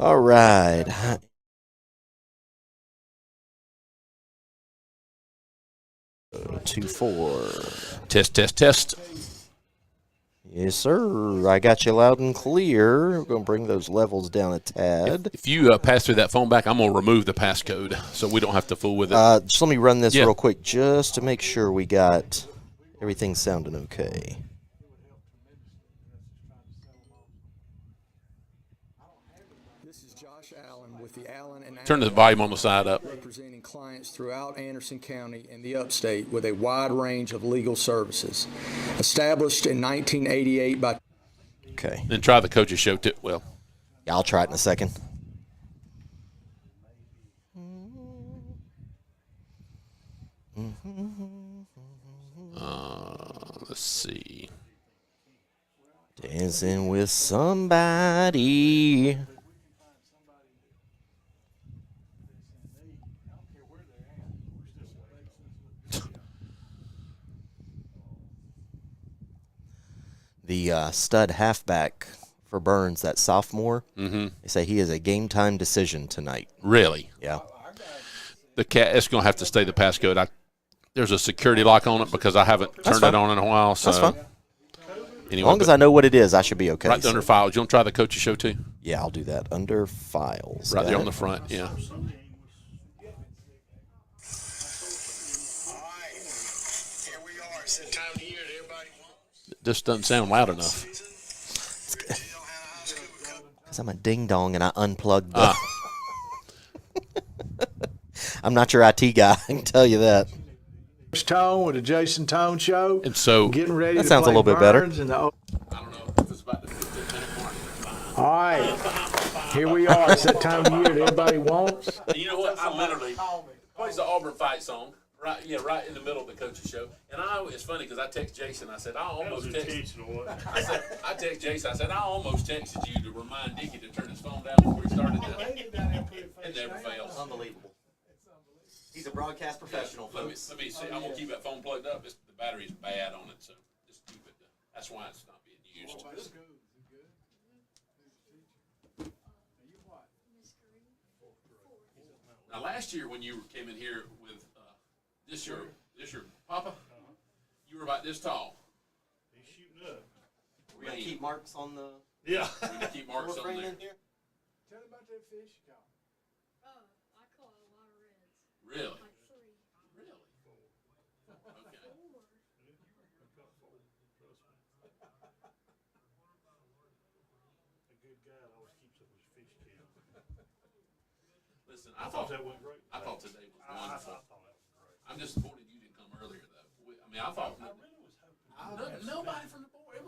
All right. 2-4. Test, test, test. Yes, sir. I got you loud and clear. We're going to bring those levels down a tad. If you pass through that phone back, I'm going to remove the passcode so we don't have to fool with it. Just let me run this real quick just to make sure we got everything sounding okay. This is Josh Allen with the Allen and Turn the volume on the side up. Representing clients throughout Anderson County and the upstate with a wide range of legal services. Established in 1988 by... Okay. Then try the coach's show too. Well, yeah, I'll try it in a second. let's see. Dancing with somebody. The stud halfback for Byrnes, that sophomore, they say he is a game-time decision tonight. Really? Yeah. It's going to have to stay the passcode. There's a security lock on it because I haven't turned it on in a while. So. That's fine. Anyway, as long as I know what it is, I should be okay. Right under files. You want to try the coach's show too? Yeah, I'll do that. Under files. Right there on the front, yeah. All right, here we are. It's that time of year that everybody wants. It just doesn't sound loud enough. Because I'm a ding-dong and I unplugged the... I'm not your IT guy, I can tell you that. Tone with the Jason Tone Show. And so Getting ready that to sounds a play little bit better. Byrnes and the, I don't know if it's about the 15-minute mark. all right, here we are. It's that time of year that everybody wants. You know what? I literally plays the Auburn fight song. Right, yeah, right in the middle of the coach's show. And it's funny because I text Jason. I said, I text Jason. I said, I almost texted you to remind Dickie to turn his phone down before he started this. It never fails. Unbelievable. He's a broadcast professional, folks. Let me see. I'm going to keep that phone plugged up. The battery's bad on it, so just keep it. That's why it's not being used. Now, last year when you came in here with this your Papa, you were about this tall. He's shooting up. We're going to keep marks on the... Yeah. We're going to keep marks on there. Tell me about that fish you caught. I caught a lot of reds. Really? Like 3. Really? Okay. A good guy always keeps up his fish count. Listen, I thought that went great. I thought today was wonderful. I thought that was great. I'm disappointed you didn't come earlier, though. I thought I really was hoping. nobody from the board. I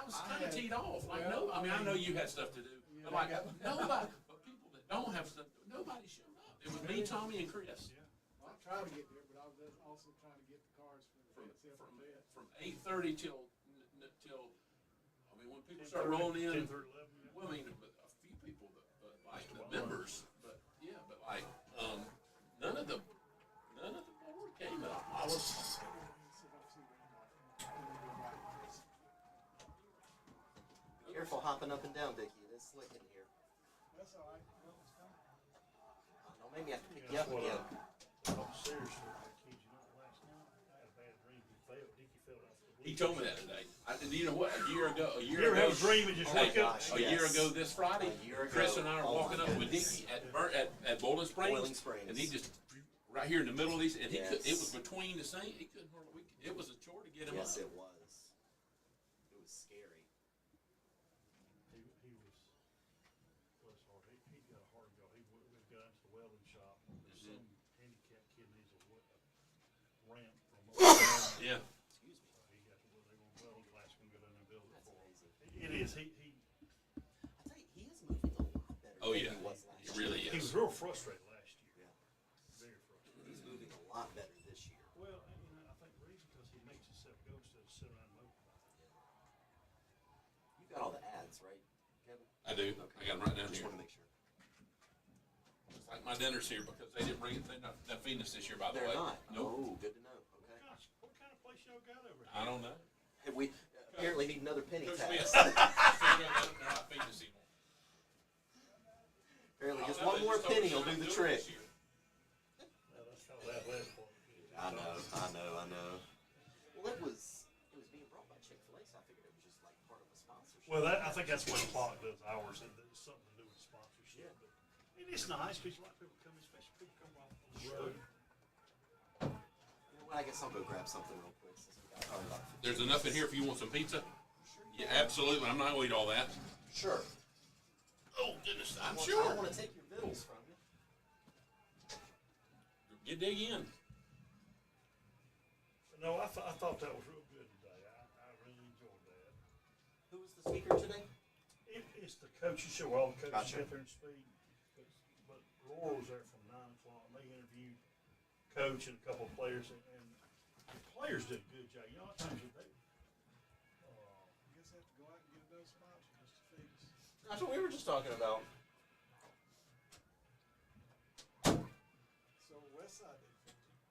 was kind of teed off. Like I know you had stuff to do, but like nobody. But people that don't have stuff, nobody showed up. It was me, Tommy, and Chris. I tried to get there, but I was also trying to get the cars From 8:30 till. I mean, when people start rolling in. 10 through 11. Well, I mean, but a few people, but like the members, but yeah, but like none of the board came up. I was. Careful hopping up and down, Dickie. It is slick in here. That's all right. Don't make me have to pick you up again. Oh, seriously, I kid you not. Last night, I had a bad dream. Dickie fell off the He told me that today. You know what? A year ago. You ever have a dream and just wake up? A year ago this Friday, year ago. Chris and I are Oh, walking my up with goodness. Dickie at Bowling Springs, Boiling Springs. and he just right here in the middle of these, and Yes. it was between the same. He couldn't. It was a chore to get him Yes, up. it was. It was scary. He was, bless heart, he got a hard go. We've got into the welding shop. There's some handicapped kid needs a ramp from Yeah. Excuse me. He got to where they want welding glass can go down and build it for him. It is. I tell you, he is moving a lot better Oh than yeah. he was last It year. really He is. was real frustrated last year. Very frustrated. He's moving a lot better this year. Well, I think the reason because he makes himself go instead of sit around and motivate. You've got all the ads, right, Kevin? I do. I got them right down Just here. want to make sure. It's like my dinner's here because they didn't bring it. They're not feeding us this year, by the They're way. not. Nope. Oh, good to know. Okay. What kind of place y'all got over here? I don't know. Hey, we apparently need another penny Coach tax. Smith. They're not feeding us anymore. Apparently, just one more penny will do the trick. No, that's how the athletic department is. I know. Well, it was being brought by Chick-fil-A, so I figured it was just like part of a sponsorship. Well, I think that's what Clock does ours, and it's something to do with sponsorship. But it's nice because a lot of people come, especially people come off the road. You know what? I guess I'll go grab something real quick since we got talking about food. There's enough in here if you want some pizza. Yeah, absolutely. I'm not going to eat all that. Sure. Oh, goodness. I'm I sure. don't want to take your vittles from you. You dig in. No, I thought that was real good today. I really enjoyed that. Who was the speaker today? It's the coaches show. All the coaches Gotcha. get there and speak. But Laura was there from 9 o'clock. And they interviewed coach and a couple of players, and the players did a good job. You know, at times they. You guys have to go out and get another sponsor just to fix. That's what we were just talking about. So Westside didn't fix it.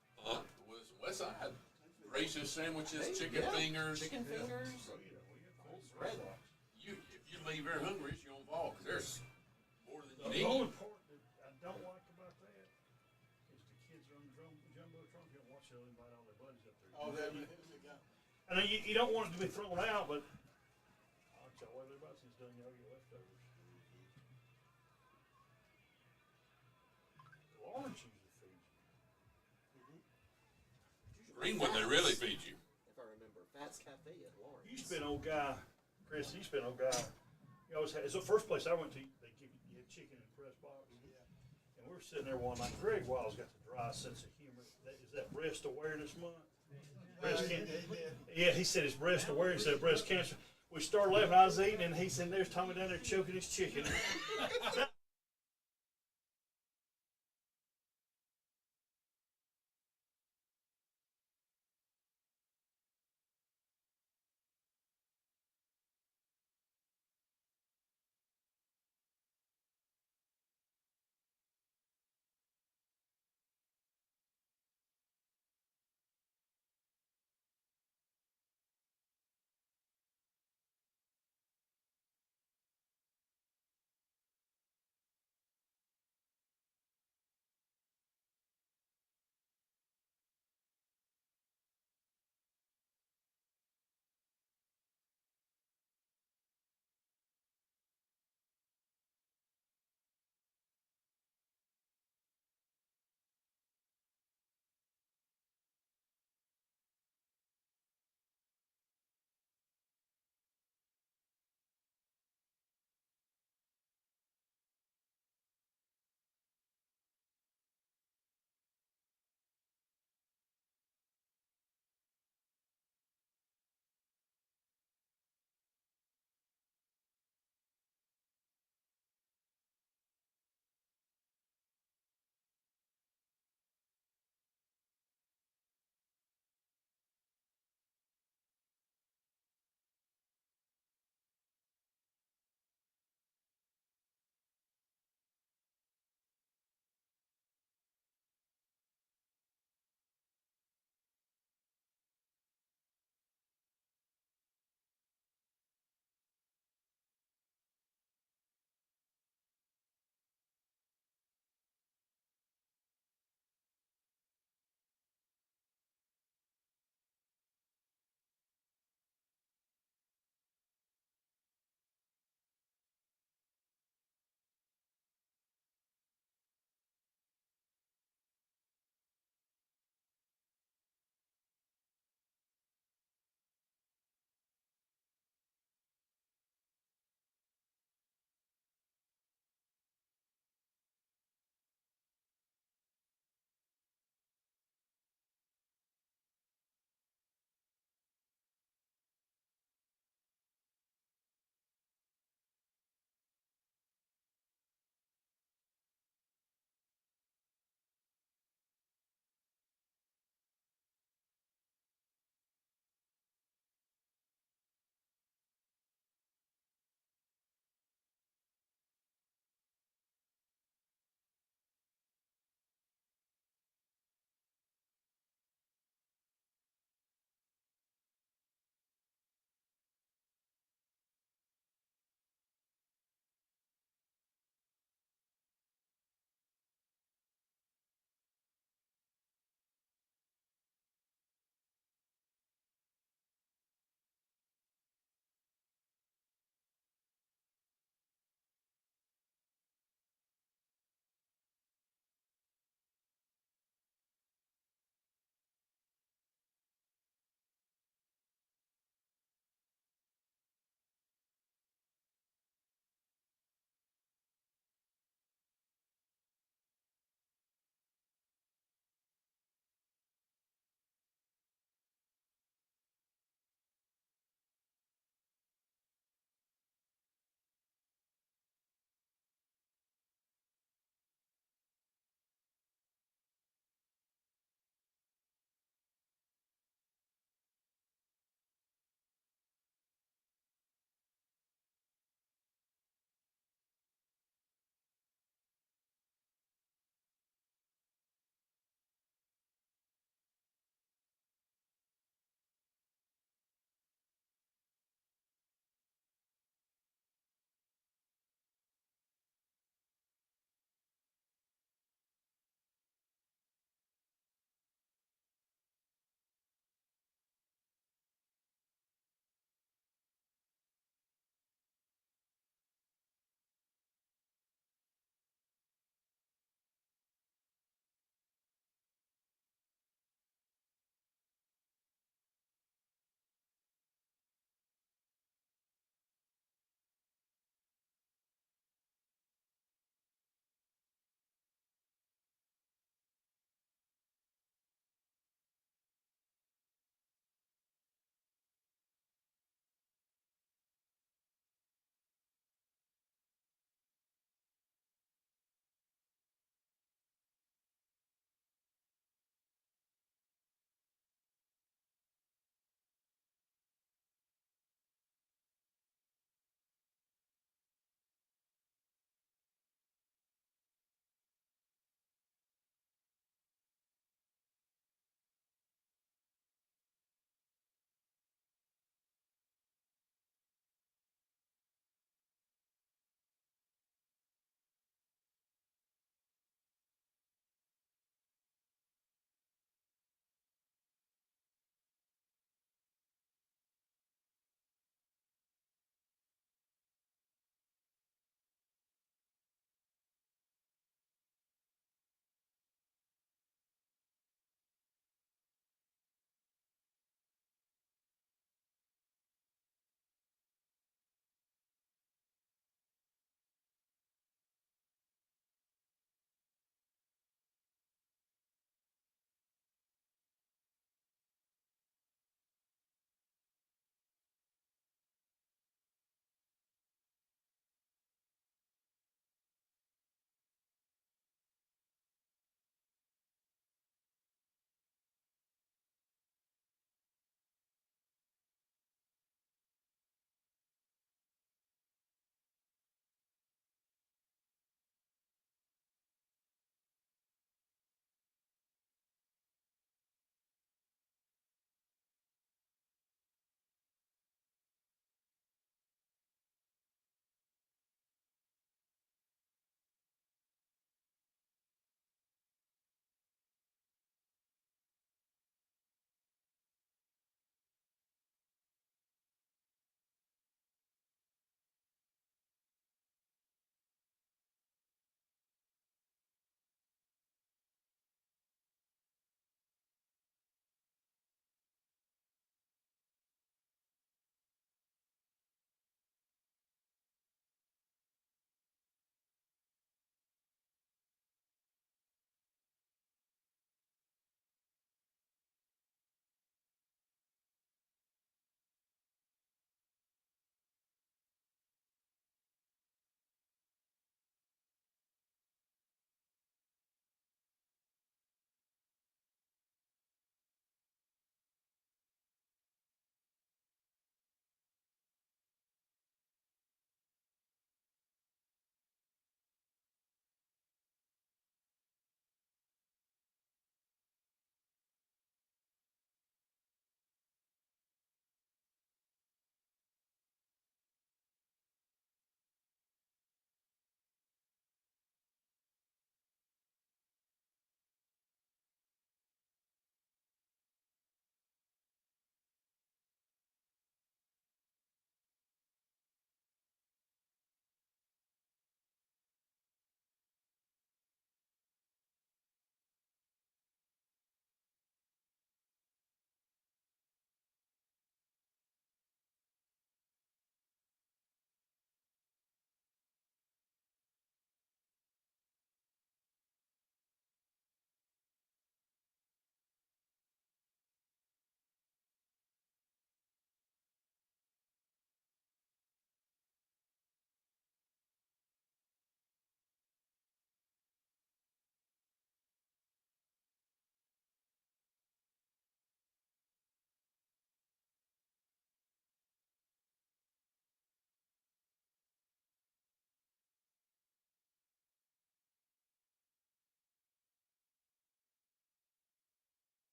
Was West Side. Racist sandwiches, chicken Yeah. fingers. Chicken fingers. Bread. If you leave very hungry, it's your own fault because there's more than The you only need. part that I don't like about that is the kids are on the jumbotron. You don't watch it, invite all their buddies up there. Oh, they got. And you don't want it to be thrown out, but I'll tell you what everybody's done. Y'all get leftovers. Lawrence usually feeds you. Greenwood, they really feed you. If I remember, Fats Cafe at Lawrence. You used to be an old guy, Chris. You used to be an old guy. You always had. It's the first place I went to. They give you had chicken in a press box. Yeah. And we were sitting there one night. Greg Wild's got the dry sense of humor. Is that Breast Awareness Month? Breast cancer. Yeah, he said it's breast awareness. He said breast cancer. We started laughing. I was eating, and he said, "There's Tommy down there choking his chicken."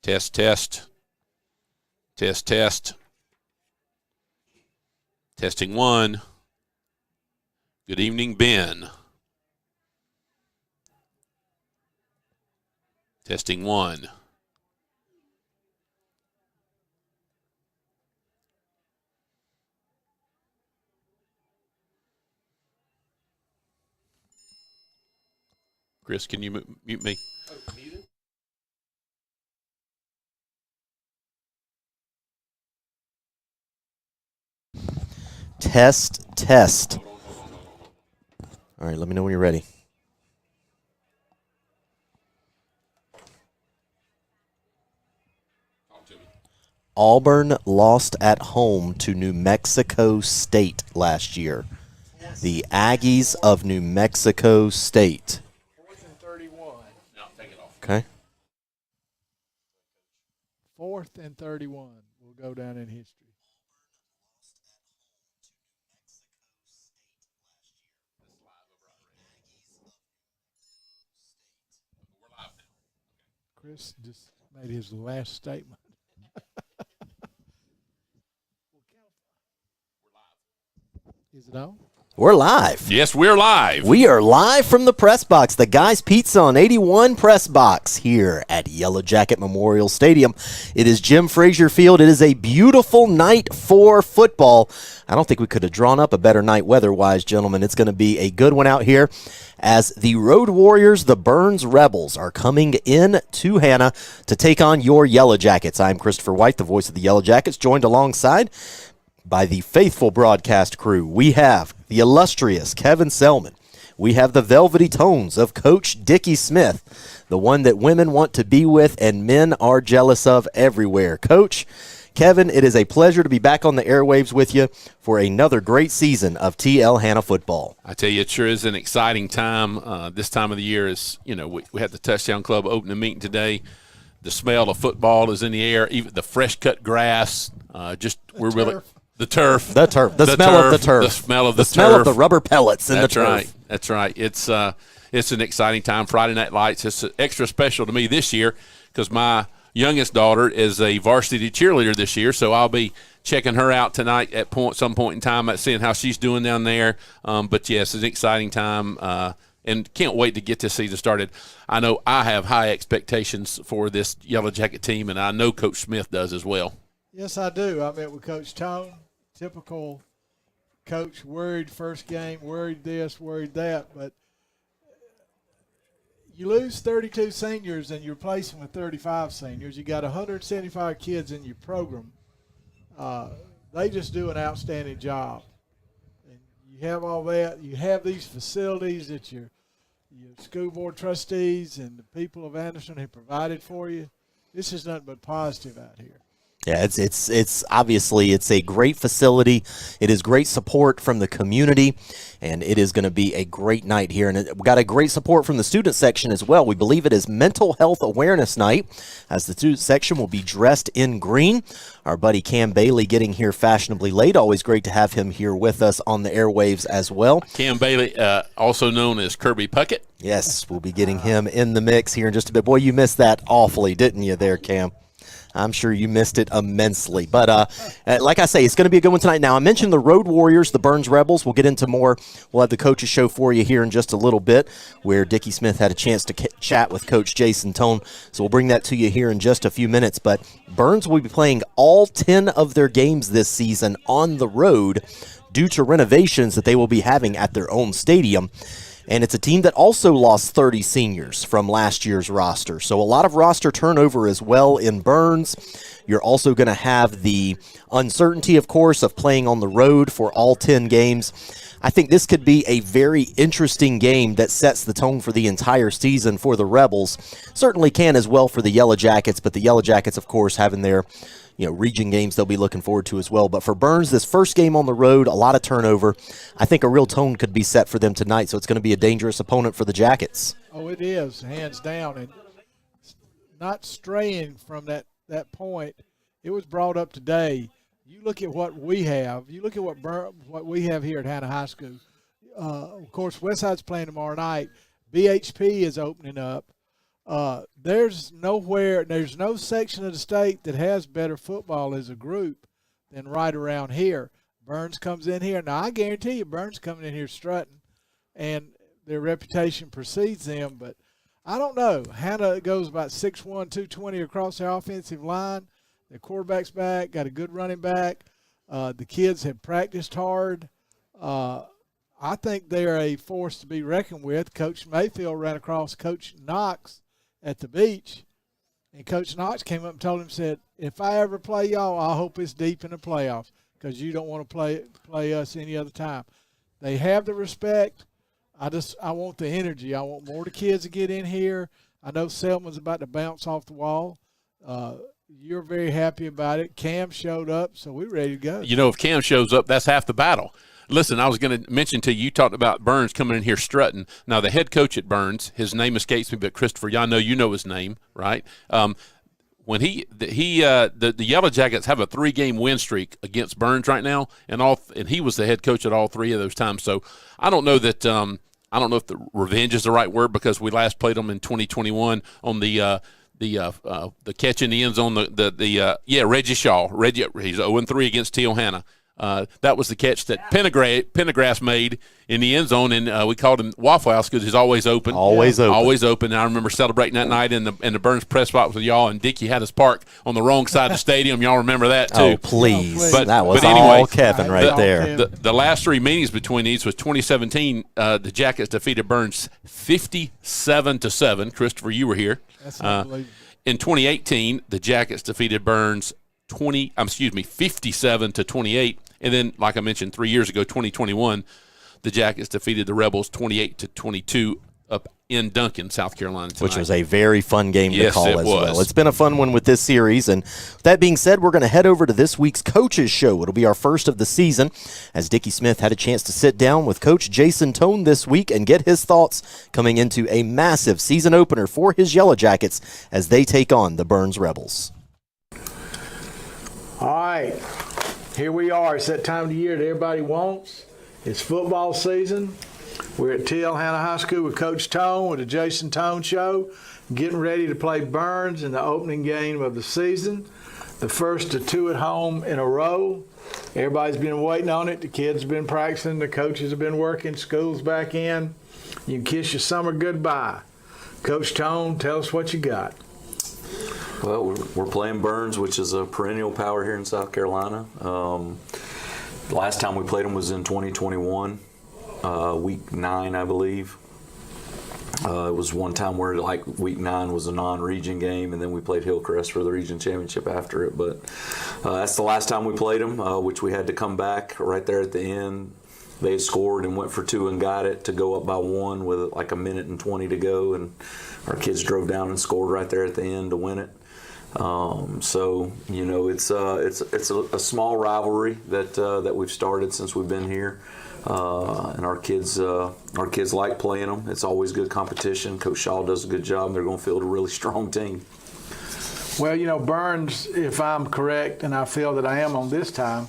Test, test. Test, test. Testing 1. Good evening, Ben. Testing 1. Chris, can you mute me? Test, test. All right, let me know when you're ready. Auburn lost at home to New Mexico State last year. The Aggies of New Mexico State. 4th and 31. Okay. 4th and 31 will go down in history. Chris just made his last statement. Is it on? We're live. Yes, we're live. We are live from the press box, the Guys Pizza on 81 press box here at Yellow Jacket Memorial Stadium. It is Jim Frazier Field. It is a beautiful night for football. I don't think we could have drawn up a better night weather-wise, gentlemen. It's going to be a good one out here as the Road Warriors, the Byrnes Rebels, are coming in to Hanna to take on your Yellow Jackets. I'm Christopher White, the voice of the Yellow Jackets, joined alongside by the faithful broadcast crew. We have the illustrious Kevin Selman. We have the velvety tones of Coach Dickie Smith, the one that women want to be with and men are jealous of everywhere. Coach, Kevin, it is a pleasure to be back on the airwaves with you for another great season of TL Hanna football. I tell you, it sure is an exciting time. This time of the year is, we had the Touchdown Club opening meeting today. The smell of football is in the air, even the fresh cut grass. The turf. The smell of the turf. The smell of the smell of the rubber pellets in the turf. That's right. It's an exciting time. Friday Night Lights. It's extra special to me this year because my youngest daughter is a varsity cheerleader this year, so I'll be checking her out tonight at some point in time, seeing how she's doing down there. But yes, it's an exciting time, and can't wait to get this season started. I know I have high expectations for this Yellow Jacket team, and I know Coach Smith does as well. Yes, I do. I met with Coach Tone. Typical coach, worried first game, worried this, worried that. But you lose 32 seniors and you replace them with 35 seniors. You got 175 kids in your program. They just do an outstanding job. And you have all that. You have these facilities that your school board trustees and the people of Anderson have provided for you. This is nothing but positive out here. Yeah, it's obviously it's a great facility. It is great support from the community, and it is going to be a great night here. And we got a great support from the student section as well. We believe it is Mental Health Awareness Night, as the student section will be dressed in green. Our buddy Cam Bailey getting here fashionably late. Always great to have him here with us on the airwaves as well. Cam Bailey, also known as Kirby Puckett. Yes, we'll be getting him in the mix here in just a bit. Boy, you missed that awfully, didn't you there, Cam? I'm sure you missed it immensely. But like I say, it's going to be a good one tonight. Now, I mentioned the Road Warriors, the Byrnes Rebels. We'll get into more. We'll have the coaches show for you here in just a little bit, where Dickie Smith had a chance to chat with Coach Jason Tone. So we'll bring that to you here in just a few minutes. But Byrnes will be playing all 10 of their games this season on the road due to renovations that they will be having at their own stadium. And it's a team that also lost 30 seniors from last year's roster. So a lot of roster turnover as well in Byrnes. You're also going to have the uncertainty, of course, of playing on the road for all 10 games. I think this could be a very interesting game that sets the tone for the entire season for the Rebels. Certainly can as well for the Yellow Jackets, but the Yellow Jackets, of course, having their region games they'll be looking forward to as well. But for Byrnes, this first game on the road, a lot of turnover. I think a real tone could be set for them tonight, so it's going to be a dangerous opponent for the Jackets. Oh, it is, hands down. And not straying from that point, it was brought up today. You look at what we have. You look at what we have here at Hanna High School. Of course, Westside's playing tomorrow night. BHP is opening up. there's no section of the state that has better football as a group than right around here. Byrnes comes in here. Now, I guarantee you Byrnes coming in here strutting, and their reputation precedes them. But I don't know. Hanna goes about 6'1", 220 across their offensive line. Their quarterback's back, got a good running back. The kids have practiced hard. I think they're a force to be reckoned with. Coach Mayfield ran across Coach Knox at the beach, and Coach Knox came up and told him, said, if I ever play y'all, I hope it's deep in the playoffs because you don't want to play us any other time. They have the respect. I want the energy. I want more of the kids to get in here. I know Selman's about to bounce off the wall. You're very happy about it. Cam showed up, so we're ready to go. You know, if Cam shows up, that's half the battle. Listen, I was going to mention to you, you talked about Byrnes coming in here strutting. Now, the head coach at Byrnes, his name escapes me, but Christopher, I know you know his name, right? When the Yellow Jackets have a 3-game win streak against Byrnes right now, and he was the head coach at all 3 of those times. So I don't know that I don't know if the revenge is the right word because we last played them in 2021 on the catch in the end zone. Reggie Shaw. He's 0-3 against Teal Hanna. That was the catch that Pendergrass made in the end zone, and we called him Waffle House because he's always open. Always open. And I remember celebrating that night in the Byrnes press box with y'all, and Dickie had us park on the wrong side of the stadium. Y'all remember that too? Oh, please. But that was anyway, all Kevin right there. The last 3 meetings between these was 2017. The Jackets defeated Byrnes 57-7. Christopher, you were here. That's unbelievable. In 2018, the Jackets defeated Byrnes 57-28. And then, like I mentioned, 3 years ago, 2021, the Jackets defeated the Rebels 28-22 up in Duncan, South Carolina tonight. Which was a very fun game to call as was. well. It's been a fun one with this series. And with that being said, we're going to head over to this week's Coaches Show. It'll be our first of the season, as Dickie Smith had a chance to sit down with Coach Jason Tone this week and get his thoughts coming into a massive season opener for his Yellow Jackets as they take on the Byrnes Rebels. All right. Here we are. It's that time of the year that everybody wants. It's football season. We're at Teal Hanna High School with Coach Tone with the Jason Tone Show, getting ready to play Byrnes in the opening game of the season. The first of 2 at home in a row. Everybody's been waiting on it. The kids have been practicing. The coaches have been working. School's back in. You can kiss your summer goodbye. Coach Tone, tell us what you got. Well, we're playing Byrnes, which is a perennial power here in South Carolina. Last time we played them was in 2021, week 9, I believe. It was one time where week 9 was a non-region game, and then we played Hillcrest for the region championship after it. But that's the last time we played them, which we had to come back right there at the end. They scored and went for 2 and got it to go up by 1 with like 1:20 to go, and our kids drove down and scored right there at the end to win it. So you know, it's a small rivalry that we've started since we've been here, and our kids like playing them. It's always good competition. Coach Shaw does a good job. They're going to field a really strong team. Well, you know, Byrnes, if I'm correct, and I feel that I am on this time,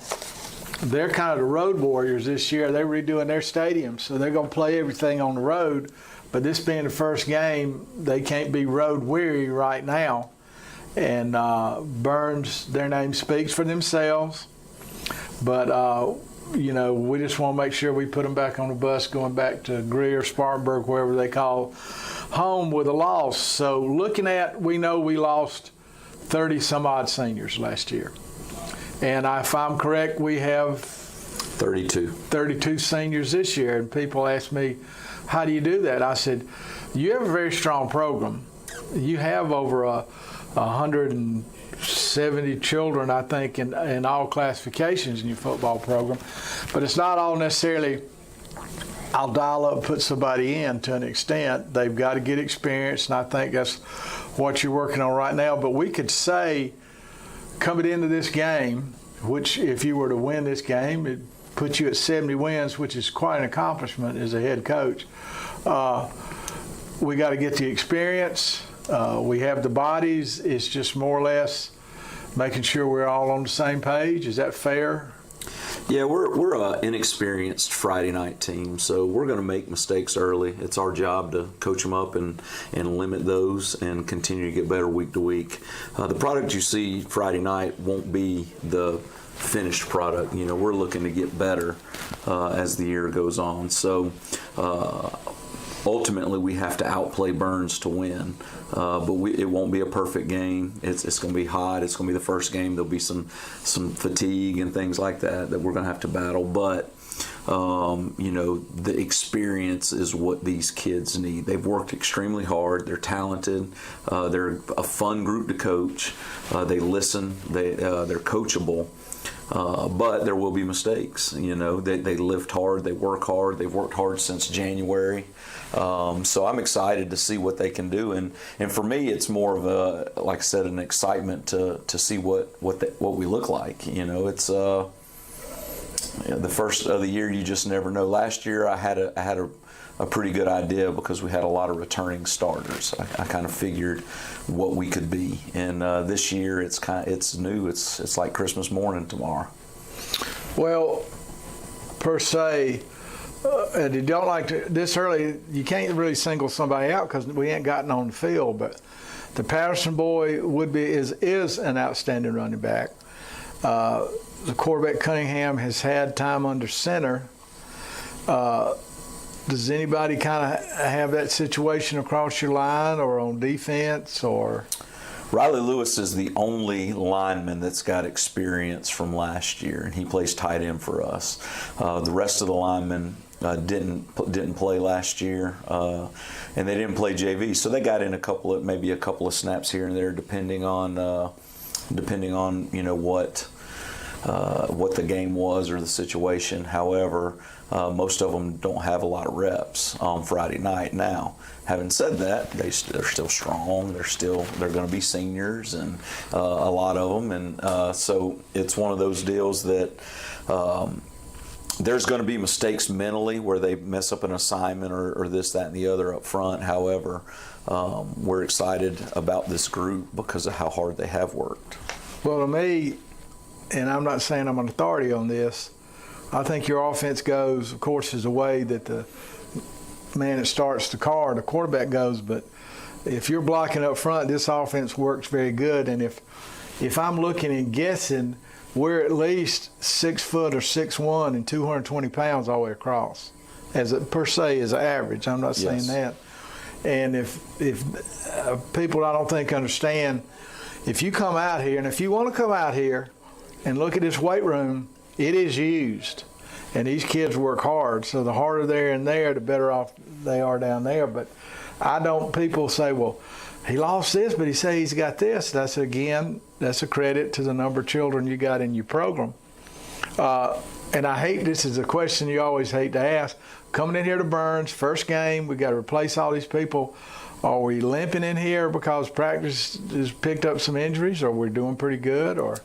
they're kind of the road warriors this year. They're redoing their stadium, so they're going to play everything on the road. But this being the first game, they can't be road weary right now. And Byrnes, their name speaks for themselves. But, you know, we just want to make sure we put them back on the bus going back to Greer, Spartanburg, wherever they call home, with a loss. So looking at, we know we lost 30-some-odd seniors last year. And if I'm correct, we have 32 seniors this year. And people ask me, how do you do that? I said, you have a very strong program. You have over 170 children, I think, in all classifications in your football program. But it's not all necessarily, I'll dial up and put somebody in to an extent. They've got to get experience, and I think that's what you're working on right now. But we could say, coming into this game, which if you were to win this game, it puts you at 70 wins, which is quite an accomplishment as a head coach. We got to get the experience. We have the bodies. It's just more or less making sure we're all on the same page. Is that fair? Yeah, we're an inexperienced Friday night team, so we're going to make mistakes early. It's our job to coach them up and limit those and continue to get better week to week. The product you see Friday night won't be the finished product. You know, we're looking to get better as the year goes on. So ultimately, we have to outplay Byrnes to win, but it won't be a perfect game. It's going to be hot. It's going to be the first game. There'll be some fatigue and things like that we're going to have to battle. But you know, the experience is what these kids need. They've worked extremely hard. They're talented. They're a fun group to coach. They listen. They're coachable. But there will be mistakes. You know, they lift hard, they work hard. They've worked hard since January. So I'm excited to see what they can do. And for me, it's more of a, like I said, an excitement to see what we look like. You know, it's the first of the year, you just never know. Last year, I had a pretty good idea because we had a lot of returning starters. I kind of figured what we could be, and this year it's new. It's like Christmas morning tomorrow. Well, per se, and you don't like to this early. You can't really single somebody out because we ain't gotten on the field. But the Patterson boy is an outstanding running back. The quarterback Cunningham has had time under center. Does anybody kind of have that situation across your line or on defense or? Riley Lewis is the only lineman that's got experience from last year, and he plays tight end for us. The rest of the linemen didn't play last year, and they didn't play JV, so they got in maybe a couple of snaps here and there, depending on you know what the game was or the situation. However, most of them don't have a lot of reps on Friday night. Now, having said that, they're still strong. They're going to be seniors, and a lot of them. And so it's one of those deals that there's going to be mistakes mentally where they mess up an assignment or this, that, and the other up front. However, we're excited about this group because of how hard they have worked. Well, to me, and I'm not saying I'm an authority on this, I think your offense goes, of course, is the way that the man that starts the car, the quarterback goes, but if you're blocking up front, this offense works very good. And if I'm looking and guessing, we're at least 6 foot or 6'1" and 220 pounds all the way across, per se as an average. I'm not saying that. And if people I don't think understand, if you come out here, and if you want to come out here and look at this weight room, it is used, and these kids work hard. So the harder they're in there, the better off they are down there. But people say, well, he lost this, but he say he's got this. That's a credit to the number of children you got in your program. And this is a question you always hate to ask. Coming in here to Byrnes, first game, we got to replace all these people. Are we limping in here because practice has picked up some injuries, or we're doing pretty good, or?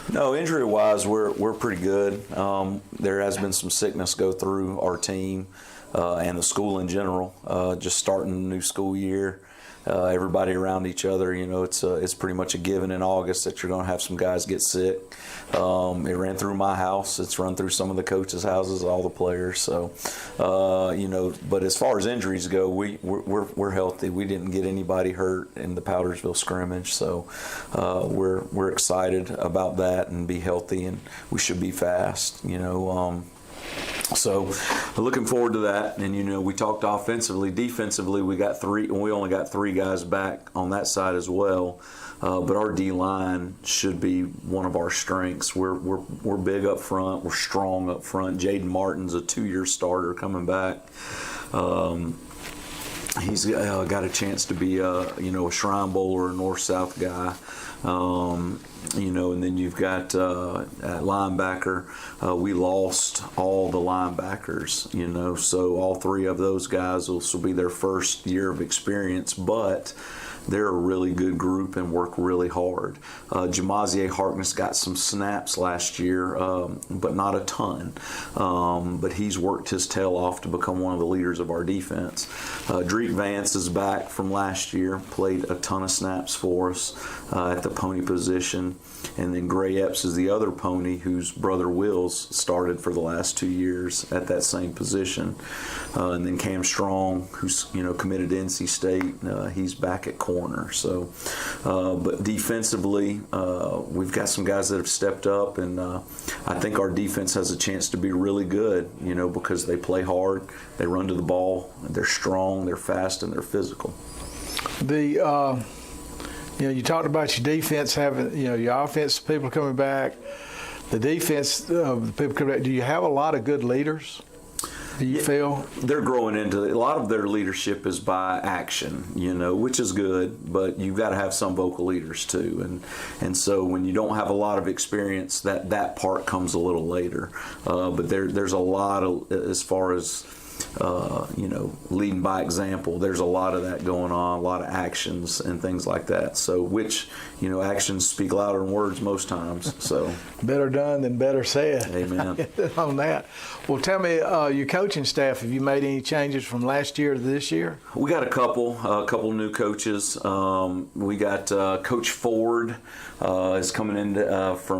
No, injury-wise, we're pretty good. There has been some sickness go through our team and the school in general. Just starting the new school year, everybody around each other. You know, it's pretty much a given in August that you're going to have some guys get sick. It ran through my house. It's run through some of the coaches' houses, all the players. So, you know, but as far as injuries go, we're healthy. We didn't get anybody hurt in the Powdersville scrimmage, so we're excited about that and be healthy, and we should be fast. You know. So looking forward to that. And, you know, we talked offensively. Defensively, we only got 3 guys back on that side as well. But our D-line should be one of our strengths. We're big up front. We're strong up front. Jaden Martin's a 2-year starter coming back. He's got a chance to be a Shrine Bowl or a North-South guy. You know, and then you've got at linebacker, we lost all the linebackers, you know, so all 3 of those guys will be their first year of experience, but they're a really good group and work really hard. Jamazier Harkness got some snaps last year, but not a ton. But he's worked his tail off to become one of the leaders of our defense. Dreek Vance is back from last year, played a ton of snaps for us at the pony position. And then Gray Epps is the other pony whose brother Wills started for the last 2 years at that same position. And then Cam Strong, who's committed to NC State, he's back at corner. So, but defensively, we've got some guys that have stepped up, and I think our defense has a chance to be really good. Because they play hard, they run to the ball, they're strong, they're fast, and they're physical. You talked about your defense having, your offense, people coming back, the defense, the people coming back. Do you have a lot of good leaders? Do you feel? They're growing into it. A lot of their leadership is by action, which is good, but you've got to have some vocal leaders too. And so when you don't have a lot of experience, that part comes a little later. But there's a lot of, as far as leading by example, there's a lot of that going on, a lot of actions and things like that. So which, actions speak louder than words most times. So better done than better said. Amen. On that. Well, tell me, your coaching staff, have you made any changes from last year to this year? We got a couple new coaches. We got Coach Ford is coming in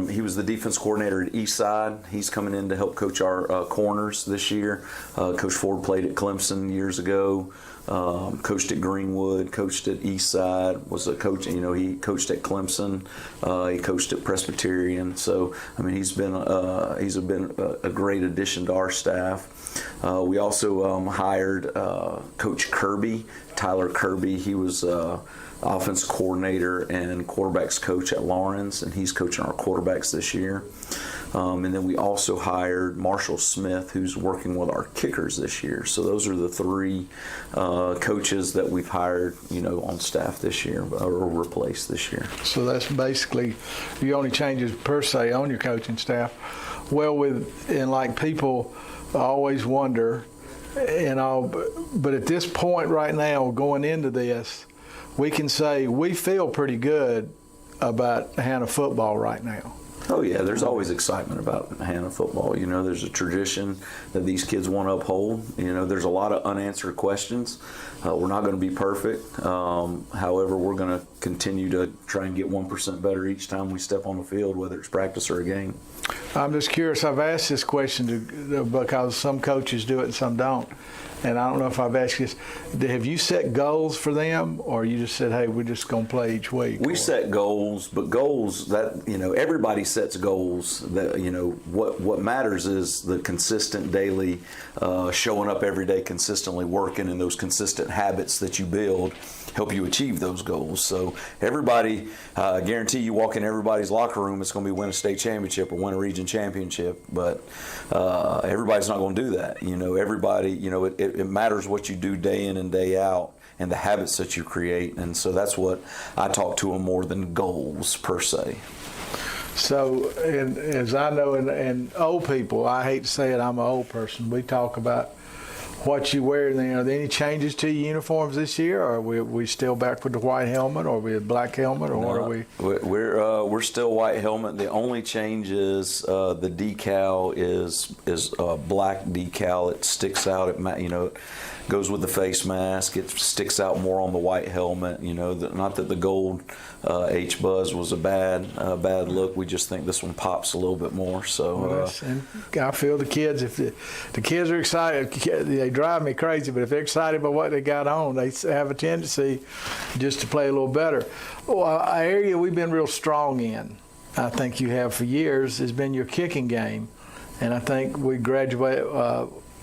he was the defense coordinator at Eastside. He's coming in to help coach our corners this year. Coach Ford played at Clemson years ago. Coached at Greenwood, coached at Eastside, was a coach, he coached at Clemson, he coached at Presbyterian. So, he's been a great addition to our staff. We also hired Coach Kirby, Tyler Kirby. He was offense coordinator and quarterbacks coach at Lawrence, and he's coaching our quarterbacks this year. And then we also hired Marshall Smith, who's working with our kickers this year. So those are the three coaches that we've hired, on staff this year or replaced this year. So that's basically the only changes per se on your coaching staff. Well, people always wonder, but at this point right now, going into this, we can say we feel pretty good about Hanna football right now. Oh, yeah, there's always excitement about Hanna football. There's a tradition that these kids want to uphold. There's a lot of unanswered questions. We're not going to be perfect. However, we're going to continue to try and get 1% better each time we step on the field, whether it's practice or a game. I'm just curious. I've asked this question because some coaches do it and some don't. And I don't know if I've asked you this. Have you set goals for them, or you just said, hey, we're just going to play each week? We set goals, but goals that, everybody sets goals. That, what matters is the consistent daily showing up every day, consistently working, and those consistent habits that you build help you achieve those goals. So everybody, I guarantee you walk in everybody's locker room, it's going to be win a state championship or win a region championship. But everybody's not going to do that. Everybody, it matters what you do day in and day out and the habits that you create. And so that's what I talk to them more than goals per se. So, and as I know, and old people, I hate to say it, I'm an old person, we talk about what you wear. Are there any changes to your uniforms this year, or are we still back with the white helmet, or are we a black helmet, or what are we? We're still white helmet. The only change is the decal is black decal. It sticks out. It goes with the face mask. It sticks out more on the white helmet. Not that the gold H-Buzz was a bad look. We just think this one pops a little bit more. So and I feel the kids. If the kids are excited, they drive me crazy. But if they're excited about what they got on, they have a tendency just to play a little better. Well, an area we've been real strong in, I think you have for years, has been your kicking game, and I think we graduated.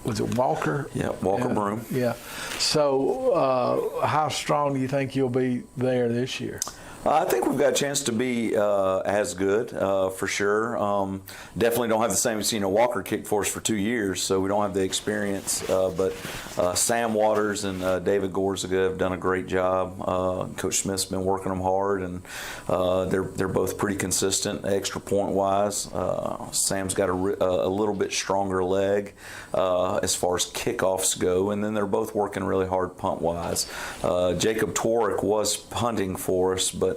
Was it Walker? Yeah, Walker Broom. Yeah. So how strong do you think you'll be there this year? I think we've got a chance to be as good, for sure. Definitely don't have the same, Walker kicked for us for 2 years, so we don't have the experience. But Sam Waters and David Gorzaga have done a great job. Coach Smith's been working them hard, and they're both pretty consistent extra point wise. Sam's got a little bit stronger leg as far as kickoffs go, and then they're both working really hard punt wise. Jacob Tworick was punting for us, but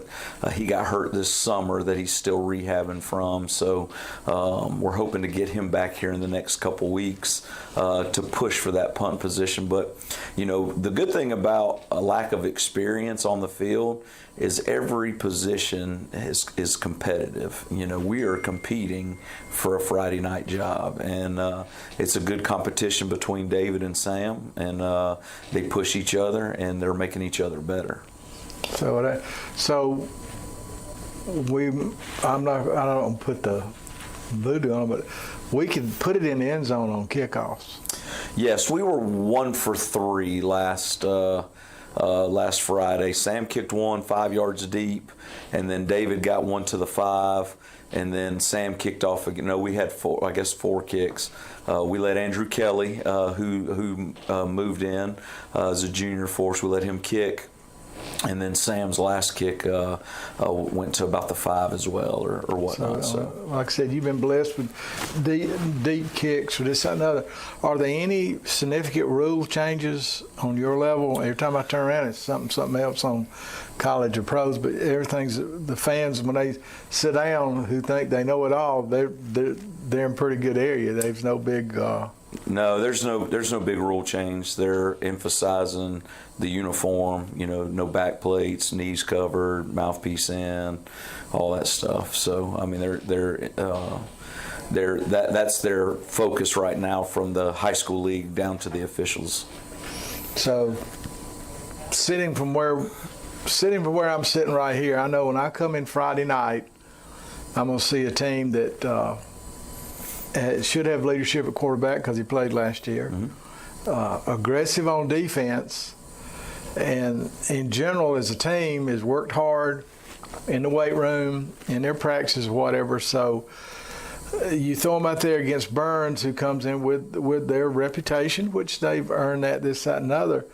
he got hurt this summer that he's still rehabbing from. So we're hoping to get him back here in the next couple weeks to push for that punt position. But, the good thing about a lack of experience on the field is every position is competitive. We are competing for a Friday night job, and it's a good competition between David and Sam, and they push each other, and they're making each other better. So I don't put the voodoo on it, but we can put it in the end zone on kickoffs. Yes, we were 1 for 3 last Friday. Sam kicked one 5 yards deep, and then David got one to the 5, and then Sam kicked off again. No, we had 4 kicks. We let Andrew Kelly, who moved in as a junior for us, we let him kick. And then Sam's last kick went to about the 5 as well, or whatnot. So, like I said, you've been blessed with deep kicks or this and another. Are there any significant rule changes on your level? Every time I turn around, it's something else on college or pros. But everything's the fans when they sit down who think they know it all. They're in pretty good area. There's no big. No, there's no big rule change. They're emphasizing the uniform, no back plates, knees covered, mouthpiece in, all that stuff. So I mean, that's their focus right now from the high school league down to the officials. So sitting from where I'm sitting right here, I know when I come in Friday night, I'm going to see a team that should have leadership at quarterback because he played last year. Mm-hmm. Aggressive on defense, and in general as a team has worked hard in the weight room, in their practices, whatever. So you throw them out there against Byrnes, who comes in with their reputation, which they've earned that, this, that, and other.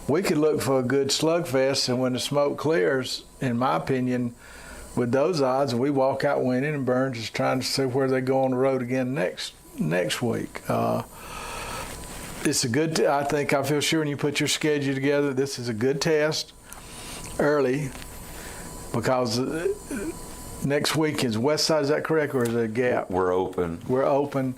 We could look for a good slugfest, and when the smoke clears, in my opinion, with those odds, we walk out winning, and Byrnes is trying to see where they go on the road again next week. It's a good. I feel sure when you put your schedule together, this is a good test early, because next week is West Side. Is that correct, or is it a gap? We're open. We're open,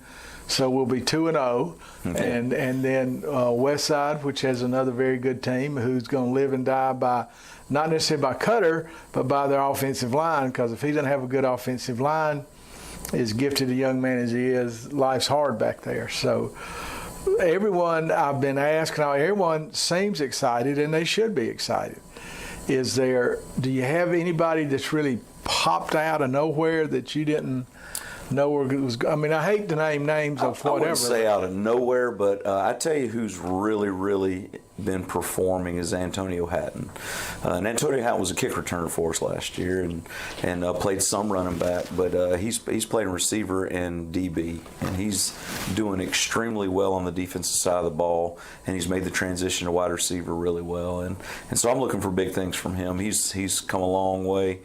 so we'll be 2-0, okay. and then West Side, which has another very good team, who's going to live and die by. Not necessarily by Cutter, but by their offensive line, because if he doesn't have a good offensive line, as gifted a young man as he is, life's hard back there. So everyone I've been asking, everyone seems excited, and they should be excited. Do you have anybody that's really popped out of nowhere that you didn't know where it was? I mean, I hate to name names of whatever. I wouldn't say out of nowhere, but I tell you who's really, really been performing is Antonio Hatton. And Antonio Hatton was a kick returner for us last year, and played some running back, but he's playing receiver and DB, and he's doing extremely well on the defensive side of the ball, and he's made the transition to wide receiver really well, and so I'm looking for big things from him. He's come a long way.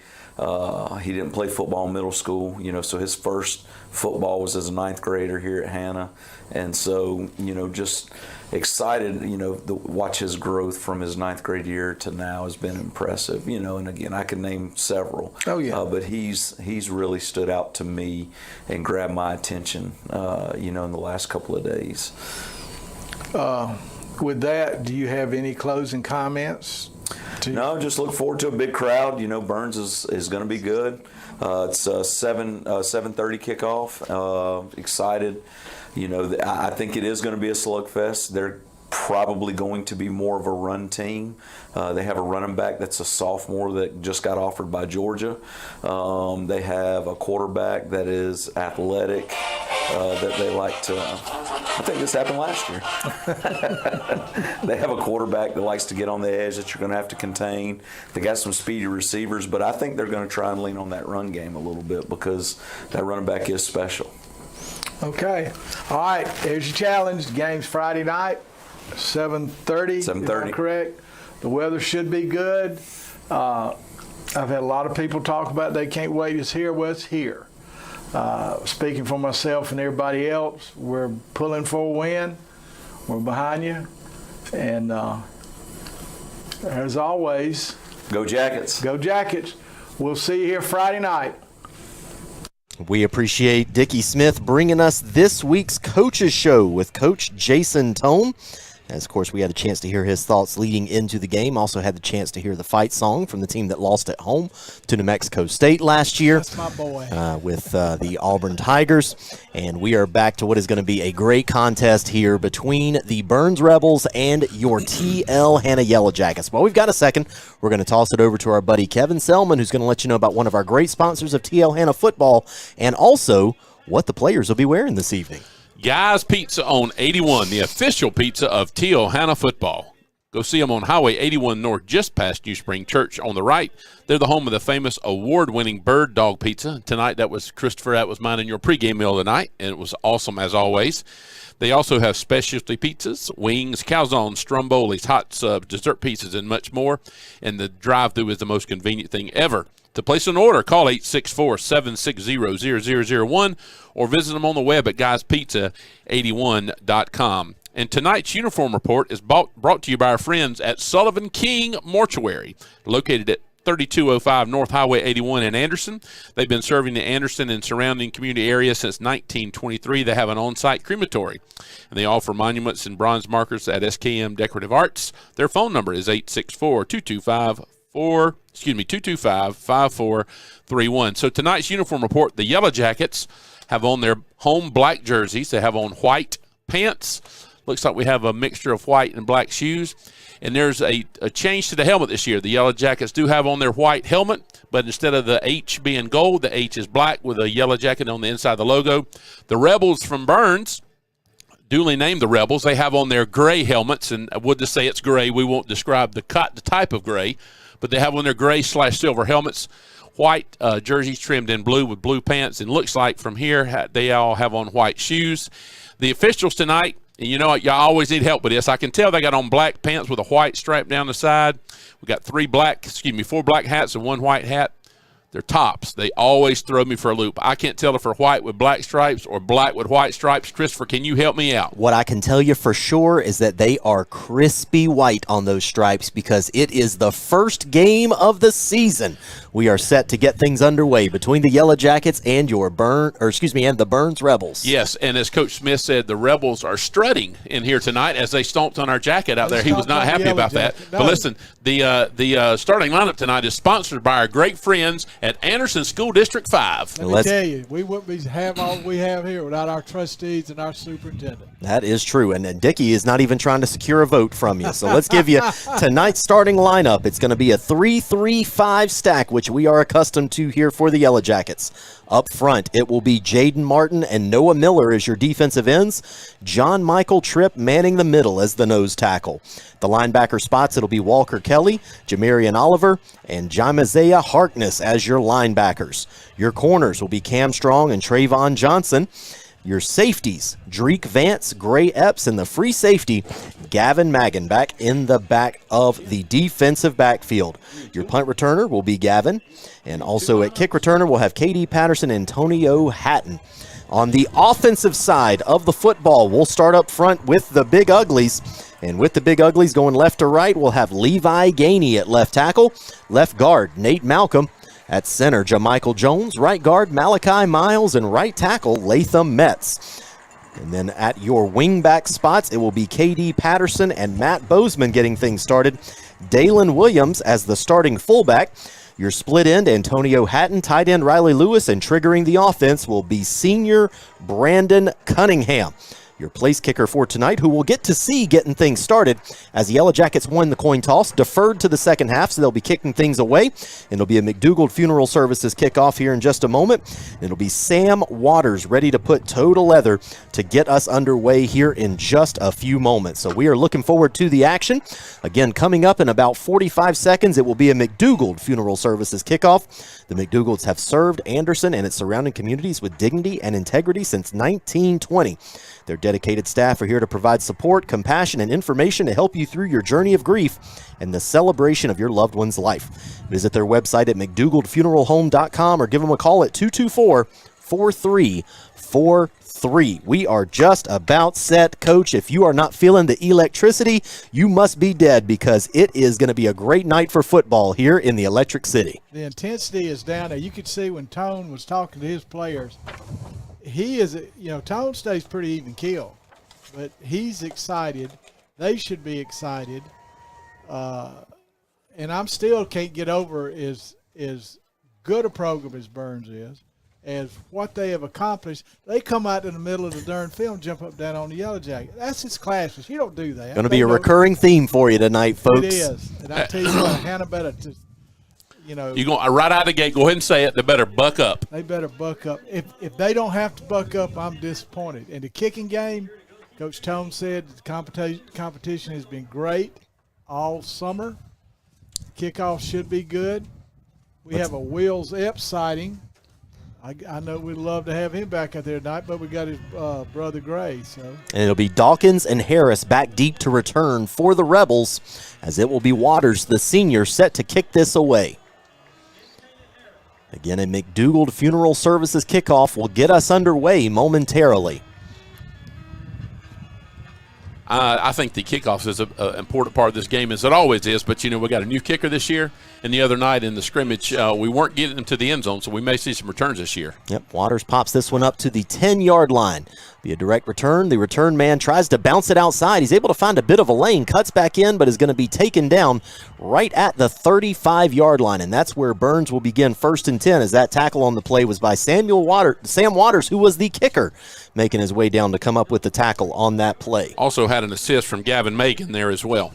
He didn't play football in middle school, so his first football was as a 9th grader here at Hanna. And so, just excited, to watch his growth from his 9th grade year to now has been impressive, and again, I can name several. Oh, yeah. But he's really stood out to me and grabbed my attention, in the last couple of days. With that, do you have any closing comments? No, just look forward to a big crowd. Byrnes is going to be good. It's a 7:30 kickoff. Excited. I think it is going to be a slugfest. They're probably going to be more of a run team. They have a running back that's a sophomore that just got offered by Georgia. They have a quarterback that is athletic, that they like to I think this happened last year. They have a quarterback that likes to get on the edge that you're going to have to contain. They got some speedy receivers, but I think they're going to try and lean on that run game a little bit because that running back is special. Okay. All right. Here's your challenge. The game's Friday night, 7:30. 7:30. Am I correct? The weather should be good. I've had a lot of people talk about they can't wait. It's here. Well, it's here. Speaking for myself and everybody else, we're pulling for a win. We're behind you. And as always, Go Jackets. go Jackets. We'll see you here Friday night. We appreciate Dickie Smith bringing us this week's Coaches Show with Coach Jason Tome. As, of course, we had a chance to hear his thoughts leading into the game. Also had the chance to hear the fight song from the team that lost at home to New Mexico State last year. That's my boy. With the Auburn Tigers. And we are back to what is going to be a great contest here between the Byrnes Rebels and your TL Hanna Yellow Jackets. Well, we've got a second. We're going to toss it over to our buddy Kevin Selman, who's going to let you know about one of our great sponsors of TL Hanna football and also what the players will be wearing this evening. Guy's Pizza on 81, the official pizza of Teal Hanna football. Go see them on Highway 81 North, just past New Spring Church on the right. They're the home of the famous award-winning Bird Dog Pizza. Tonight, that was Christopher, that was mine in your pregame meal tonight, and it was awesome as always. They also have specialty pizzas, wings, calzones, strombolis, hot subs, dessert pizzas, and much more. And the drive-thru is the most convenient thing ever. To place an order, call 864-760-0001 or visit them on the web at guyspizza81.com. And tonight's uniform report is brought to you by our friends at Sullivan King Mortuary, located at 3205 North Highway 81 in Anderson. They've been serving the Anderson and surrounding community areas since 1923. They have an on-site crematory, and they offer monuments and bronze markers at SKM Decorative Arts. Their phone number is 864-225-5431. So tonight's uniform report, the Yellow Jackets have on their home black jerseys. They have on white pants. Looks like we have a mixture of white and black shoes. And there's a change to the helmet this year. The Yellow Jackets do have on their white helmet, but instead of the H being gold, the H is black with a yellow jacket on the inside of the logo. The Rebels from Byrnes, duly named the Rebels, they have on their gray helmets, and I would just say it's gray. We won't describe the type of gray, but they have on their gray/silver helmets, white jerseys trimmed in blue with blue pants, and looks like from here they all have on white shoes. The officials tonight, and you know what, y'all always need help with this. I can tell they got on black pants with a white stripe down the side. We got 4 black hats and 1 white hat. They're tops. They always throw me for a loop. I can't tell if they're white with black stripes or black with white stripes. Christopher, can you help me out? What I can tell you for sure is that they are crispy white on those stripes because it is the first game of the season. We are set to get things underway between the Yellow Jackets and the Byrnes Rebels. Yes, and as Coach Smith said, the Rebels are strutting in here tonight as they stomped on our jacket out there. He was not happy about that. No. But listen, the starting lineup tonight is sponsored by our great friends at Anderson School District 5. Let me tell you, we wouldn't have all we have here without our trustees and our superintendent. That is true, and Dickie is not even trying to secure a vote from you. So let's give you tonight's starting lineup. It's going to be a 3-3-5 stack, which we are accustomed to here for the Yellow Jackets. Up front, it will be Jaden Martin and Noah Miller as your defensive ends. John Michael Tripp manning the middle as the nose tackle. The linebacker spots, it'll be Walker Kelly, Jamarian Oliver, and Jaimazea Harkness as your linebackers. Your corners will be Cam Strong and Trayvon Johnson. Your safeties, Dreek Vance, Gray Epps, and the free safety, Gavin Magan, back in the back of the defensive backfield. Your punt returner will be Gavin. And also at kick returner, we'll have KD Patterson and Antonio Hatton. On the offensive side of the football, we'll start up front with the Big Uglies. And with the Big Uglies going left to right, we'll have Levi Gainey at left tackle, left guard, Nate Malcolm. At center, Jamichael Jones, right guard, Malachi Miles, and right tackle, Latham Metz. And then at your wingback spots, it will be KD Patterson and Matt Bozeman getting things started. Dalen Williams as the starting fullback. Your split end, Antonio Hatton, tight end Riley Lewis, and triggering the offense will be senior Brandon Cunningham. your place kicker for tonight, who we'll get to see getting things started as the Yellow Jackets won the coin toss, deferred to the second half, so they'll be kicking things away. And it'll be a McDougald Funeral Services kickoff here in just a moment. And it'll be Sam Waters ready to put toe to leather to get us underway here in just a few moments. So we are looking forward to the action. Again, coming up in about 45 seconds, it will be a McDougald Funeral Services kickoff. The McDougalds have served Anderson and its surrounding communities with dignity and integrity since 1920. Their dedicated staff are here to provide support, compassion, and information to help you through your journey of grief and the celebration of your loved one's life. Visit their website at McDougaldFuneralHome.com or give them a call at 224-4343. We are just about set, Coach. If you are not feeling the electricity, you must be dead, because it is going to be a great night for football here in the Electric City. The intensity is down there. You could see when Tone was talking to his players, he is, Tone stays pretty even keel, but he's excited. They should be excited. And I'm still can't get over as good a program as Byrnes is, as what they have accomplished. They come out in the middle of the darn field, jump up down on the Yellow Jacket. That's his classes. You don't do that. Going to be a recurring theme for you tonight, folks. It is. And I tell you what, Hanna better just, You're going right out of the gate. Go ahead and say it. They better buck up. They better buck up. If they don't have to buck up, I'm disappointed. In the kicking game, Coach Tone said the competition has been great all summer. Kickoff should be good. We have a Wills Epps sighting. I know we'd love to have him back out there tonight, but we got his brother Gray. So. And it'll be Dawkins and Harris back deep to return for the Rebels, as it will be Waters, the senior, set to kick this away. Again, a McDougald Funeral Services kickoff will get us underway momentarily. I think the kickoff is an important part of this game, as it always is. But, we got a new kicker this year. And the other night in the scrimmage, we weren't getting them to the end zone, so we may see some returns this year. Yep, Waters pops this one up to the 10-yard line. Be a direct return. The return man tries to bounce it outside. He's able to find a bit of a lane, cuts back in, but is going to be taken down right at the 35-yard line. And that's where Byrnes will begin 1st and 10, as that tackle on the play was by Sam Waters, who was the kicker, making his way down to come up with the tackle on that play. Also had an assist from Gavin Megan there as well.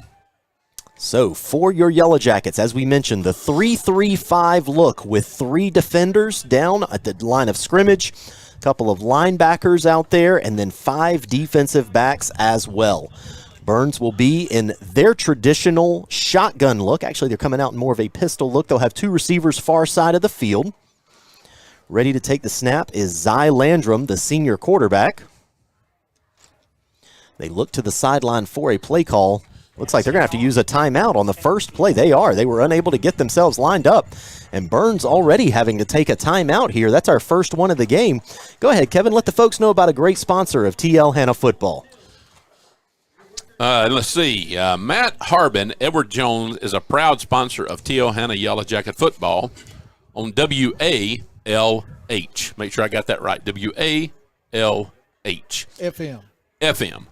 So for your Yellow Jackets, as we mentioned, the 3-3-5 look with 3 defenders down at the line of scrimmage, a couple of linebackers out there, and then 5 defensive backs as well. Byrnes will be in their traditional shotgun look. Actually, they're coming out in more of a pistol look. They'll have 2 receivers far side of the field. Ready to take the snap is Zy Landrum, the senior quarterback. They look to the sideline for a play call. Looks like they're going to have to use a timeout on the first play. They were unable to get themselves lined up. And Byrnes already having to take a timeout here. That's our first one of the game. Go ahead, Kevin. Let the folks know about a great sponsor of TL Hanna football. Let's see. Matt Harbin, Edward Jones, is a proud sponsor of TL Hanna Yellow Jacket football on WALH. Make sure I got that right. WALH. FM.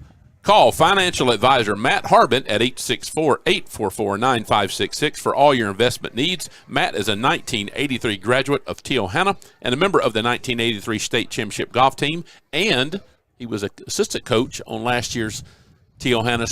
Call financial advisor Matt Harbin at 864-844-9566 for all your investment needs. Matt is a 1983 graduate of TL Hanna and a member of the 1983 State Championship golf team, and he was an assistant coach on last year's TL Hanna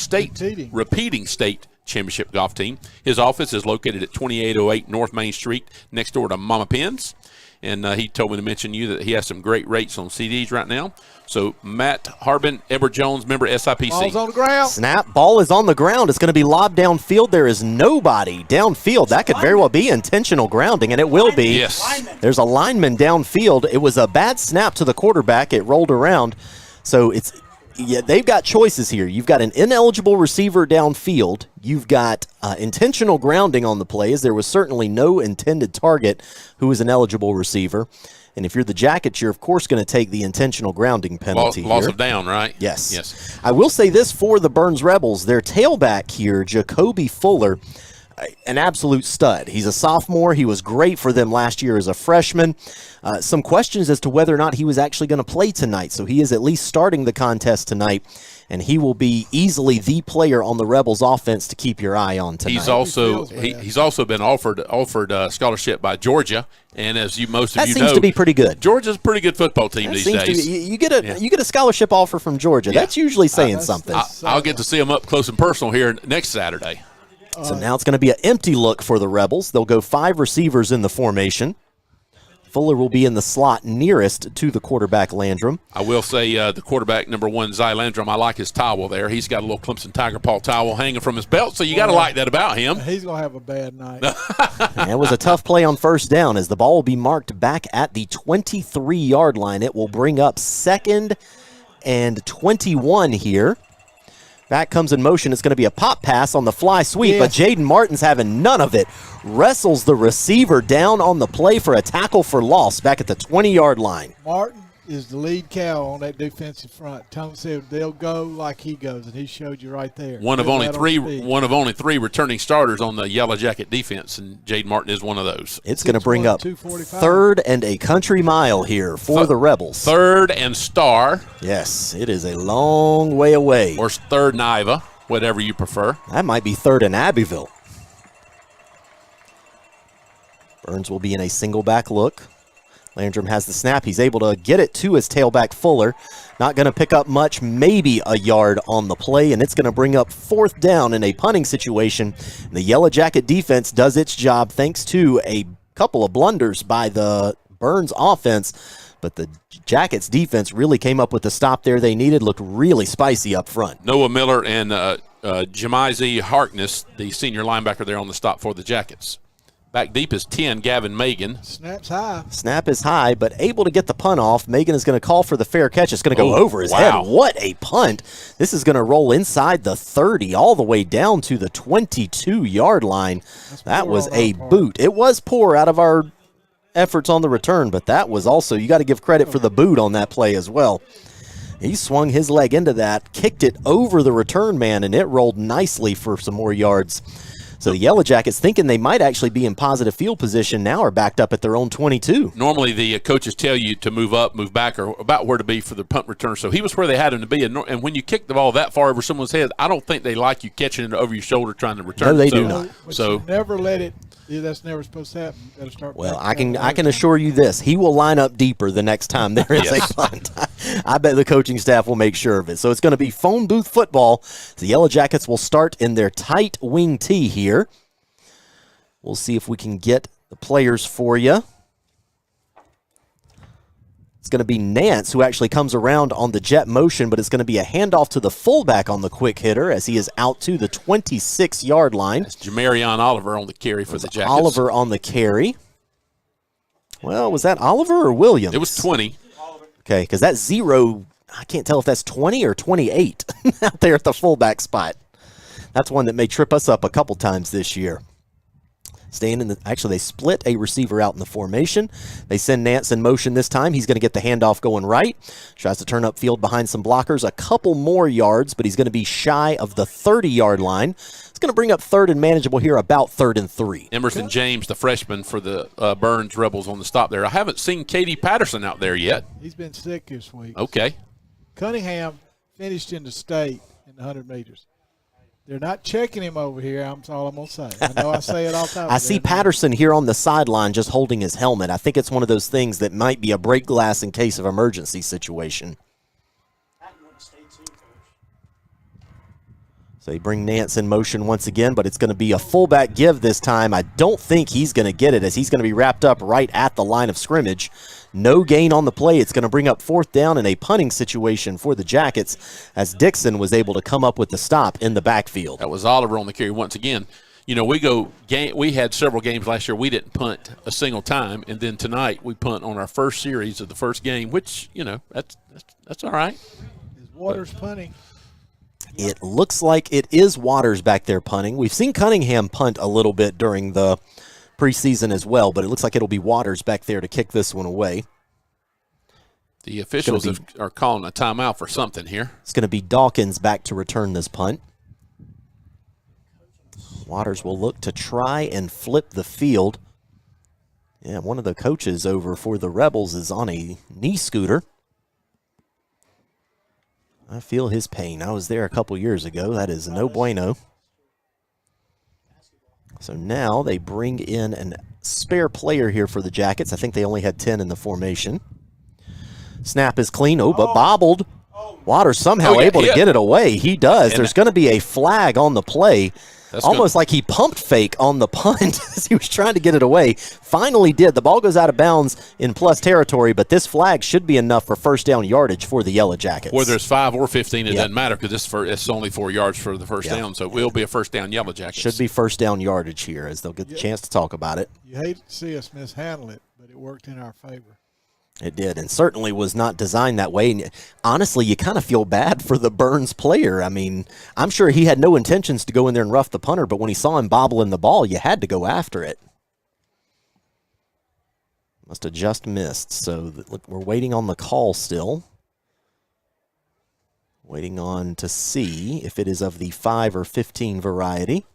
repeating state championship golf team. His office is located at 2808 North Main Street, next door to Mama Penn's. And he told me to mention you that he has some great rates on CDs right now. So Matt Harbin, Edward Jones, member SIPC. Ball's on the ground. Snap, ball is on the ground. It's going to be lobbed downfield. There is nobody downfield. That could very well be intentional grounding, and it will be. Yes. There's a lineman downfield. It was a bad snap to the quarterback. It rolled around. So they've got choices here. You've got an ineligible receiver downfield. You've got intentional grounding on the plays. There was certainly no intended target who was an eligible receiver. And if you're the Jackets, you're, of course, going to take the intentional grounding penalty Loss here. of down, right? Yes. I will say this for the Byrnes Rebels. Their tailback here, Jacoby Fuller, an absolute stud. He's a sophomore. He was great for them last year as a freshman. Some questions as to whether or not he was actually going to play tonight. So he is at least starting the contest tonight and he will be easily the player on the Rebels offense to keep your eye on tonight. He's also been offered scholarship by Georgia, and as most of you know, that seems to be pretty good. Georgia's a pretty good football team these days. You get a scholarship offer from Georgia. Yeah. That's usually saying something. I'll get to see him up close and personal here next Saturday. So now it's going to be an empty look for the Rebels. They'll go 5 receivers in the formation. Fuller will be in the slot nearest to the quarterback, Landrum. I will say the quarterback, number 1, Zy Landrum, I like his towel there. He's got a little Clemson Tiger Paw towel hanging from his belt, so you got to like that about him. He's going to have a bad night. And it was a tough play on first down as the ball will be marked back at the 23-yard line. It will bring up 2nd and 21 here. Back comes in motion. It's going to be a pop pass on the fly sweep, but Jaden Martin's having none of it. Wrestles the receiver down on the play for a tackle for loss back at the 20-yard line. Martin is the lead cow on that defensive front. Tom said they'll go like he goes, and he showed you right there. One of only three returning starters on the Yellow Jacket defense, and Jaden Martin is one of those. It's going to bring up 3rd and a country mile here for the Rebels. 3rd and Star. Yes, it is a long way away. Or 3rd and Iva, whatever you prefer. That might be 3rd and Abbeville. Byrnes will be in a single back look. Landrum has the snap. He's able to get it to his tailback Fuller. Not going to pick up much, maybe a yard on the play, and it's going to bring up 4th down in a punting situation. The Yellow Jacket defense does its job thanks to a couple of blunders by the Byrnes offense, but the Jackets defense really came up with the stop there they needed, looked really spicy up front. Noah Miller and Jemize Harkness, the senior linebacker there on the stop for the Jackets. Back deep is 10, Gavin Megan. Snap's high. Snap is high, but able to get the punt off. Megan is going to call for the fair catch. It's going to go over his head. What a punt. This is going to roll inside the 30 all the way down to the 22-yard line. That was a boot. It was poor out of our efforts on the return, but that was also, you got to give credit for the boot on that play as well. He swung his leg into that, kicked it over the return man, and it rolled nicely for some more yards. So the Yellow Jackets, thinking they might actually be in positive field position, now are backed up at their own 22. Normally the coaches tell you to move up, move back, or about where to be for the punt return. So he was where they had him to be. And when you kick the ball that far over someone's head, I don't think they like you catching it over your shoulder trying to return. No, they do not. So never let it. Yeah, that's never supposed to happen. You got to start. Well, I can assure you this: he will line up deeper the next time there is a punt. I bet the coaching staff will make sure of it. So it's going to be phone booth football. The Yellow Jackets will start in their tight wing tee here. We'll see if we can get the players for you. It's going to be Nance who actually comes around on the jet motion, but it's going to be a handoff to the fullback on the quick hitter as he is out to the 26-yard line. That's Jamarion Oliver on the carry for the Jackets. Oliver on the carry. Well, was that Oliver or Williams? It was 20. Okay, because that 0, I can't tell if that's 20 or 28 out there at the fullback spot. That's one that may trip us up a couple times this year. Actually, they split a receiver out in the formation. They send Nance in motion this time. He's going to get the handoff going right. Tries to turn upfield behind some blockers. A couple more yards, but he's going to be shy of the 30-yard line. It's going to bring up 3rd and manageable here, about 3rd and 3. Emerson James, the freshman for the Byrnes Rebels on the stop there. I haven't seen Katie Patterson out there yet. He's been sick this week. Okay. Cunningham finished in the state in the 100 meters. They're not checking him over here. That's all I'm going to say. I know I say it all the time. I see Patterson here on the sideline just holding his helmet. I think it's one of those things that might be a break glass in case of emergency situation. So they bring Nance in motion once again, but it's going to be a fullback give this time. I don't think he's going to get it as he's going to be wrapped up right at the line of scrimmage. No gain on the play. It's going to bring up 4th down in a punting situation for the Jackets as Dixon was able to come up with the stop in the backfield. That was Oliver on the carry once again. You know, we had several games last year we didn't punt a single time, and then tonight we punt on our first series of the first game, which, you know, that's all right. Is Waters punting? It looks like it is Waters back there punting. We've seen Cunningham punt a little bit during the preseason as well, but it looks like it'll be Waters back there to kick this one away. The officials are calling a timeout for something here. It's going to be Dawkins back to return this punt. Waters will look to try and flip the field. Yeah, one of the coaches over for the Rebels is on a knee scooter. I feel his pain. I was there a couple years ago. That is no bueno. So now they bring in a spare player here for the Jackets. I think they only had 10 in the formation. Snap is clean. Oh, but bobbled. Waters somehow able to get it away. He does. There's going to be a flag on the play. Almost like he pumped fake on the punt as he was trying to get it away. Finally did. The ball goes out of bounds in plus territory, but this flag should be enough for first down yardage for the Yellow Jackets. Whether it's 5 or 15, it doesn't matter because it's only 4 yards for the first down, so it will be a first down Yellow Jackets. Should be first down yardage here as they'll get the chance to talk about it. You hate to see us mishandle it, but it worked in our favor. It did, and certainly was not designed that way. And honestly, you kind of feel bad for the Byrnes player. I mean, I'm sure he had no intentions to go in there and rough the punter, but when he saw him bobbling the ball, you had to go after it. Must have just missed. So we're waiting on the call still. Waiting on to see if it is of the 5 or 15 variety.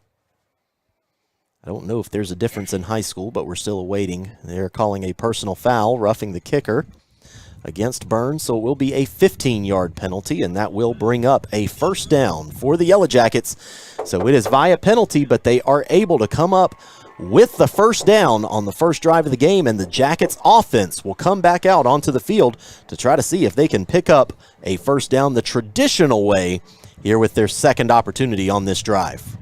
I don't know if there's a difference in high school, but we're still awaiting. They're calling a personal foul, roughing the kicker against Byrnes, so it will be a 15-yard penalty, and that will bring up a first down for the Yellow Jackets. So it is via penalty, but they are able to come up with the first down on the first drive of the game, and the Jackets offense will come back out onto the field to try to see if they can pick up a first down the traditional way here with their second opportunity on this drive.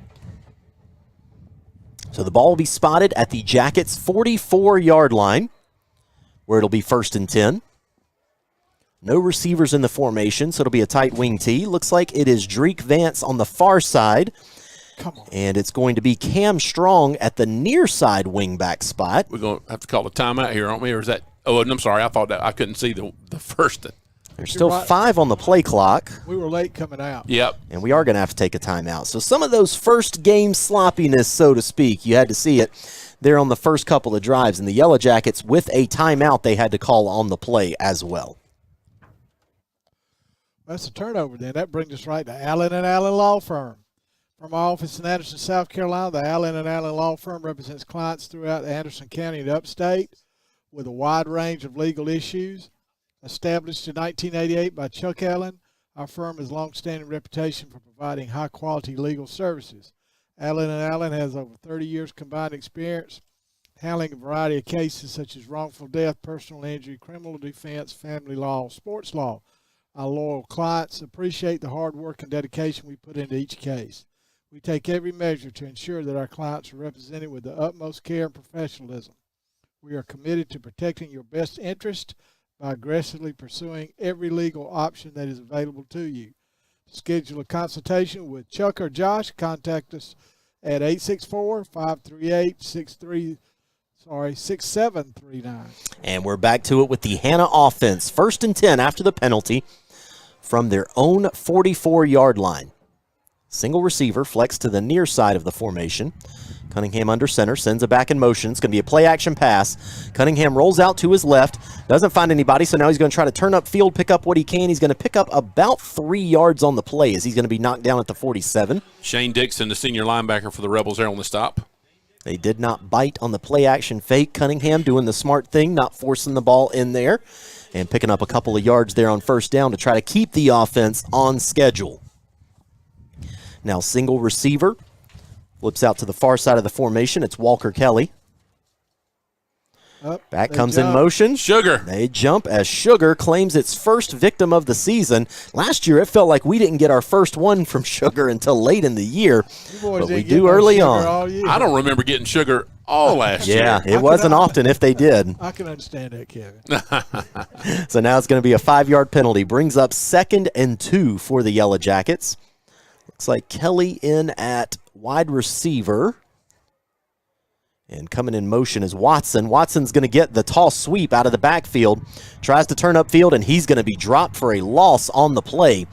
So the ball will be spotted at the Jackets' 44-yard line, where it'll be 1st and 10. No receivers in the formation, so it'll be a tight wing tee. Looks like it is Dreek Vance on the far side. Come on. And it's going to be Cam Strong at the near side wing back spot. We're going to have to call a timeout here, aren't we? Or is that – oh, I'm sorry. I thought that I couldn't see the first – There's still 5 on the play clock. We were late coming out. Yep. And we are going to have to take a timeout. So some of those first game sloppiness, so to speak, you had to see it there on the first couple of drives. And the Yellow Jackets, with a timeout, they had to call on the play as well. That's a turnover then. That brings us right to Allen and Allen Law Firm. From our office in Anderson, South Carolina, the Allen and Allen Law Firm represents clients throughout Anderson County and upstate with a wide range of legal issues. Established in 1988 by Chuck Allen, our firm has a long-standing reputation for providing high-quality legal services. Allen & Allen has over 30 years combined experience handling a variety of cases such as wrongful death, personal injury, criminal defense, family law, sports law. Our loyal clients appreciate the hard work and dedication we put into each case. We take every measure to ensure that our clients are represented with the utmost care and professionalism. We are committed to protecting your best interest by aggressively pursuing every legal option that is available to you. To schedule a consultation with Chuck or Josh, contact us at 864-538-6739. And we're back to it with the Hanna offense. 1st and 10 after the penalty from their own 44-yard line. Single receiver, flex to the near side of the formation. Cunningham under center, sends it back in motion. It's going to be a play-action pass. Cunningham rolls out to his left, doesn't find anybody, so now he's going to try to turn up field, pick up what he can. He's going to pick up about 3 yards on the play as he's going to be knocked down at the 47. Shane Dixon, the senior linebacker for the Rebels there on the stop. They did not bite on the play-action fake. Cunningham doing the smart thing, not forcing the ball in there, and picking up a couple of yards there on first down to try to keep the offense on schedule. Now single receiver. Flips out to the far side of the formation. It's Walker Kelly. Back comes in motion. Sugar. They jump as Sugar claims its first victim of the season. Last year, it felt like we didn't get our first one from Sugar until late in the year, but we do early on. I don't remember getting Sugar all last year. Yeah, it wasn't often if they did. I can understand that, Kevin. So now it's going to be a 5-yard penalty. Brings up 2nd and 2 for the Yellow Jackets. Looks like Kelly in at wide receiver. And coming in motion is Watson. Watson's going to get the toss sweep out of the backfield. Tries to turn upfield, and he's going to be dropped for a loss on the play.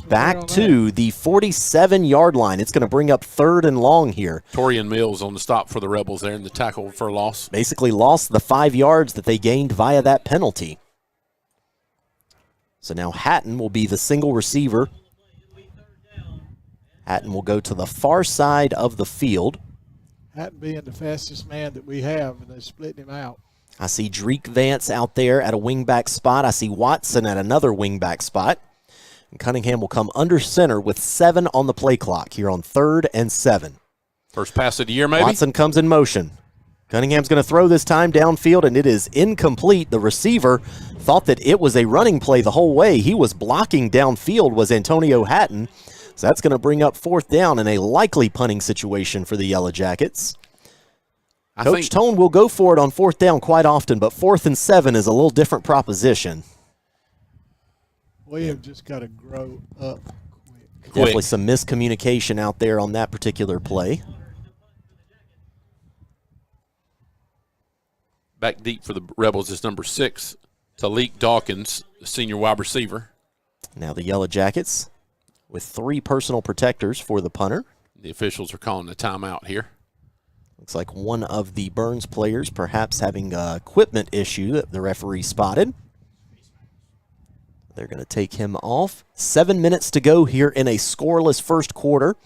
Back to the 47-yard line. It's going to bring up 3rd and long here. Torian Mills on the stop for the Rebels there in the tackle for a loss. Basically lost the 5 yards that they gained via that penalty. So now Hatton will be the single receiver. Hatton will go to the far side of the field. Hatton being the fastest man that we have, and they're splitting him out. I see Dreek Vance out there at a wingback spot. I see Watson at another wingback spot. And Cunningham will come under center with 7 on the play clock here on 3rd and 7. First pass of the year, maybe? Watson comes in motion. Cunningham's going to throw this time downfield, and it is incomplete. The receiver thought that it was a running play the whole way. He was blocking downfield, was Antonio Hatton. So that's going to bring up 4th down in a likely punting situation for the Yellow Jackets. Coach Tone will go for it on 4th down quite often, but 4th and 7 is a little different proposition. We have just got to grow up quick. Definitely some miscommunication out there on that particular play. Back deep for the Rebels is number 6, Talik Dawkins, the senior wide receiver. Now the Yellow Jackets with 3 personal protectors for the punter. The officials are calling the timeout here. Looks like one of the Byrnes players perhaps having an equipment issue that the referee spotted. They're going to take him off. 7 minutes to go here in a scoreless first quarter.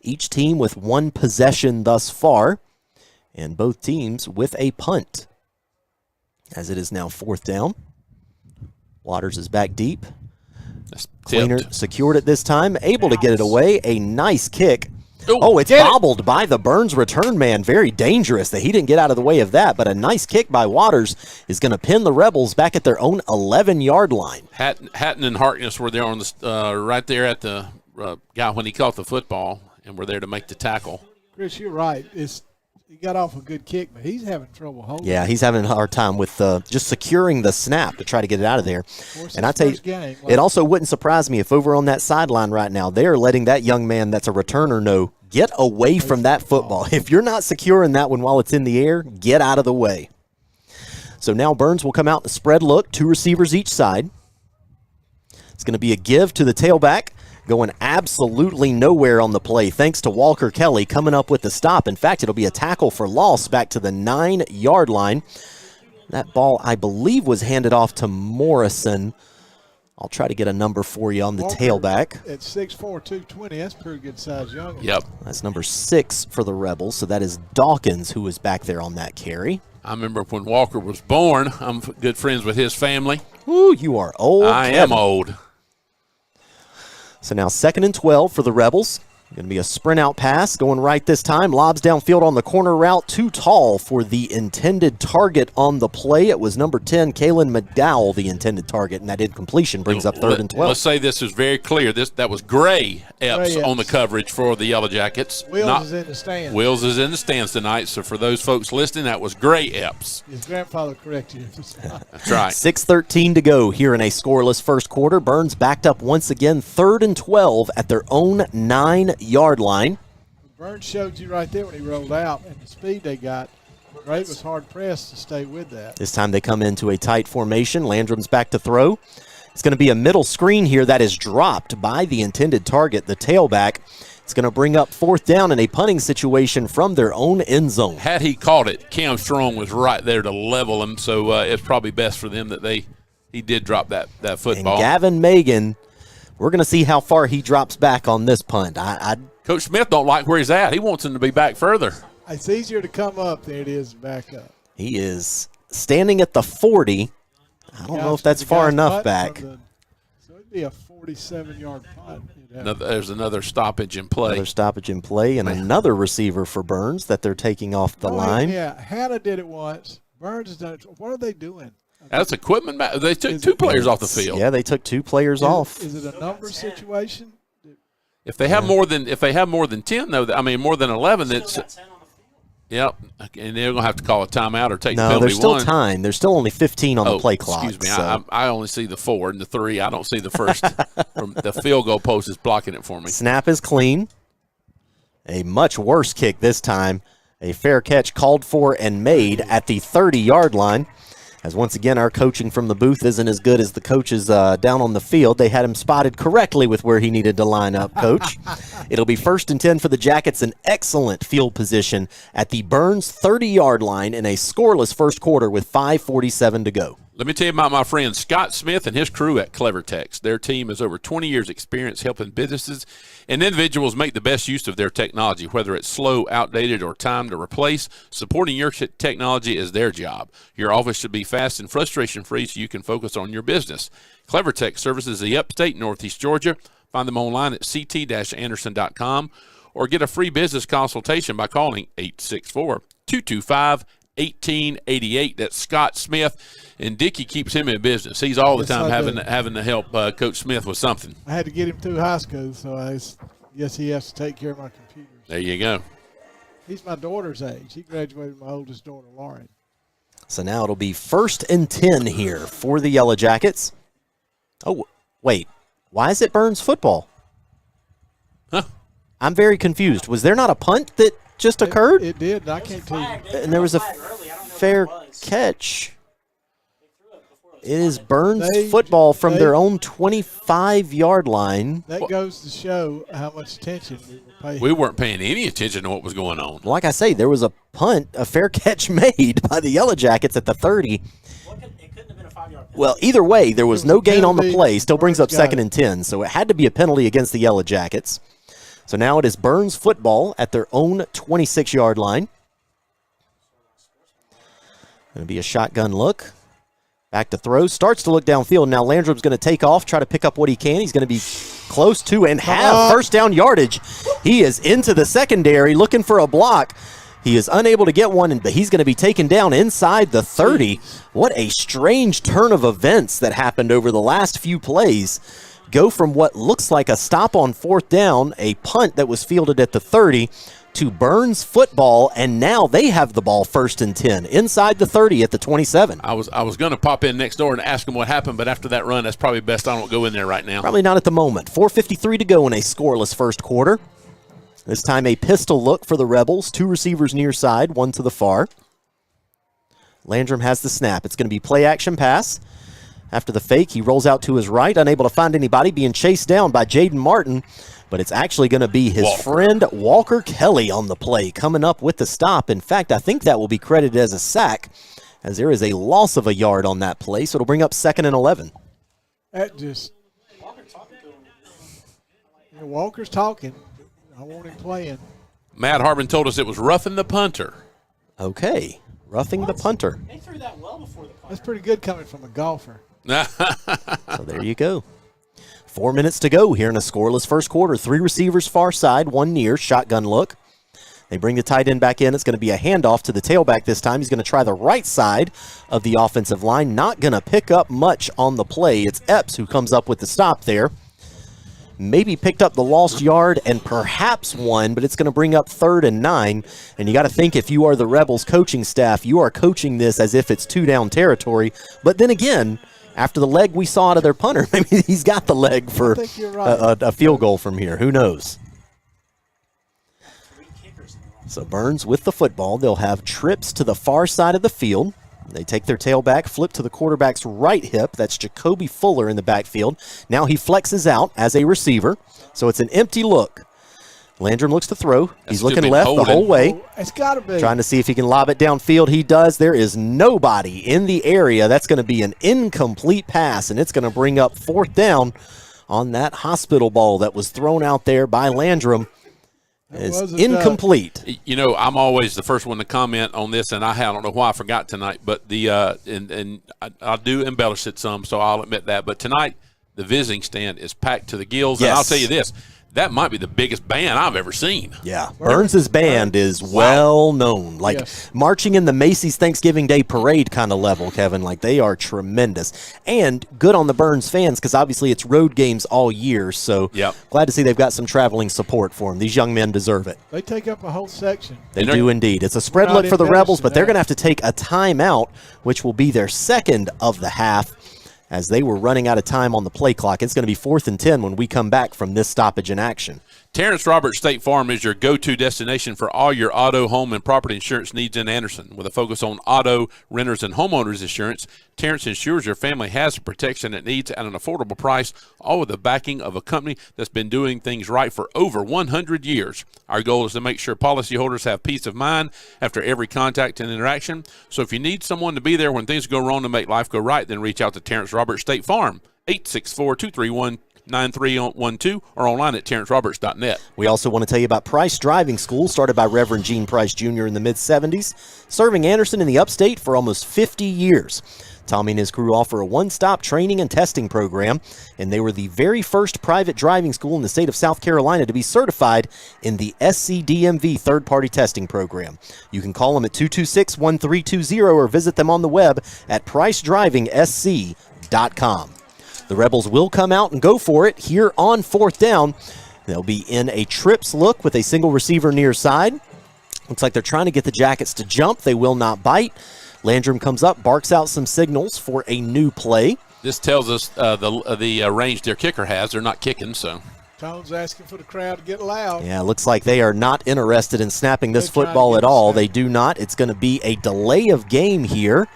Each team with 1 possession thus far, and both teams with a punt. As it is now 4th down. Waters is back deep. Cleaner secured it this time, able to get it away. A nice kick. Oh, it's bobbled by the Byrnes return man. Very dangerous that he didn't get out of the way of that, but a nice kick by Waters is going to pin the Rebels back at their own 11-yard line. Hatton and Harkness were there on the right there at the guy when he caught the football, and were there to make the tackle. Chris, you're right. He got off a good kick, but he's having trouble holding. Yeah, he's having a hard time with just securing the snap to try to get it out of there. And I tell you, it also wouldn't surprise me if over on that sideline right now, they're letting that young man that's a returner know, get away from that football. If you're not securing that one while it's in the air, get out of the way. So now Byrnes will come out in a spread look, 2 receivers each side. It's going to be a give to the tailback. Going absolutely nowhere on the play thanks to Walker Kelly coming up with the stop. In fact, it'll be a tackle for loss back to the 9-yard line. That ball, I believe, was handed off to Morrison. I'll try to get a number for you on the Walker tailback. At 6'4", 220, that's pretty good size young. Yep. That's number 6 for the Rebels, so that is Dawkins who was back there on that carry. I remember when Walker was born. I'm good friends with his family. Ooh, you are old. I am old. So now 2nd and 12 for the Rebels. Going to be a sprint out pass going right this time. Lobs downfield on the corner route. Too tall for the intended target on the play. It was number 10, Kalen McDowell, the intended target, and that incompletion brings up 3rd and 12. Let's say this is very clear. That was Gray Epps on the coverage for the Yellow Jackets. Wills is in the stands. Wills is in the stands tonight. So for those folks listening, that was Gray Epps. His grandfather corrected him. That's right. 6:13 to go here in a scoreless first quarter. Byrnes backed up once again, 3rd and 12 at their own 9-yard line. Byrnes showed you right there when he rolled out and the speed they got. Gray was hard-pressed to stay with that. This time they come into a tight formation. Landrum's back to throw. It's going to be a middle screen here that is dropped by the intended target, the tailback. It's going to bring up 4th down in a punting situation from their own end zone. Had he caught it, Cam Strong was right there to level him, so it's probably best for them that he did drop that football. And Gavin Megan, we're going to see how far he drops back on this punt. Coach Smith don't like where he's at. He wants him to be back further. It's easier to come up than it is to back up. He is standing at the 40. I don't know if that's far enough back. So it'd be a 47-yard punt. There's another stoppage in play. Another stoppage in play, and another receiver for Byrnes that they're taking off the line. Yeah, Hanna did it once. Byrnes has done it. What are they doing? That's equipment. They took 2 players off the field. Yeah, they took 2 players off. Is it a number situation? If they have more than 10 though, I mean more than 11, it's yep, and they're gonna have to call a timeout or take the penalty. No, there's still one. time. There's still only 15 on the play clock. Excuse me, so. I only see the 4 and the 3. I don't see the first. From the field goal post is blocking it for me. Snap is clean. A much worse kick this time. A fair catch called for and made at the 30-yard line. As once again, our coaching from the booth isn't as good as the coaches down on the field. They had him spotted correctly with where he needed to line up, Coach. It'll be 1st and 10 for the Jackets, an excellent field position at the Byrnes 30-yard line in a scoreless first quarter with 5:47 to go. Let me tell you about my friend Scott Smith and his crew at CleverTex. Their team has over 20 years' experience helping businesses And individuals make the best use of their technology, whether it's slow, outdated, or time to replace. Supporting your technology is their job. Your office should be fast and frustration-free so you can focus on your business. Clever Tech services the upstate Northeast Georgia. Find them online at ct-anderson.com or get a free business consultation by calling 864-225-1888. That's Scott Smith, and Dickie keeps him in business. He's all the time having to help Coach Smith with something. I had to get him through high school, so I guess he has to take care of my computers. There you go. He's my daughter's age. He graduated with my oldest daughter, Lauren. So now it'll be 1st and 10 here for the Yellow Jackets. Oh, wait. Why is it Byrnes football? Huh? I'm very confused. Was there not a punt that just occurred? It did. I can't tell you. And there was a fair catch. It is Byrnes football from their own 25-yard line. That goes to show how much attention we were paying. We weren't paying any attention to what was going on. Like I say, there was a punt, a fair catch made by the Yellow Jackets at the 30. It couldn't have been a 5-yard penalty. Well, either way, there was no gain on the penalty. play. Still brings up Byrnes got 2nd and 10. So it had to be a penalty against the Yellow Jackets. So now it is Byrnes football at their own 26-yard line. Going to be a shotgun look. Back to throw. Starts to look downfield. Now Landrum's going to take off, try to pick up what he can. He's going to be close to and have first down yardage. He is into the secondary looking for a block. He is unable to get one, but he's going to be taken down inside the 30. What a strange turn of events that happened over the last few plays. Go from what looks like a stop on 4th down, a punt that was fielded at the 30, to Byrnes football, and now they have the ball 1st and 10 inside the 30 at the 27. I was going to pop in next door and ask him what happened, but after that run, that's probably best I don't go in there right now. Probably not at the moment. 4:53 to go in a scoreless first quarter. This time a pistol look for the Rebels. 2 receivers near side, 1 to the far. Landrum has the snap. It's going to be play action pass. After the fake, he rolls out to his right, unable to find anybody, being chased down by Jaden Martin. But it's actually going to be his friend Walker Kelly on the play, coming up with the stop. In fact, I think that will be credited as a sack, as there is a loss of a yard on that play, so it'll bring up 2nd and 11. That just Walker's talking. I want him playing. Matt Harbin told us it was roughing the punter. Okay, roughing the punter. They threw that well before the punter. That's pretty good coming from a golfer. So there you go. 4 minutes to go here in a scoreless first quarter. 3 receivers far side, 1 near, shotgun look. They bring the tight end back in. It's going to be a handoff to the tailback this time. He's going to try the right side of the offensive line. Not going to pick up much on the play. It's Epps who comes up with the stop there. Maybe picked up the lost yard and perhaps one, but it's going to bring up 3rd and 9. And you got to think, if you are the Rebels coaching staff, you are coaching this as if it's 2-down territory. But then again, after the leg we saw out of their punter, maybe he's got the leg for a field goal from here. Who knows? So Byrnes with the football. They'll have trips to the far side of the field. They take their tailback, flip to the quarterback's right hip. That's Jacoby Fuller in the backfield. Now he flexes out as a receiver, so it's an empty look. Landrum looks to throw. He's looking left the whole way. It's got to be. Trying to see if he can lob it downfield. He does. There is nobody in the area. That's going to be an incomplete pass, and it's going to bring up 4th down on that hospital ball that was thrown out there by Landrum. It's incomplete. You know, I'm always the first one to comment on this, and I don't know why I forgot tonight, but I do embellish it some, so I'll admit that. But tonight, the visiting stand is packed to the gills, and I'll tell you this. That might be the biggest band I've ever seen. Yeah, Byrnes' band is well known. Like marching in the Macy's Thanksgiving Day Parade kind of level, Kevin. Like they are tremendous. And good on the Byrnes fans because obviously it's road games all year. So glad to see they've got some traveling support for them. These young men deserve it. They take up a whole section. They do indeed. It's a spread look for the Rebels, but they're going to have to take a timeout, which will be their 2nd of the half. As they were running out of time on the play clock. It's going to be 4th and 10 when we come back from this stoppage in action. Terrence Roberts State Farm is your go-to destination for all your auto, home, and property insurance needs in Anderson. With a focus on auto, renters, and homeowners insurance, Terrence ensures your family has the protection it needs at an affordable price, all with the backing of a company that's been doing things right for over 100 years. Our goal is to make sure policyholders have peace of mind after every contact and interaction. So if you need someone to be there when things go wrong to make life go right, then reach out to Terrence Roberts State Farm, 864-231-9800. 888-9312 or online at terrenceroberts.net. We also want to tell you about Price Driving School, started by Reverend Gene Price Jr. in the mid-'70s, serving Anderson in the upstate for almost 50 years. Tommy and his crew offer a one-stop training and testing program, and they were the very first private driving school in the state of South Carolina to be certified in the SCDMV third-party testing program. You can call them at 226-1320 or visit them on the web at pricedrivingsc.com. The Rebels will come out and go for it here on 4th down. They'll be in a trips look with a single receiver near side. Looks like they're trying to get the Jackets to jump. They will not bite. Landrum comes up, barks out some signals for a new play. This tells us the range their kicker has. They're not kicking, so. Tone's asking for the crowd to get loud. Yeah, looks like they are not interested in snapping this football at all. They do not. It's going to be a delay of game here.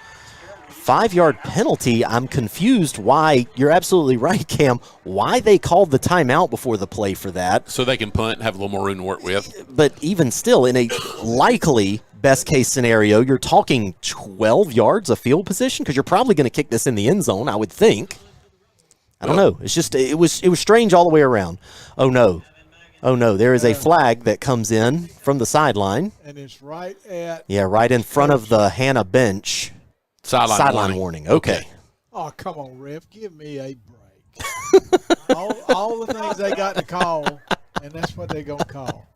5-yard penalty. I'm confused why. You're absolutely right, Cam. Why they called the timeout before the play for that. So they can punt and have a little more room to work with. But even still, in a likely best-case scenario, you're talking 12 yards of field position because you're probably going to kick this in the end zone, I would think. I don't know. It's just it was strange all the way around. Oh, no. Oh, no. There is a flag that comes in from the sideline. And it's right at... Yeah, right in front of the Hanna bench. Sideline warning. Okay. Oh, come on, ref. Give me a break. all the things they got to call, and that's what they're going to call.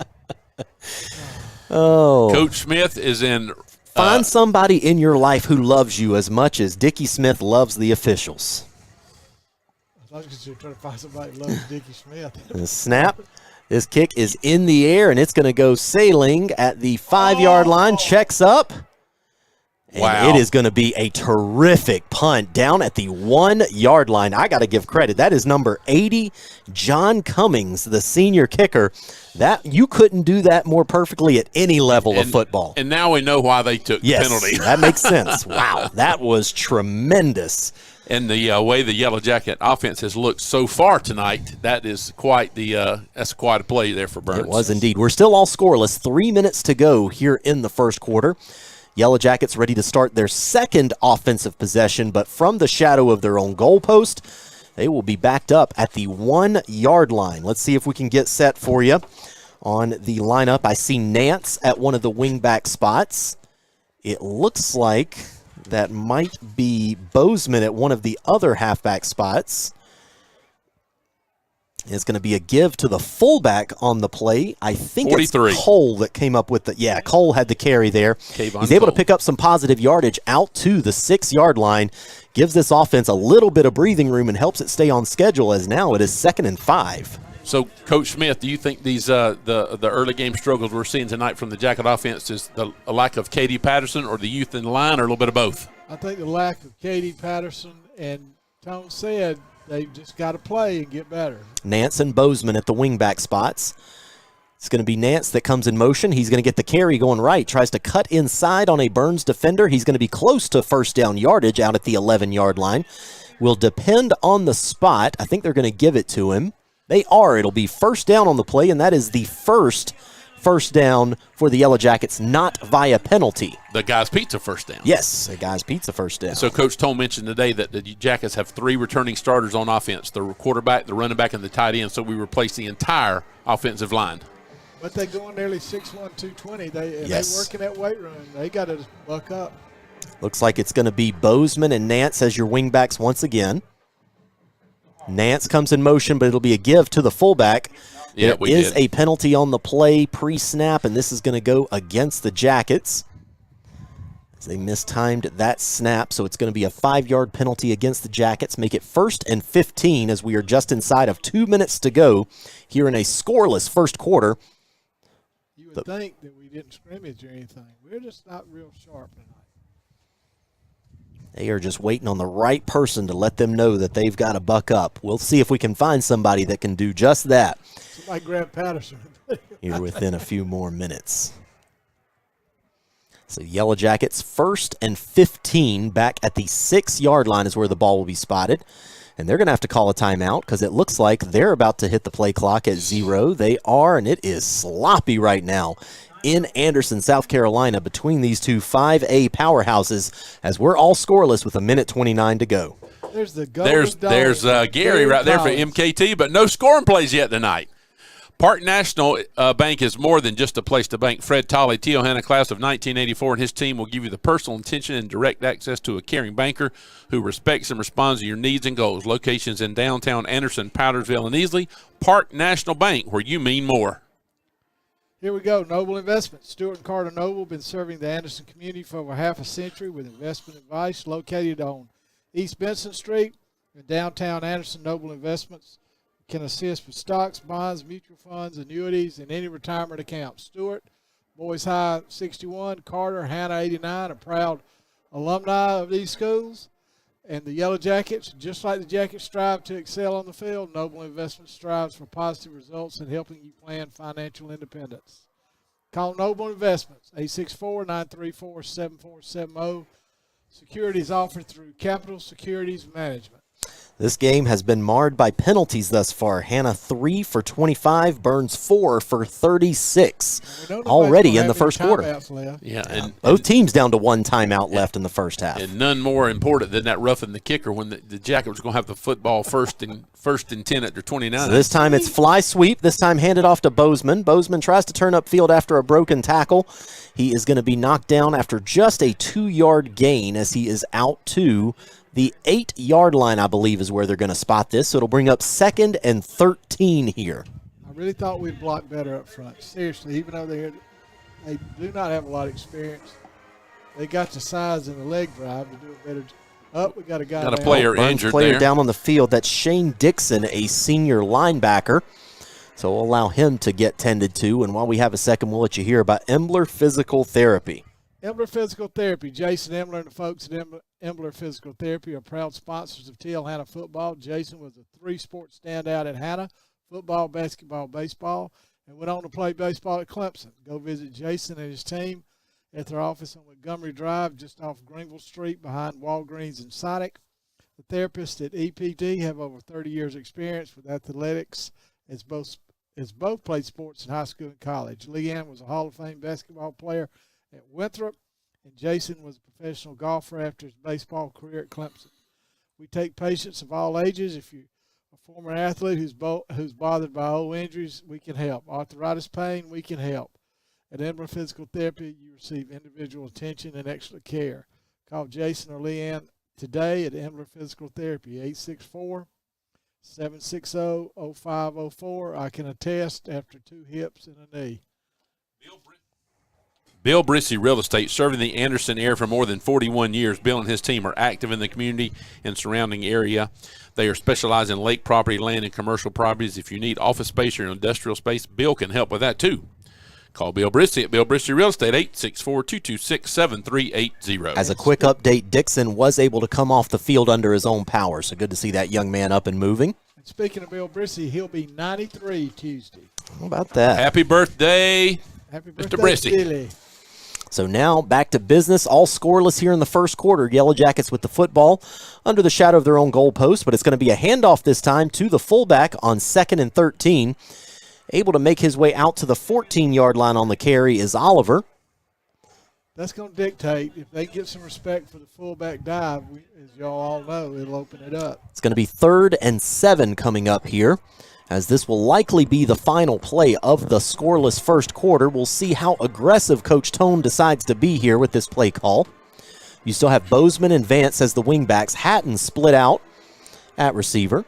Oh. Coach Smith is in. Find somebody in your life who loves you as much as Dickie Smith loves the officials. As long as you're trying to find somebody who loves Dickie Smith. The snap. This kick is in the air, and it's going to go sailing at the 5-yard line. Checks up. And wow. It is going to be a terrific punt down at the 1-yard line. I got to give credit. That is number 80, John Cummings, the senior kicker. That you couldn't do that more perfectly at any level of football. And now we know why they took the penalty. That makes sense. Wow, that was tremendous. And the way the Yellow Jacket offense has looked so far tonight, that is quite that's quite a play there for Byrnes. It was indeed. We're still all scoreless. 3 minutes to go here in the first quarter. Yellow Jackets ready to start their second offensive possession, but from the shadow of their own goalpost, they will be backed up at the 1-yard line. Let's see if we can get set for you on the lineup. I see Nance at one of the wingback spots. It looks like that might be Bozeman at one of the other halfback spots. It's going to be a give to the fullback on the play. I think 43. It's Cole that came up with Cole had the carry there. Kayvon He's able Cole. to pick up some positive yardage out to the 6-yard line. Gives this offense a little bit of breathing room and helps it stay on schedule as now it is 2nd and 5. So, Coach Smith, do you think these the early game struggles we're seeing tonight from the Jacket offense is the lack of Katie Patterson or the youth in the line or a little bit of both? I think the lack of Katie Patterson, and Tone said they've just got to play and get better. Nance and Bozeman at the wingback spots. It's going to be Nance that comes in motion. He's going to get the carry going right. Tries to cut inside on a Byrnes defender. He's going to be close to first down yardage out at the 11-yard line. Will depend on the spot. I think they're going to give it to him. They are. It'll be first down on the play, and that is the first down for the Yellow Jackets, not via penalty. The Guy's Pizza first down. Yes, the Guy's Pizza first down. So Coach Tone mentioned today that the Jackets have 3 returning starters on offense, the quarterback, the running back, and the tight end, so we replace the entire offensive line. But they going nearly 6'1", 220. They working that weight room. They got to buck up. Looks like it's going to be Bozeman and Nance as your wingbacks once again. Nance comes in motion, but it'll be a give to the fullback. Yeah, there is a penalty on the play pre-snap, and this is going to go against the Jackets. They mistimed that snap, so it's going to be a 5-yard penalty against the Jackets. Make it 1st and 15 as we are just inside of 2 minutes to go here in a scoreless first quarter. You would think that we didn't scrimmage or anything. We're just not real sharp tonight. They are just waiting on the right person to let them know that they've got to buck up. We'll see if we can find somebody that can do just that. Somebody grab Patterson. Here within a few more minutes. So Yellow Jackets 1st and 15 back at the 6-yard line is where the ball will be spotted. And they're going to have to call a timeout because it looks like they're about to hit the play clock at 0. They are, and it is sloppy right now in Anderson, South Carolina, between these two 5A powerhouses as we're all scoreless with 1:29 to go. There's the golden There's Gary right there for MKT, but no scoring plays yet tonight. Park National Bank is more than just a place to bank. Fred Tolley, T.O. Hanna class of 1984, and his team will give you the personal attention and direct access to a caring banker who respects and responds to your needs and goals. Locations in downtown Anderson, Powdersville, and Easley. Park National Bank, where you mean more. Here we go. Noble Investments. Stuart and Carter Noble been serving the Anderson community for over half a century with investment advice. Located on East Benson Street in downtown Anderson, Noble Investments can assist with stocks, bonds, mutual funds, annuities, and any retirement accounts. Stewart, Boys High 61, Carter, Hanna 89, a proud alumni of these schools. And the Yellow Jackets, just like the Jackets strive to excel on the field, Noble Investment strives for positive results in helping you plan financial independence. Call Noble Investments, 864-934-7470. Securities offered through Capital Securities Management. This game has been marred by penalties thus far. Hanna 3 for 25, Byrnes 4 for 36 already in the first quarter. Yeah, and both teams down to one timeout left in the first half. And none more important than that roughing the kicker when the Jackets was going to have the football first and 10 at their 29. So this time it's fly sweep. This time handed off to Bozeman. Bozeman tries to turn upfield after a broken tackle. He is going to be knocked down after just a 2-yard gain as he is out to the 8-yard line, I believe, is where they're going to spot this. So it'll bring up 2nd and 13 here. I really thought we'd block better up front. Seriously, even though they do not have a lot of experience, they got the size and the leg drive to do a better job. We got a guy. Got a player injured player there. Down on the field. That's Shane Dixon, a senior linebacker. So we'll allow him to get tended to. And while we have a second, we'll let you hear about Embler Physical Therapy. Embler Physical Therapy. Jason Embler and the folks at Embler Physical Therapy are proud sponsors of TL Hanna football. Jason was a 3-sport standout at Hanna, football, basketball, baseball, and went on to play baseball at Clemson. Go visit Jason and his team at their office on Montgomery Drive, just off Greenville Street behind Walgreens and Sonic. The therapists at EPD have over 30 years experience with athletics as both played sports in high school and college. Leanne was a Hall of Fame basketball player at Winthrop, and Jason was a professional golfer after his baseball career at Clemson. We take patients of all ages. If you're a former athlete who's bothered by old injuries, we can help. Arthritis pain, we can help. At Embler Physical Therapy, you receive individual attention and extra care. Call Jason or Leanne today at Embler Physical Therapy, 864-760-0504. I can attest after 2 hips and a knee. Bill Brissy Real Estate, serving the Anderson area for more than 41 years. Bill and his team are active in the community and surrounding area. They are specialized in lake property, land, and commercial properties. If you need office space or industrial space, Bill can help with that too. Call Bill Brissy at Bill Brissy Real Estate, 864-226-7380. As a quick update, Dixon was able to come off the field under his own power, so good to see that young man up and moving. And speaking of Bill Brissy, he'll be 93 Tuesday. How about that? Happy birthday, Mr. Brissy. Billy. So now back to business, all scoreless here in the first quarter. Yellow Jackets with the football under the shadow of their own goal post, but it's going to be a handoff this time to the fullback on 2nd and 13. Able to make his way out to the 14-yard line on the carry is Oliver. That's going to dictate. If they get some respect for the fullback dive, as y'all all know, it'll open it up. It's going to be 3rd and 7 coming up here, as this will likely be the final play of the scoreless first quarter. We'll see how aggressive Coach Tone decides to be here with this play call. You still have Bozeman and Vance as the wingbacks. Hatton split out at receiver.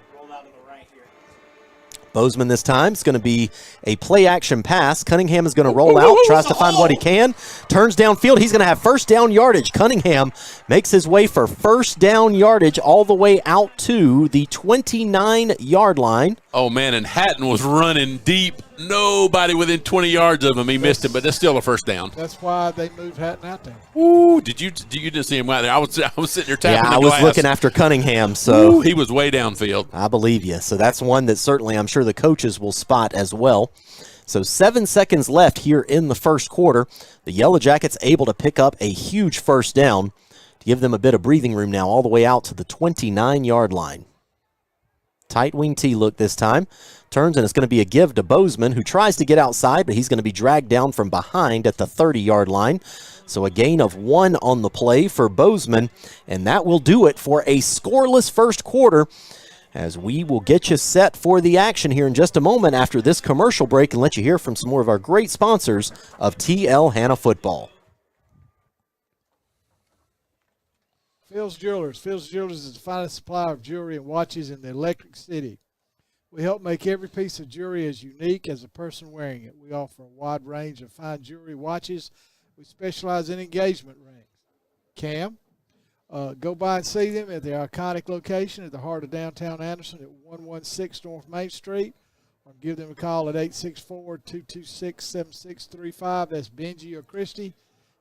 Bozeman this time is going to be a play-action pass. Cunningham is going to roll out, tries to find what he can, turns downfield. He's going to have first down yardage. Cunningham makes his way for first down yardage all the way out to the 29-yard line. Oh, man, and Hatton was running deep. Nobody within 20 yards of him. He missed him, but that's still a first down. That's why they moved Hatton out there. Ooh, did you just see him out there? I was sitting there tapping the I glass. was looking after Cunningham, so Ooh, he was way downfield. I believe you. So that's one that certainly I'm sure the coaches will spot as well. So 7 seconds left here in the first quarter. The Yellow Jackets able to pick up a huge first down to give them a bit of breathing room now all the way out to the 29-yard line. Tight wing T look this time Turns, and it's going to be a give to Bozeman, who tries to get outside, but he's going to be dragged down from behind at the 30-yard line. So a gain of 1 on the play for Bozeman, and that will do it for a scoreless first quarter, as we will get you set for the action here in just a moment after this commercial break and let you hear from some more of our great sponsors of TL Hanna Football. Phil's Jewelers. Phil's Jewelers is the finest supplier of jewelry and watches in the Electric City. We help make every piece of jewelry as unique as the person wearing it. We offer a wide range of fine jewelry watches. We specialize in engagement rings. Cam, go by and see them at their iconic location at the heart of downtown Anderson at 116 North Main Street, or give them a call at 864-226-7635. That's Benji or Christy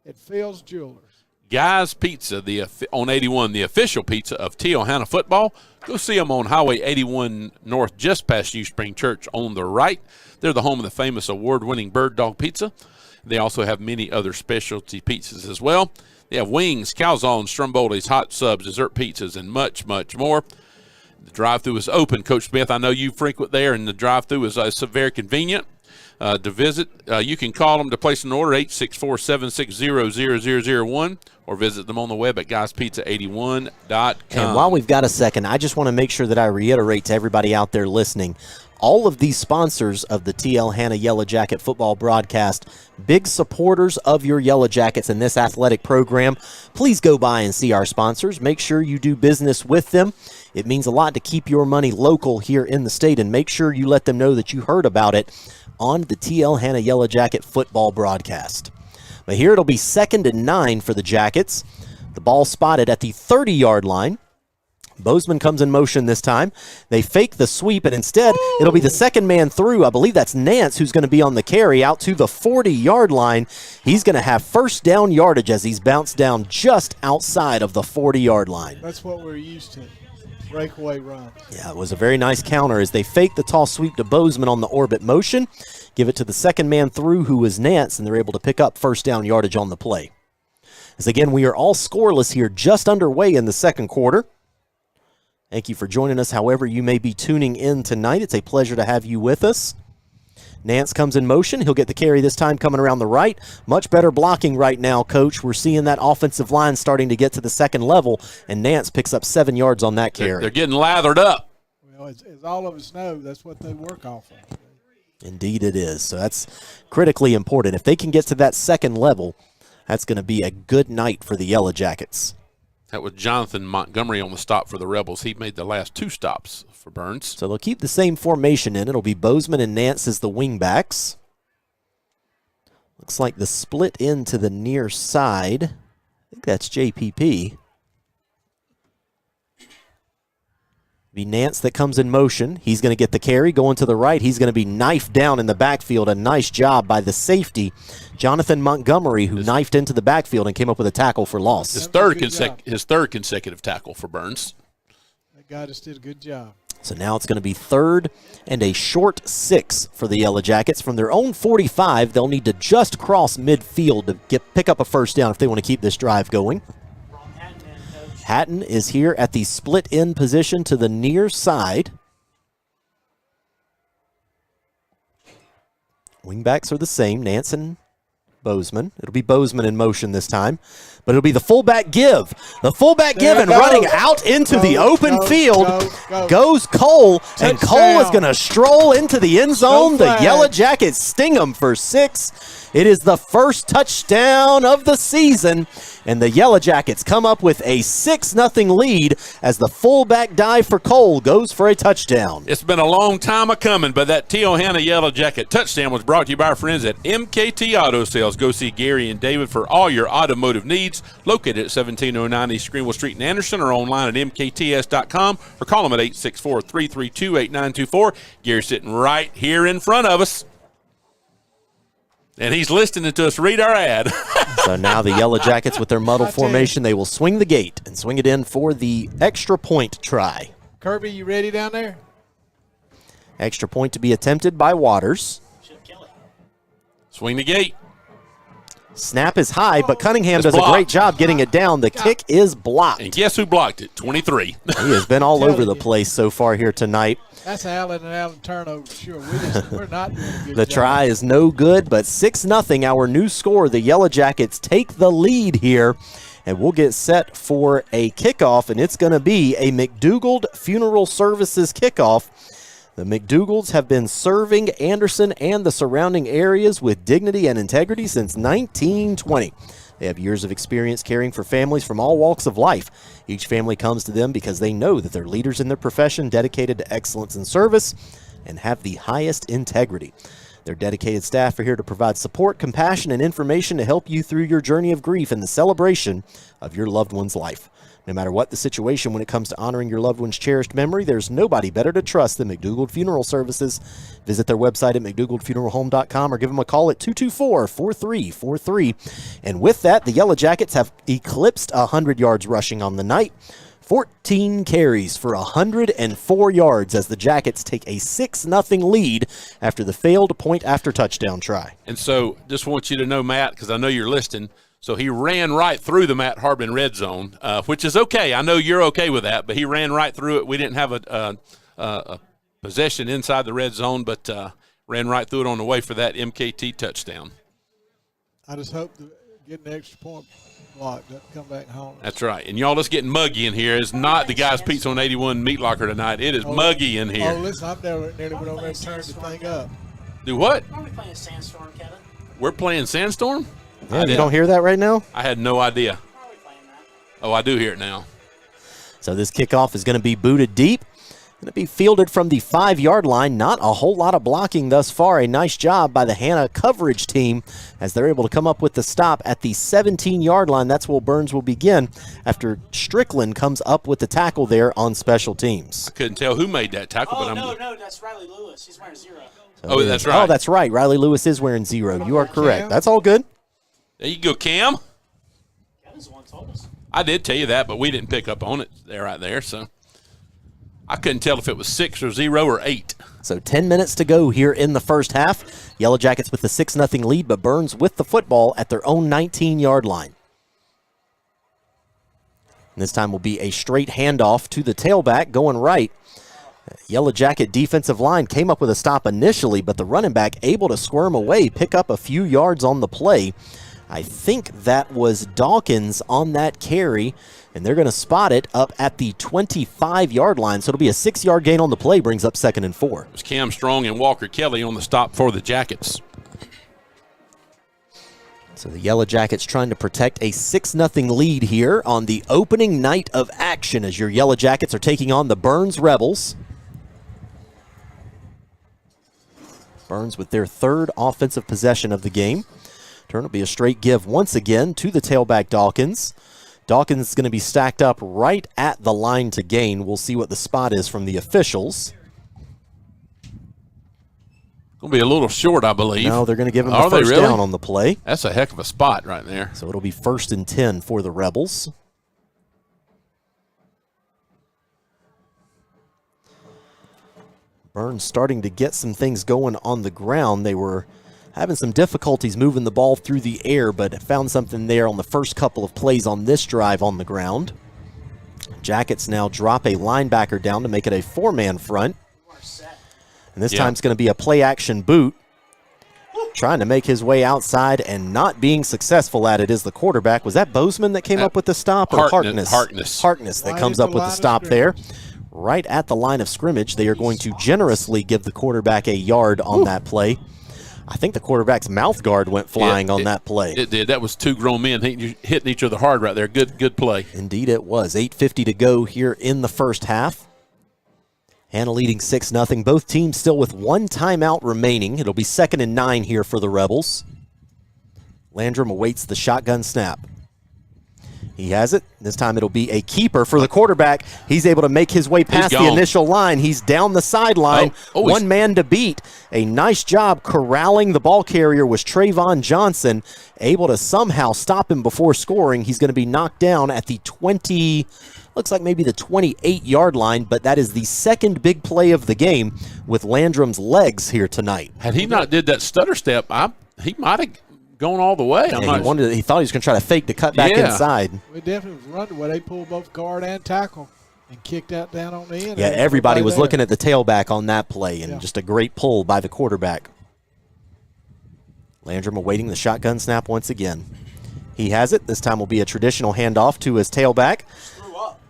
at Phil's Jewelers. Guy's Pizza on 81, the official pizza of TL Hanna Football. Go see them on Highway 81 North, just past New Spring Church on the right. They're the home of the famous award-winning Bird Dog Pizza. They also have many other specialty pizzas as well. They have wings, calzones, strombolis, hot subs, dessert pizzas, and much, much more. The drive-thru is open. Coach Smith, I know you frequent there, and the drive-thru is very convenient. To visit, you can call them to place an order, 864-760-0001, or visit them on the web at guyspizza81.com. And while we've got a second, I just want to make sure that I reiterate to everybody out there listening, all of these sponsors of the TL Hanna Yellow Jacket football broadcast, big supporters of your Yellow Jackets in this athletic program. Please go by and see our sponsors. Make sure you do business with them. It means a lot to keep your money local here in the state, and make sure you let them know that you heard about it on the TL Hanna Yellow Jacket football broadcast. But here it'll be 2nd and 9 for the Jackets. The ball spotted at the 30-yard line. Bozeman comes in motion this time. They fake the sweep, and instead it'll be the second man through. I believe that's Nance who's going to be on the carry out to the 40-yard line. He's going to have first down yardage as he's bounced down just outside of the 40-yard line. That's what we're used to. Breakaway run. Yeah, it was a very nice counter as they fake the toss sweep to Bozeman on the orbit motion, give it to the second man through, who was Nance, and they're able to pick up first down yardage on the play. As again, we are all scoreless here, just underway in the second quarter. Thank you for joining us, however you may be tuning in tonight. It's a pleasure to have you with us. Nance comes in motion. He'll get the carry this time coming around the right. Much better blocking right now, Coach. We're seeing that offensive line starting to get to the second level, and Nance picks up 7 yards on that carry. They're getting lathered up. Well, as all of us know, that's what they work off of. Indeed it is. So that's critically important. If they can get to that second level, that's going to be a good night for the Yellow Jackets. That was Jonathan Montgomery on the stop for the Rebels. He made the last 2 stops for Byrnes. So they'll keep the same formation in. It'll be Bozeman and Nance as the wingbacks. Looks like the split into the near side. I think that's JPP. Be Nance that comes in motion. He's going to get the carry. Going to the right, he's going to be knifed down in the backfield. A nice job by the safety, Jonathan Montgomery, who knifed into the backfield and came up with a tackle for loss. His third consecutive tackle for Byrnes. That guy just did a good job. So now it's going to be 3rd and a short 6 for the Yellow Jackets. From their own 45, they'll need to just cross midfield to pick up a first down if they want to keep this drive going. Hatton is here at the split end position to the near side. Wingbacks are the same, Nance and Bozeman. It'll be Bozeman in motion this time, but it'll be the fullback give. The fullback give and running out into the open field goes Cole, and Cole is going to stroll into the end zone. The Yellow Jackets sting him for 6. It is the first touchdown of the season, and the Yellow Jackets come up with a 6-0 lead as the fullback dive for Cole goes for a touchdown. It's been a long time coming, but that TL Hanna Yellow Jacket touchdown was brought to you by our friends at MKT Auto Sales. Go see Gary and David for all your automotive needs, located at 1709 East Greenville Street in Anderson, or online at mkts.com, or call them at 864-332-8924. Gary's sitting right here in front of us, and he's listening to us read our ad. So now the Yellow Jackets with their muddle formation, they will swing the gate and swing it in for the extra point try. Kirby, you ready down there? Extra point to be attempted by Waters. Swing the gate. Snap is high, but Cunningham does blocked. a great job getting it down. The kick is blocked. And guess who blocked it? 23. He has been all over the place so far here tonight. That's Allen and Allen turnover. Sure, we're not doing a good The job. try is no good, but 6-0, our new score. The Yellow Jackets take the lead here, and we'll get set for a kickoff, and it's going to be a McDougald Funeral Services kickoff. The McDougals have been serving Anderson and the surrounding areas with dignity and integrity since 1920. They have years of experience caring for families from all walks of life. Each family comes to them because they know that they're leaders in their profession, dedicated to excellence in service, and have the highest integrity. Their dedicated staff are here to provide support, compassion, and information to help you through your journey of grief and the celebration of your loved one's life. No matter what the situation when it comes to honoring your loved one's cherished memory, there's nobody better to trust than McDougald Funeral Services. Visit their website at McDougaldFuneralHome.com or give them a call at 224-4343. And with that, the Yellow Jackets have eclipsed 100 yards rushing on the night. 14 carries for 104 yards as the Jackets take a 6-0 lead after the failed point-after-touchdown try. And so just want you to know, Matt, because I know you're listening, so he ran right through the Matt Harbin red zone, which is okay. I know you're okay with that, but he ran right through it. We didn't have a possession inside the red zone, but ran right through it on the way for that MKT touchdown. I just hope to get an extra point block, doesn't come back home. That's right. And y'all just getting muggy in here. It's not the guys Pete's on 81 Meat Locker tonight. It is muggy in here. Oh, listen, I've nearly went over and turned the thing up. Do what? Are we playing Sandstorm, Kevin? We're playing Sandstorm? Yeah, you don't hear that right now? I had no idea. How are we playing that? Oh, I do hear it now. So this kickoff is going to be booted deep. Going to be fielded from the 5-yard line. Not a whole lot of blocking thus far. A nice job by the Hanna coverage team as they're able to come up with the stop at the 17-yard line. That's where Byrnes will begin after Strickland comes up with the tackle there on special teams. I couldn't tell who made that tackle, Oh, but no, that's Riley Lewis. He's wearing 0. Oh, that's right. Oh, that's right. Riley Lewis is wearing 0. You are correct. That's all good. There you go, Cam. Kevin's the one who told us. I did tell you that, but we didn't pick up on it there right there, so I couldn't tell if it was 6 or 0 or 8. So 10 minutes to go here in the first half. Yellow Jackets with the 6-0 lead, but Byrnes with the football at their own 19-yard line. And this time will be a straight handoff to the tailback going right. Yellow Jacket defensive line came up with a stop initially, but the running back able to squirm away, pick up a few yards on the play. I think that was Dawkins on that carry, and they're going to spot it up at the 25-yard line. So it'll be a 6-yard gain on the play, brings up 2nd and 4. It was Cam Strong and Walker Kelly on the stop for the Jackets. So the Yellow Jackets trying to protect a 6-0 lead here on the opening night of action as your Yellow Jackets are taking on the Byrnes Rebels. Byrnes with their 3rd offensive possession of the game. Turn will be a straight give once again to the tailback Dawkins. Dawkins is going to be stacked up right at the line to gain. We'll see what the spot is from the officials. Going to be a little short, I believe. No, they're going to give him Are the they first really? down on the play. That's a heck of a spot right there. So it'll be 1st and 10 for the Rebels. Byrnes starting to get some things going on the ground. They were having some difficulties moving the ball through the air, but found something there on the first couple of plays on this drive on the ground. Jackets now drop a linebacker down to make it a 4-man front. And this time it's going to be a play-action boot. Trying to make his way outside and not being successful at it is the quarterback. Was that Bozeman that came up with the stop? Or Harkness? Harkness that comes up with the stop there. Right at the line of scrimmage. They are going to generously give the quarterback a yard on that play. I think the quarterback's mouth guard went flying on that play. It did. That was 2 grown men hitting each other hard right there. Good play. Indeed it was. 8:50 to go here in the first half. Hanna leading 6-0. Both teams still with 1 timeout remaining. It'll be 2nd and 9 here for the Rebels. Landrum awaits the shotgun snap. He has it. This time it'll be a keeper for the quarterback. He's able to make his way past the initial line. He's down the sideline. One man to beat. A nice job corralling the ball carrier was Trayvon Johnson, able to somehow stop him before scoring. He's going to be knocked down at the 20, looks like maybe the 28-yard line, but that is the 2nd big play of the game with Landrum's legs here tonight. Had he not did that stutter step, he might have going all the way. He thought he was going to try to fake the cut back inside. We definitely was running where they pulled both guard and tackle and kicked that down on the end. Yeah, everybody was looking at the tailback on that play, and just a great pull by the quarterback. Landrum awaiting the shotgun snap once again. He has it. This time will be a traditional handoff to his tailback.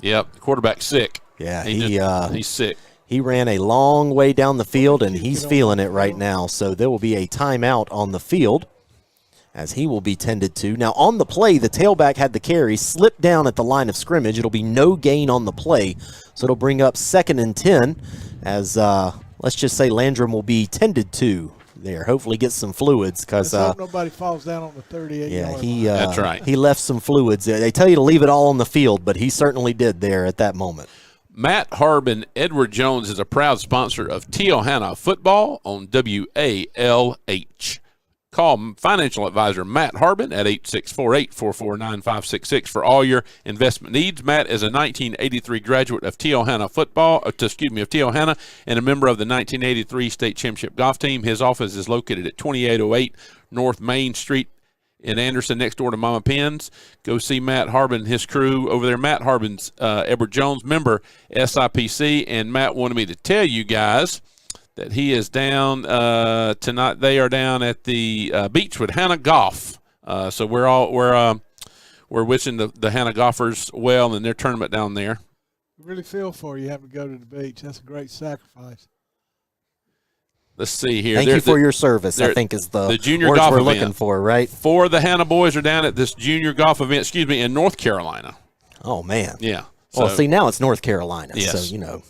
Yep, the quarterback's sick. Yeah, he's sick. He ran a long way down the field, and he's feeling it right now. So there will be a timeout on the field as he will be tended to. Now, on the play, the tailback had the carry, slipped down at the line of scrimmage. It'll be no gain on the play, so it'll bring up 2nd and 10 as, let's just say, Landrum will be tended to there. Hopefully get some fluids because nobody falls down on the 38. Yeah, that's right. He left some fluids there. They tell you to leave it all on the field, but he certainly did there at that moment. Matt Harbin, Edward Jones is a proud sponsor of Hanna football on WALH. Call financial advisor Matt Harbin at 864-844-9566 for all your investment needs. Matt is a 1983 graduate of Hanna Hanna, and a member of the 1983 state championship golf team. His office is located at 2808 North Main Street in Anderson, next door to Mama Penn's. Go see Matt Harbin, his crew over there. Matt Harbin's Edward Jones, member SIPC, and Matt wanted me to tell you guys that he is down tonight. They are down at the Beechwood Hanna Golf. So we're wishing the Hanna golfers well in their tournament down there. I really feel for you having to go to the beach. That's a great sacrifice. Let's see here. Thank you for your service, I think is the junior words golf we're event. looking for, right? 4 of the Hanna boys are down at this junior golf event, in North Carolina. Oh, man. Yeah. Well, see, now it's North Carolina, yes. so, you know.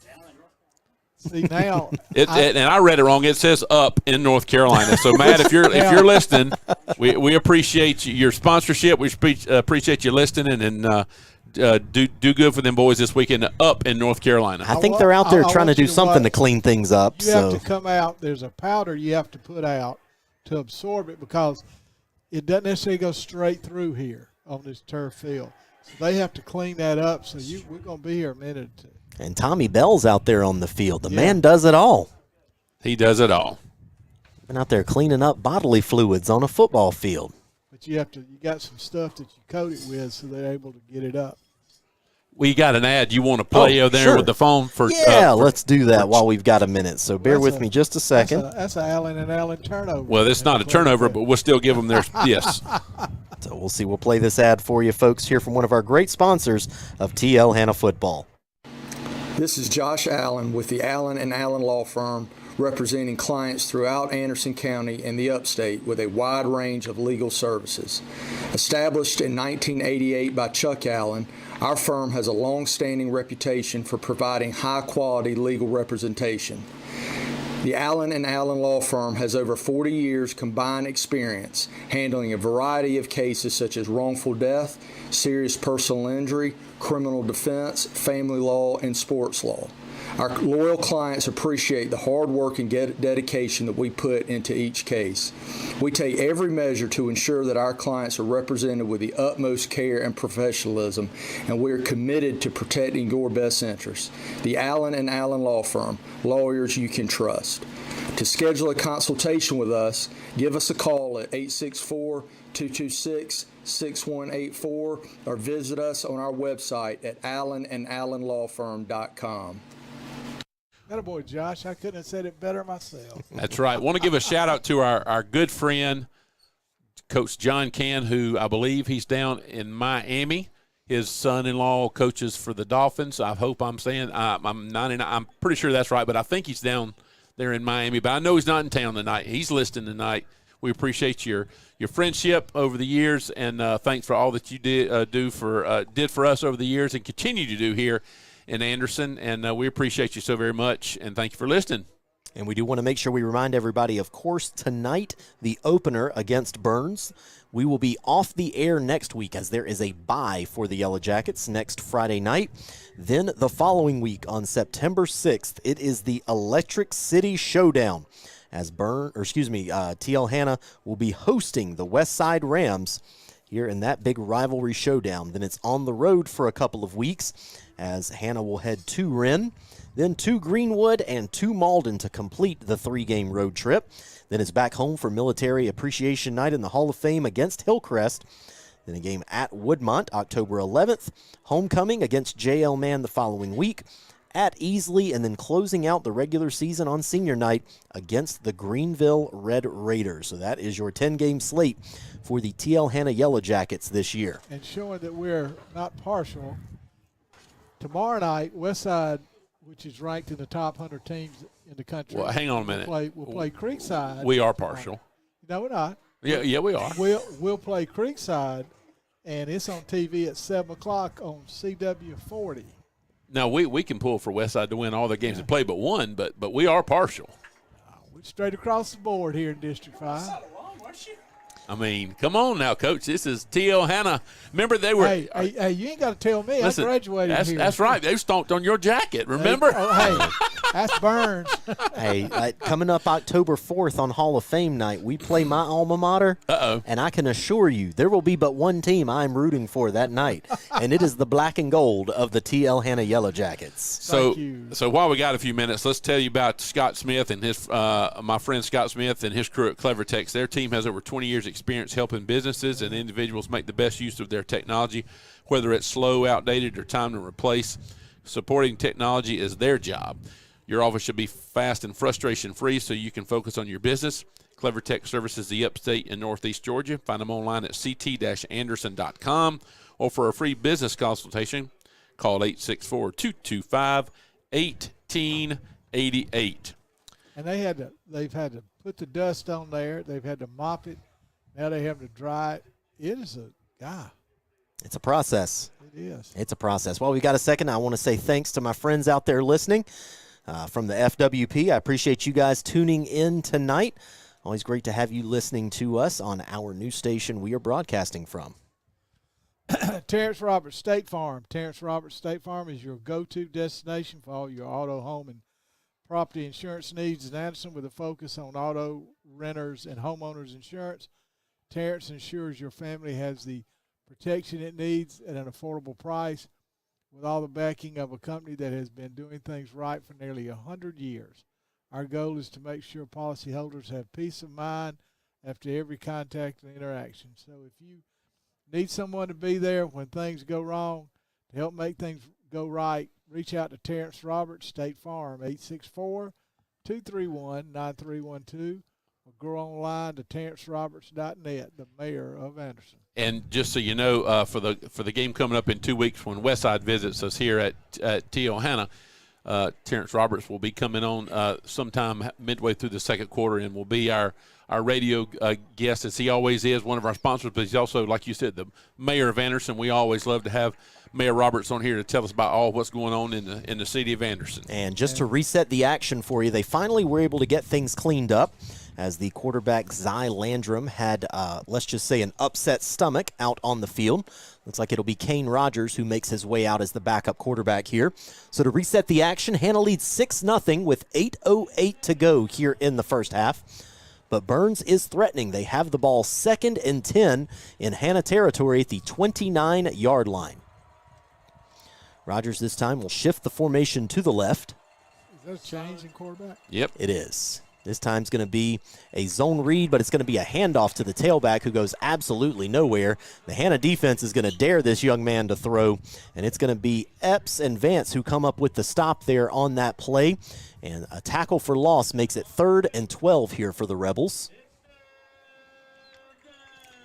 See, now. And I read it wrong. It says up in North Carolina. So, Matt, if you're listening, we appreciate your sponsorship. We appreciate you listening, and do good for them boys this weekend up in North Carolina. I think they're out there trying to do something to clean things up. You have to come out. There's a powder you have to put out to absorb it because it doesn't necessarily go straight through here on this turf field. So they have to clean that up. So we're going to be here a minute or two. And Tommy Bell's out there on the field. The man does it all. He does it all. Been out there cleaning up bodily fluids on a football field. But you got some stuff that you coat it with so they're able to get it up. We got an ad you want to play over there with the phone for? Yeah, let's do that while we've got a minute. So bear with me just a second. That's an Allen and Allen turnover. Well, it's not a turnover, but we'll still give them their yes. So we'll see. We'll play this ad for you folks here from one of our great sponsors of TL Hanna Football. This is Josh Allen with the Allen and Allen Law Firm, representing clients throughout Anderson County and the upstate with a wide range of legal services. Established in 1988 by Chuck Allen, our firm has a long-standing reputation for providing high-quality legal representation. The Allen and Allen Law Firm has over 40 years combined experience handling a variety of cases such as wrongful death, serious personal injury, criminal defense, family law, and sports law. Our loyal clients appreciate the hard work and dedication that we put into each case. We take every measure to ensure that our clients are represented with the utmost care and professionalism, and we are committed to protecting your best interests. The Allen and Allen Law Firm, lawyers you can trust. To schedule a consultation with us, give us a call at 864-226-6184 or visit us on our website at allenandallenlawfirm.com. Attaboy, Josh. I couldn't have said it better myself. That's right. Want to give a shout-out to our good friend, Coach John Cann, who I believe he's down in Miami. His son-in-law coaches for the Dolphins. I hope I'm saying I'm pretty sure that's right, but I think he's down there in Miami. But I know he's not in town tonight. He's listening tonight. We appreciate your friendship over the years, and thanks for all that you did for us over the years and continue to do here in Anderson, and we appreciate you so very much, and thank you for listening. And we do want to make sure we remind everybody, of course, tonight, the opener against Byrnes. We will be off the air next week as there is a bye for the Yellow Jackets next Friday night. Then the following week on September 6th, it is the Electric City Showdown as TL Hanna will be hosting the West Side Rams here in that big rivalry showdown. Then it's on the road for a couple of weeks as Hanna will head to Wren, then to Greenwood and to Malden to complete the 3-game road trip. Then it's back home for Military Appreciation Night in the Hall of Fame against Hillcrest. Then a game at Woodmont October 11th, homecoming against J.L. Mann the following week, at Easley, and then closing out the regular season on senior night against the Greenville Red Raiders. So that is your 10-game slate for the TL Hanna Yellow Jackets this year. And showing that we're not partial, tomorrow night, Westside, which is ranked in the top 100 teams in the country. Well, hang on a minute. We'll play Creekside. We are partial. No, we're not. Yeah, we are. We'll play Creekside, and it's on TV at 7 o'clock on CW40. Now, we can pull for Westside to win all the games they play but one, but we are partial. We're straight across the board here in District 5. I mean, come on now, Coach. This is TL Hanna. Remember they were. Hey, you ain't got to tell me. Listen, I graduated here. That's right. They stomped on your jacket, remember? Hey, that's Byrnes. Hey, coming up October 4th on Hall of Fame night, we play my alma mater. Uh-oh. And I can assure you there will be but one team I'm rooting for that night, and it is the black and gold of the TL Hanna Yellow Jackets. So while we got a few minutes, let's tell you about Scott Smith and his my friend Scott Smith and his crew at Clevertex. Their team has over 20 years experience helping businesses and individuals make the best use of their technology, whether it's slow, outdated, or time to replace. Supporting technology is their job. Your office should be fast and frustration-free so you can focus on your business. Clevertech services the upstate and northeast Georgia. Find them online at ct-anderson.com, or for a free business consultation, call 864-225-1888. And they've had to put the dust on there. They've had to mop it. Now they have to dry it. It is It's a process. It is. It's a process. Well, we got a second. I want to say thanks to my friends out there listening from the FWP. I appreciate you guys tuning in tonight. Always great to have you listening to us on our new station we are broadcasting from. Terrence Roberts State Farm. Terrence Roberts State Farm is your go-to destination for all your auto, home, and property insurance needs in Anderson, with a focus on auto, renters, and homeowners insurance. Terrence ensures your family has the protection it needs at an affordable price, with all the backing of a company that has been doing things right for nearly 100 years. Our goal is to make sure policyholders have peace of mind after every contact and interaction. So if you need someone to be there when things go wrong, to help make things go right, reach out to Terrence Roberts State Farm, 864-231-9312. Go online to terrenceroberts.net, the mayor of Anderson. And just so you know, for the game coming up in 2 weeks when Westside visits us here at TL Hanna, Terrence Roberts will be coming on sometime midway through the second quarter and will be our radio guest, as he always is, one of our sponsors, but he's also, like you said, the mayor of Anderson. We always love to have Mayor Roberts on here to tell us about all what's going on in the city of Anderson. And just to reset the action for you, they finally were able to get things cleaned up as the quarterback Zy Landrum had, let's just say, an upset stomach out on the field. Looks like it'll be Kane Rogers who makes his way out as the backup quarterback here. So to reset the action, Hanna leads 6-0 with 8:08 to go here in the first half. But Byrnes is threatening. They have the ball 2nd and 10 in Hanna territory at the 29-yard line. Rogers this time will shift the formation to the left. Is that a change in quarterback? Yep. It is. This time's going to be a zone read, but it's going to be a handoff to the tailback who goes absolutely nowhere. The Hanna defense is going to dare this young man to throw, and it's going to be Epps and Vance who come up with the stop there on that play. And a tackle for loss makes it 3rd and 12 here for the Rebels.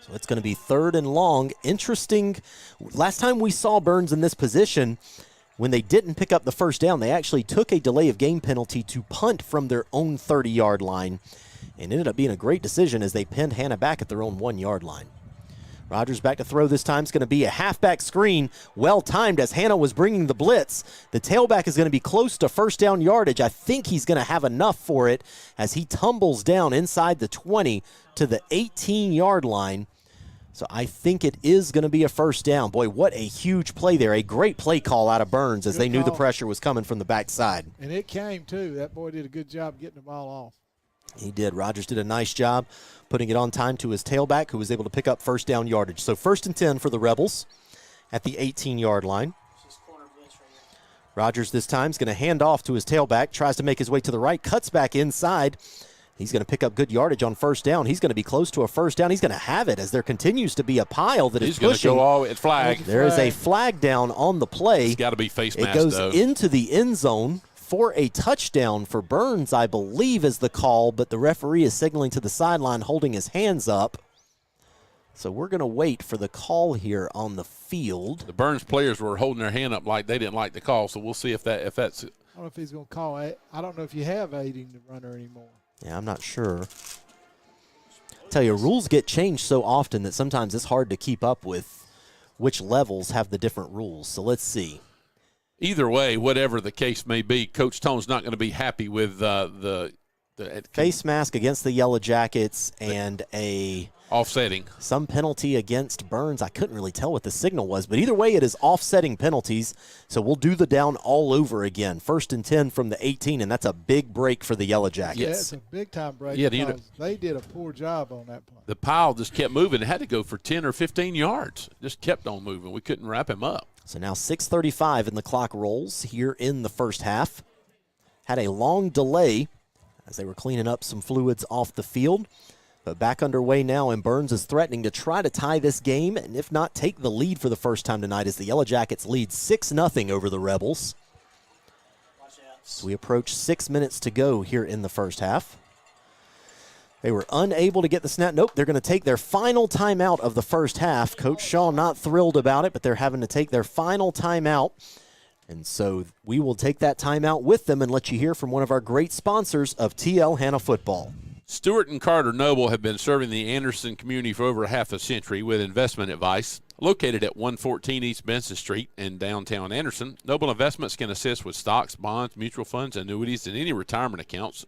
So it's going to be 3rd and long. Interesting. Last time we saw Byrnes in this position, when they didn't pick up the first down, they actually took a delay of game penalty to punt from their own 30-yard line, and ended up being a great decision as they pinned Hanna back at their own 1-yard line. Rogers back to throw this time. It's going to be a halfback screen, well-timed as Hanna was bringing the blitz. The tailback is going to be close to first down yardage. I think he's going to have enough for it as he tumbles down inside the 20 to the 18-yard line. So I think it is going to be a first down. Boy, what a huge play there. A great play call out of Byrnes as they knew the pressure was coming from the backside. And it came, too. That boy did a good job getting the ball off. He did. Rogers did a nice job putting it on time to his tailback, who was able to pick up first down yardage. So 1st and 10 for the Rebels at the 18-yard line. Rogers this time is going to hand off to his tailback, tries to make his way to the right, cuts back inside. He's going to pick up good yardage on first down. He's going to be close to a first down. He's going to have it as there continues to be a pile that is pushing. He's going to go all at flag. There is a flag down on the play. It's got to be face mask, It goes though. into the end zone for a touchdown for Byrnes, I believe, is the call, but the referee is signaling to the sideline, holding his hands up. So we're going to wait for the call here on the field. The Byrnes players were holding their hand up like they didn't like the call, so we'll see if that's. I don't know if he's going to call it. I don't know if you have aiding the runner anymore. Yeah, I'm not sure. Tell you, rules get changed so often that sometimes it's hard to keep up with which levels have the different rules. So let's see. Either way, whatever the case may be, Coach Tone's not going to be happy with the face mask against the Yellow Jackets and offsetting. Some penalty against Byrnes. I couldn't really tell what the signal was, but either way, it is offsetting penalties. So we'll do the down all over again. 1st and 10 from the 18, and that's a big break for the Yellow Jackets. Yeah, it's a big-time break Yeah, they did a poor job on that play. The pile just kept moving. It had to go for 10 or 15 yards. Just kept on moving. We couldn't wrap him up. So now 6:35 and the clock rolls here in the first half. Had a long delay as they were cleaning up some fluids off the field. But back underway now, and Byrnes is threatening to try to tie this game, and if not, take the lead for the first time tonight as the Yellow Jackets lead 6-0 over the Rebels. So we approach 6 minutes to go here in the first half. They were unable to get the snap. Nope, they're going to take their final timeout of the first half. Coach Shaw not thrilled about it, but they're having to take their final timeout. And so we will take that timeout with them and let you hear from one of our great sponsors of TL Hanna Football. Stewart and Carter Noble have been serving the Anderson community for over half a century with investment advice. Located at 114 East Benson Street in downtown Anderson, Noble Investments can assist with stocks, bonds, mutual funds, annuities, and any retirement accounts.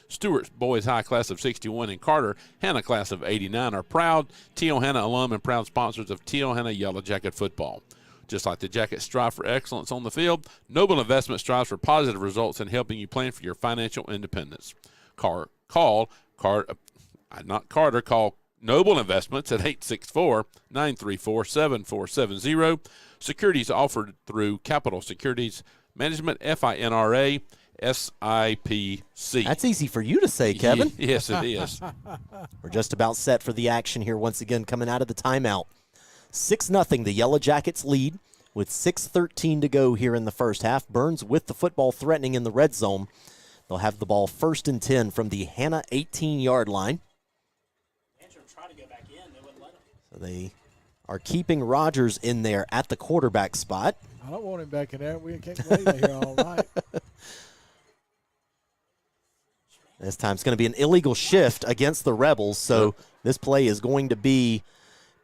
Stewart's boys high class of 61 and Carter Hanna class of 89 are proud T.O. Hanna alum and proud sponsors of T.O. Hanna Yellow Jacket football. Just like the Jackets strive for excellence on the field, Noble Investment strives for positive results in helping you plan for your financial independence. Call Noble Investments at 864-934-7470. Securities offered through Capital Securities Management, FINRA, SIPC. That's easy for you to say, Kevin. Yes, it is. We're just about set for the action here once again coming out of the timeout. 6-0, the Yellow Jackets lead with 6:13 to go here in the first half. Byrnes with the football threatening in the red zone. They'll have the ball 1st and 10 from the Hanna 18-yard line. So they are keeping Rogers in there at the quarterback spot. I don't want him back in there. We can't wait here all night. This time it's going to be an illegal shift against the Rebels, so this play is going to be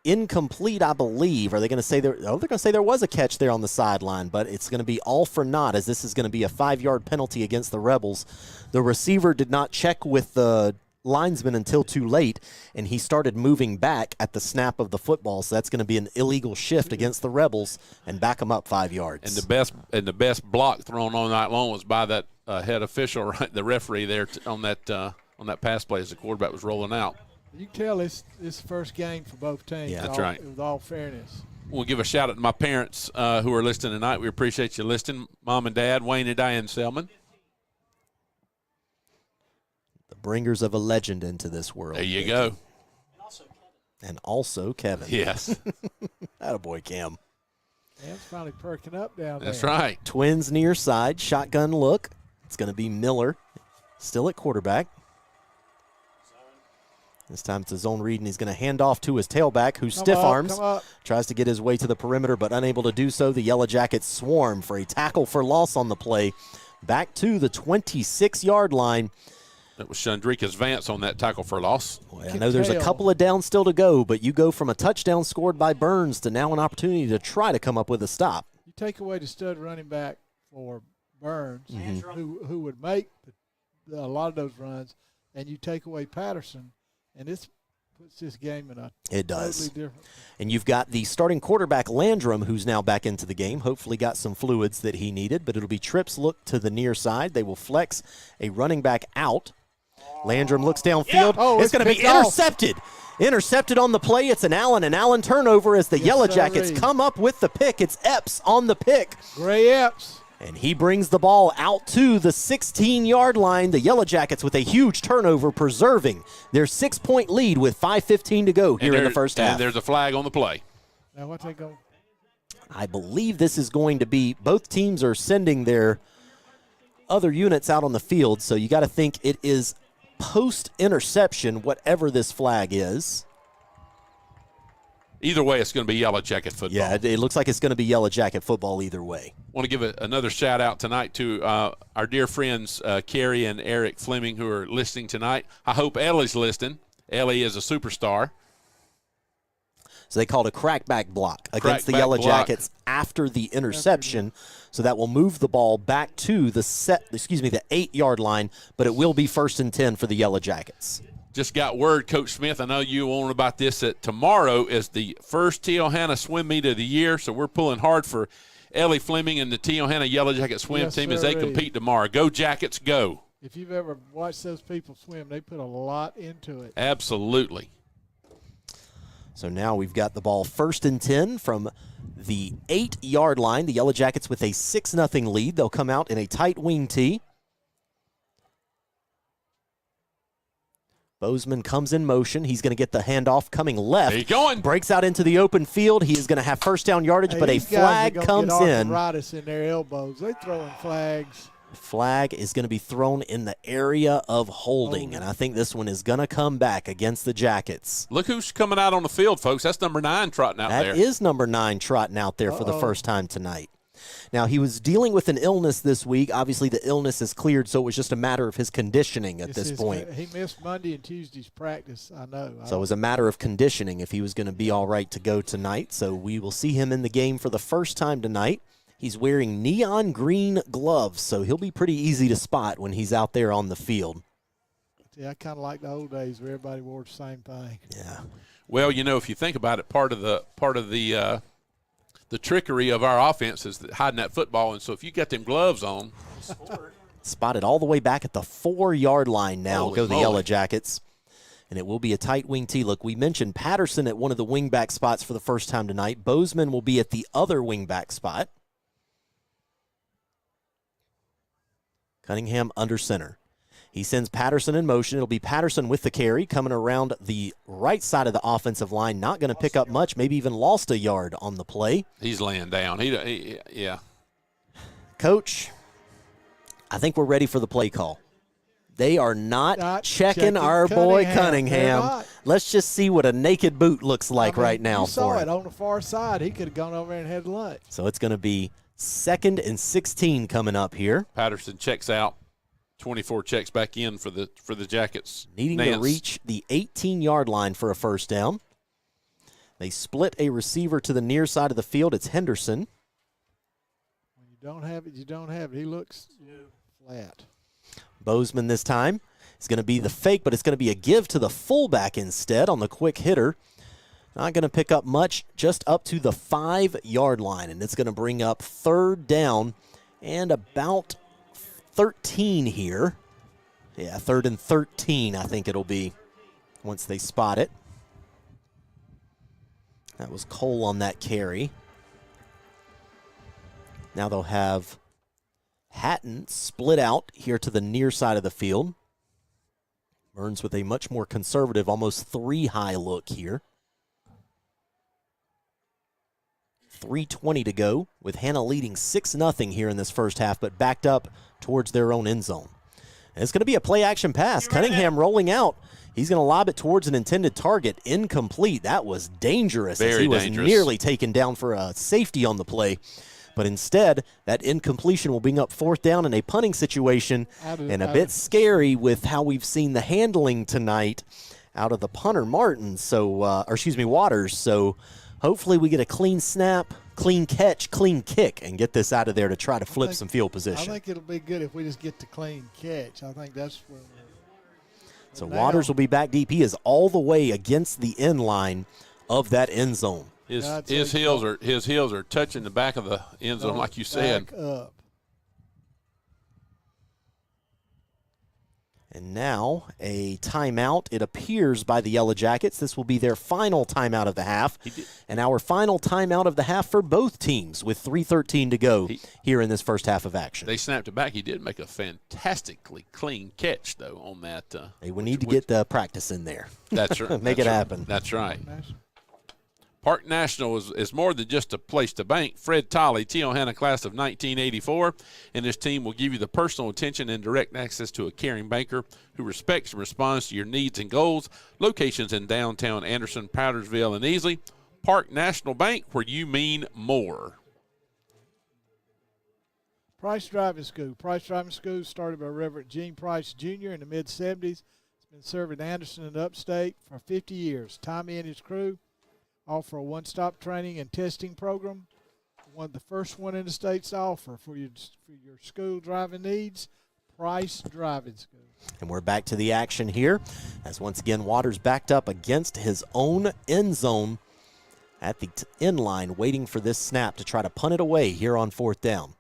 incomplete, I believe. Are they going to say there? Oh, they're going to say there was a catch there on the sideline, but it's going to be all for naught as this is going to be a 5-yard penalty against the Rebels. The receiver did not check with the linesman until too late, and he started moving back at the snap of the football, so that's going to be an illegal shift against the Rebels and back them up 5 yards. And the best block thrown all night long was by that head official, right, the referee there on that pass play as the quarterback was rolling out. You can tell this first game for both teams. Yeah, that's right. With all fairness. We'll give a shout out to my parents who are listening tonight. We appreciate you listening. Mom and Dad, Wayne and Diane Selman. The bringers of a legend into this world. There you go. And also Kevin. Yes. Attaboy, Cam. Cam's finally perking up down there. That's right. Twins near side, shotgun look. It's going to be Miller, still at quarterback. This time it's a zone read, and he's going to hand off to his tailback, who stiff arms, tries to get his way to the perimeter, but unable to do so. The Yellow Jackets swarm for a tackle for loss on the play. Back to the 26-yard line. That was Chandrika's Vance on that tackle for loss. Boy, I know there's a couple of downs still to go, but you go from a touchdown scored by Byrnes to now an opportunity to try to come up with a stop. You take away the stud running back for Byrnes, who would make a lot of those runs, and you take away Patterson, and this puts this game in a totally different. And you've got the starting quarterback, Landrum, who's now back into the game. Hopefully got some fluids that he needed, but it'll be trips look to the near side. They will flex a running back out. Landrum looks downfield. Oh, it's going to be picked off. intercepted. Intercepted on the play. It's an Allen turnover as the Yellow Jackets come up with the pick. It's Epps on the pick. Gray Epps. And he brings the ball out to the 16-yard line. The Yellow Jackets with a huge turnover, preserving their 6-point lead with 5:15 to go here in the first half. And there's a flag on the play. Now what they go? I believe this is going to be, both teams are sending their other units out on the field, so you got to think it is post-interception, whatever this flag is. Either way, it's going to be Yellow Jacket football. Yeah, it looks like it's going to be Yellow Jacket football either way. Want to give another shout out tonight to our dear friends Carrie and Eric Fleming who are listening tonight. I hope Ellie's listening. Ellie is a superstar. So they called a crackback block against the Yellow Jackets after the interception. So that will move the ball back to the 8-yard line, but it will be 1st and 10 for the Yellow Jackets. Just got word, Coach Smith, I know you won't know about this, that tomorrow is the first Hanna swim meet of the year, so we're pulling hard for Ellie Fleming and the Hanna Yellow Jacket swim team as they compete tomorrow. Go Jackets, go. If you've ever watched those people swim, they put a lot into it. Absolutely. So now we've got the ball 1st and 10 from the 8-yard line. The Yellow Jackets with a 6-0 lead. They'll come out in a tight wing tee. Bozeman comes in motion. He's going to get the handoff coming left. There you going. Breaks out into the open field. He is going to have first down yardage, but a flag comes in. In their elbows. They're throwing flags. Flag is going to be thrown in the area of holding, and I think this one is going to come back against the Jackets. Look who's coming out on the field, folks. That's number 9 trotting out there. That is number 9 trotting out there for the first time tonight. Now, he was dealing with an illness this week. Obviously, the illness is cleared, so it was just a matter of his conditioning at this point. He missed Monday and Tuesday's practice, I know. So it was a matter of conditioning if he was going to be all right to go tonight. So we will see him in the game for the first time tonight. He's wearing neon green gloves, so he'll be pretty easy to spot when he's out there on the field. Yeah, I kind of like the old days where everybody wore the same thing. Yeah. Well, if you think about it, part of the trickery of our offense is hiding that football, and so if you got them gloves on, spotted all the way back at the 4-yard line now. Holy go the moly. Yellow Jackets. And it will be a tight wing tee. Look, we mentioned Patterson at one of the wingback spots for the first time tonight. Bozeman will be at the other wingback spot. Cunningham under center. He sends Patterson in motion. It'll be Patterson with the carry coming around the right side of the offensive line. Not going to pick up much, maybe even lost a yard on the play. he's laying down. Yeah. Coach, I think we're ready for the play call. They are not checking our boy Cunningham. Let's just see what a naked boot looks like right now you saw for it him. on the far side. He could have gone over there and had lunch. So it's going to be 2nd and 16 coming up here. Patterson checks out. 24 checks back in for the Jackets. Needing to reach the 18-yard line for a first down. They split a receiver to the near side of the field. It's Henderson. When you don't have it, you don't have it. He looks flat. Bozeman this time is going to be the fake, but it's going to be a give to the fullback instead on the quick hitter. Not going to pick up much, just up to the 5-yard line, and it's going to bring up 3rd down and about 13 here. Yeah, 3rd and 13, I think it'll be once they spot it. That was Cole on that carry. Now they'll have Hatton split out here to the near side of the field. Byrnes with a much more conservative, almost 3-high look here. 3:20 to go with Hanna leading 6-0 here in this first half, but backed up towards their own end zone. And it's going to be a play-action pass. Cunningham rolling out. He's going to lob it towards an intended target. Incomplete. That was dangerous. Very as he was dangerous. nearly taken down for a safety on the play. But instead, that incompletion will bring up 4th down in a punting situation, and a bit scary with how we've seen the handling tonight out of the punter Waters. So hopefully we get a clean snap, clean catch, clean kick, and get this out of there to try to flip some field position. I think it'll be good if we just get the clean catch. I think that's where So Waters will be back deep. He is all the way against the end line of that end zone. His heels are touching the back of the end zone, like you said. Back up. And now a timeout, it appears, by the Yellow Jackets. This will be their final timeout of the half. And our final timeout of the half for both teams with 3:13 to go here in this first half of action. They snapped it back. He did make a fantastically clean catch, though, on that. Hey, we need to get the practice in there. That's right. Make it happen. That's right. Park National is more than just a place to bank. Fred Tolley, Hanna class of 1984, and his team will give you the personal attention and direct access to a caring banker who respects and responds to your needs and goals. Locations in downtown Anderson, Powdersville, and Easley. Park National Bank, where you mean more. Price Driving School. Price Driving School started by Reverend Gene Price Jr. in the mid-'70s. It's been serving Anderson and upstate for 50 years. Tommy and his crew offer a one-stop training and testing program. The first one in the states to offer for your school driving needs. Price Driving School. And we're back to the action here as once again Waters backed up against his own end zone at the end line, waiting for this snap to try to punt it away here on 4th down.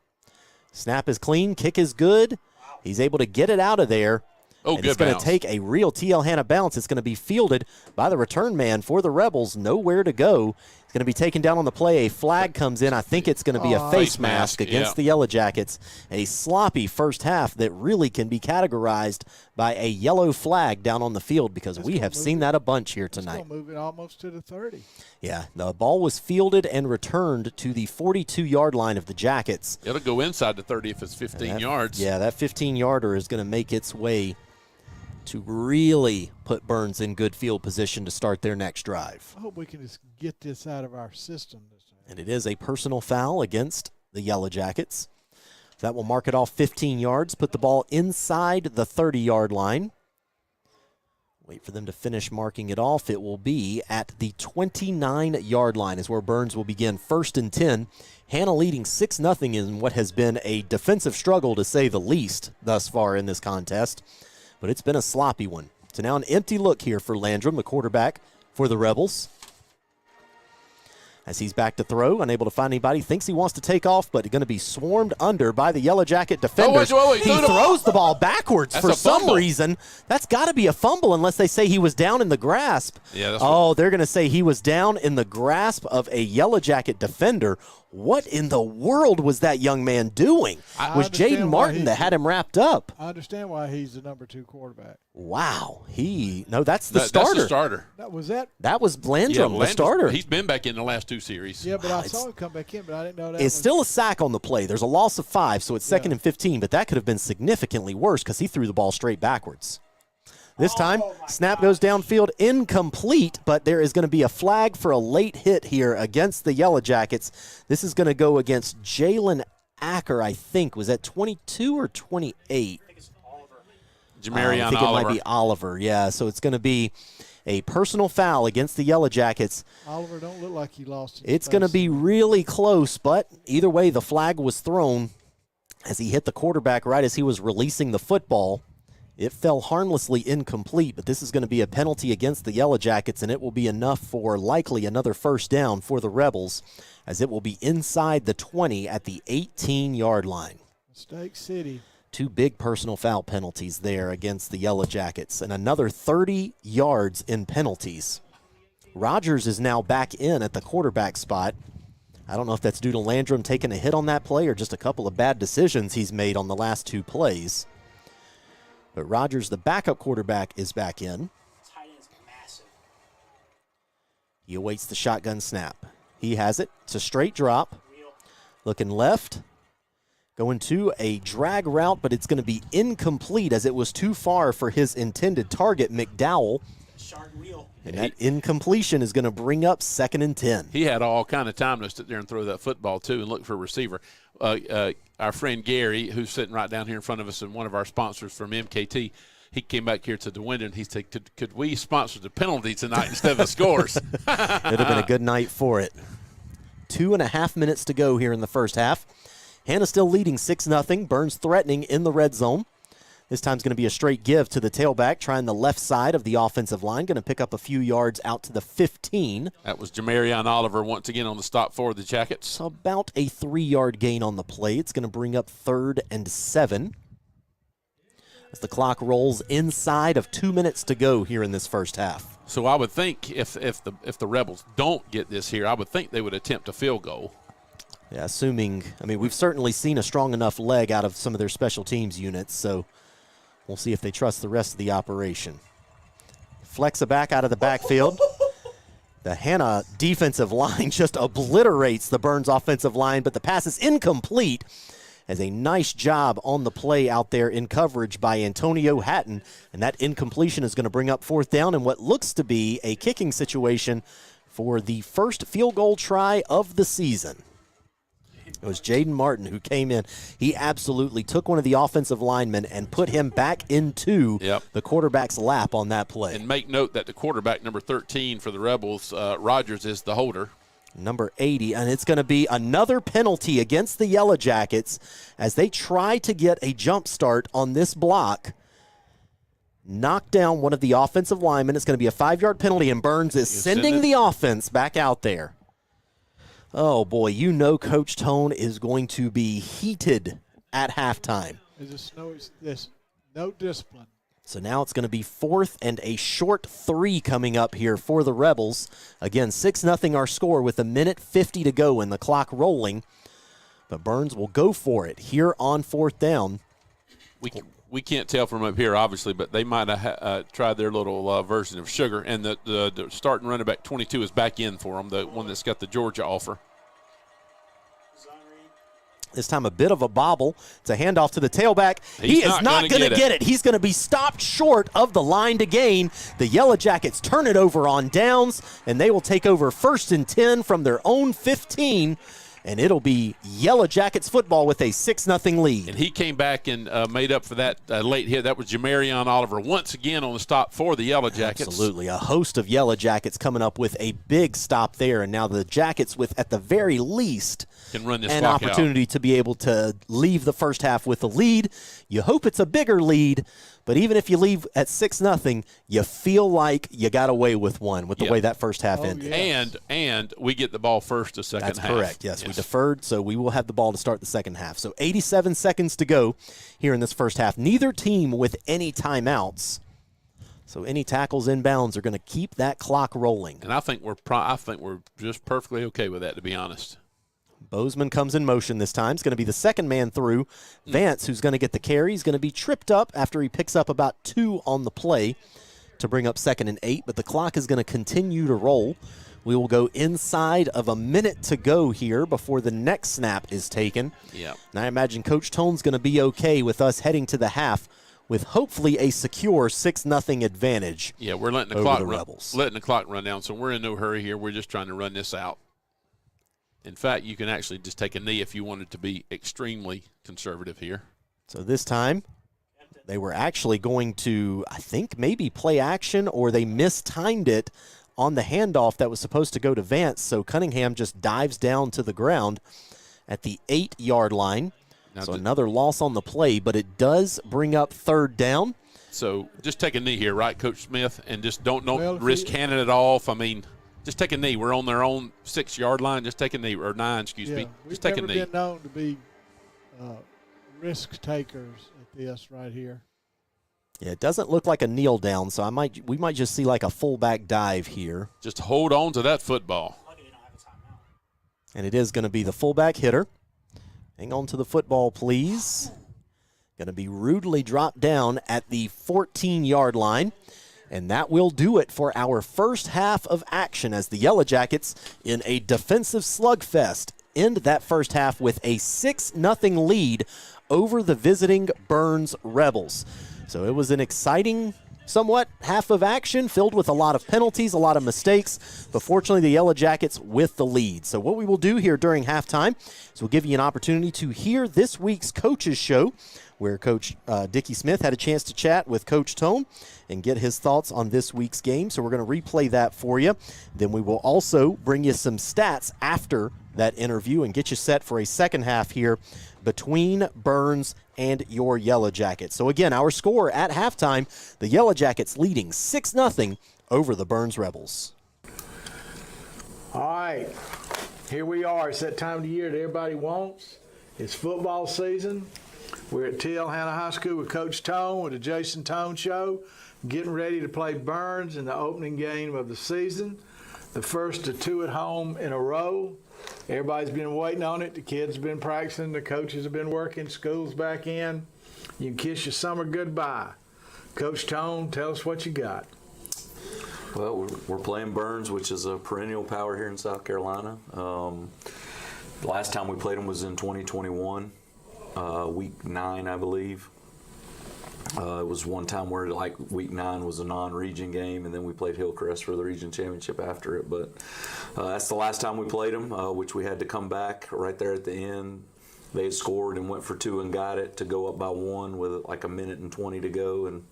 Snap is clean, kick is good. He's able to get it out of there. Oh, and good it's going to bounce. take a real TL Hanna bounce. It's going to be fielded by the return man for the Rebels. Nowhere to go. It's going to be taken down on the play. A flag comes in. I think it's going to be a face mask against the Yellow Jackets. A sloppy first half that really can be categorized by a yellow flag down on the field because we have seen that a bunch here tonight. It's going to move it almost to the 30. Yeah, the ball was fielded and returned to the 42-yard line of the Jackets. It'll go inside the 30 if it's 15 yards. Yeah, that 15-yarder is going to make its way to really put Byrnes in good field position to start their next drive. I hope we can just get this out of our system this time. And it is a personal foul against the Yellow Jackets. That will mark it off 15 yards, put the ball inside the 30-yard line. Wait for them to finish marking it off. It will be at the 29-yard line is where Byrnes will begin 1st and 10. Hanna leading 6-0 in what has been a defensive struggle, to say the least, thus far in this contest. But it's been a sloppy one. So now an empty look here for Landrum, the quarterback for the Rebels. As he's back to throw, unable to find anybody, thinks he wants to take off, but going to be swarmed under by the Yellow Jacket defenders. wait, he throws the ball backwards for some fumble. reason. That's got to be a fumble unless they say he was down in the grasp. Yeah, they're going to say he was down in the grasp of a Yellow Jacket defender. What in the world was that young man doing? Was Jaden Martin that had him wrapped up? I understand why he's the number 2 quarterback. Wow. That's the starter. That's the starter. That was Landrum, the starter. He's been back in the last 2 series. Yeah, but I saw him come back in, but I didn't know that. It's still a sack on the play. There's a loss of 5, so it's 2nd and 15, but that could have been significantly worse because he threw the ball straight backwards. This time, snap goes downfield, incomplete, but there is going to be a flag for a late hit here against the Yellow Jackets. This is going to go against Jalen Acker, I think. Was that 22 or 28? I think it's Oliver. Jamarion I think Oliver. it might be Oliver, yeah. So it's going to be a personal foul against the Yellow Jackets. Oliver don't look like he lost his It's going to face. be really close, but either way, the flag was thrown as he hit the quarterback right as he was releasing the football. It fell harmlessly incomplete, but this is going to be a penalty against the Yellow Jackets, and it will be enough for likely another first down for the Rebels, as it will be inside the 20 at the 18-yard line. Mistake City. 2 big personal foul penalties there against the Yellow Jackets, and another 30 yards in penalties. Rogers is now back in at the quarterback spot. I don't know if that's due to Landrum taking a hit on that play or just a couple of bad decisions he's made on the last 2 plays. But Rogers, the backup quarterback, is back in. Tight end's massive. He awaits the shotgun snap. He has it. It's a straight drop. Real. Looking left. Going to a drag route, but it's going to be incomplete as it was too far for his intended target, McDowell. Shark wheel. And that incompletion is going to bring up 2nd and 10. He had all kind of time to sit there and throw that football, too, and look for a receiver. Our friend Gary, who's sitting right down here in front of us and one of our sponsors from MKT, he came back here to the window and he said, could we sponsor the penalty tonight instead of the scores? It would have been a good night for it. 2.5 minutes to go here in the first half. Hanna still leading 6-0. Byrnes threatening in the red zone. This time's going to be a straight give to the tailback, trying the left side of the offensive line. Going to pick up a few yards out to the 15. That was Jamarion Oliver once again on the stop for the Jackets. So about a 3-yard gain on the play. It's going to bring up 3rd and 7. as the clock rolls inside of 2 minutes to go here in this first half. So I would think if the Rebels don't get this here, I would think they would attempt a field goal. Yeah, we've certainly seen a strong enough leg out of some of their special teams units, so we'll see if they trust the rest of the operation. Flex a back out of the backfield. The Hanna defensive line just obliterates the Byrnes offensive line, but the pass is incomplete, as a nice job on the play out there in coverage by Antonio Hatton, and that incompletion is going to bring up fourth down in what looks to be a kicking situation for the first field goal try of the season. It was Jaden Martin who came in. He absolutely took one of the offensive linemen and put him back into the quarterback's lap on that play. And make note that the quarterback, number 13 for the Rebels, Rogers, is the holder. Number 80, and it's going to be another penalty against the Yellow Jackets as they try to get a jump start on this block. Knock down one of the offensive linemen. It's going to be a 5-yard penalty, and Byrnes is sending the offense back out there. Oh, boy, Coach Tone is going to be heated at halftime. There's no discipline. So now it's going to be 4th and a short 3 coming up here for the Rebels. Again, 6-0 our score with 1:50 to go and the clock rolling. But Byrnes will go for it here on 4th down. We can't tell from up here, obviously, but they might have tried their little version of sugar. And the starting running back 22 is back in for them, the one that's got the Georgia offer. This time a bit of a bobble. It's a handoff to the tailback. He is not going to get it. He's going to be stopped short of the line to gain. The Yellow Jackets turn it over on downs, and they will take over 1st and 10 from their own 15, and it'll be Yellow Jackets football with a 6-0 lead. And he came back and made up for that late hit. That was Jamarion Oliver once again on the stop for the Yellow Jackets. Absolutely. A host of Yellow Jackets coming up with a big stop there, and now the Jackets with, at the very least, can run this an clock opportunity out to be able to leave the first half with a lead. You hope it's a bigger lead, but even if you leave at 6-0, you feel like you got away with one with the way that first half ended. Yes. And we get the ball first the second half. That's correct. Yes, we deferred, so we will have the ball to start the second half. So 87 seconds to go here in this first half. Neither team with any timeouts. So any tackles inbounds are going to keep that clock rolling. And I think we're just perfectly okay with that, to be honest. Bozeman comes in motion this time. It's going to be the second man through. Vance, who's going to get the carry, is going to be tripped up after he picks up about 2 on the play to bring up 2nd and 8, but the clock is going to continue to roll. We will go inside of a minute to go here before the next snap is taken. Yeah. And I imagine Coach Tone's going to be okay with us heading to the half with hopefully a secure 6-0 advantage. Yeah, we're letting the clock run down, so we're in no hurry here. We're just trying to run this out. In fact, you can actually just take a knee if you wanted to be extremely conservative here. So this time, they were actually going to, I think, maybe play action, or they mistimed it on the handoff that was supposed to go to Vance. So Cunningham just dives down to the ground at the 8-yard line. So another loss on the play, but it does bring up 3rd down. So just take a knee here, right, Coach Smith, and just don't risk handing it off. I mean, just take a knee. We're on their own 6-yard line. Just take a knee, or 9, excuse me. Just take a knee. We've never been known to be risk takers at this right here. Yeah, it doesn't look like a kneel down, so we might just see like a fullback dive here. Just hold on to that football. And it is going to be the fullback hitter. Hang on to the football, please. Going to be rudely dropped down at the 14-yard line. And that will do it for our first half of action as the Yellow Jackets, in a defensive slugfest, end that first half with a 6-0 lead over the visiting Byrnes Rebels. So it was an exciting, somewhat, half of action filled with a lot of penalties, a lot of mistakes, but fortunately the Yellow Jackets with the lead. So what we will do here during halftime is we'll give you an opportunity to hear this week's Coaches Show, where Coach Dickie Smith had a chance to chat with Coach Tone and get his thoughts on this week's game. So we're going to replay that for you. Then we will also bring you some stats after that interview and get you set for a second half here between Byrnes and your Yellow Jackets. So again, our score at halftime, the Yellow Jackets leading 6-0 over the Byrnes Rebels. All right, here we are. It's that time of the year that everybody wants. It's football season. We're at Hanna High School with Coach Tone with the Jason Tone Show, getting ready to play Byrnes in the opening game of the season, the first of 2 at home in a row. Everybody's been waiting on it. The kids have been practicing. The coaches have been working. School's back in. You can kiss your summer goodbye. Coach Tone, tell us what you got. Well, we're playing Byrnes, which is a perennial power here in South Carolina. The last time we played them was in 2021, week 9, I believe. It was one time where like week 9 was a non-region game, and then we played Hillcrest for the region championship after it. But that's the last time we played them, which we had to come back right there at the end. They had scored and went for 2 and got it to go up by 1 with like 1:20 to go, and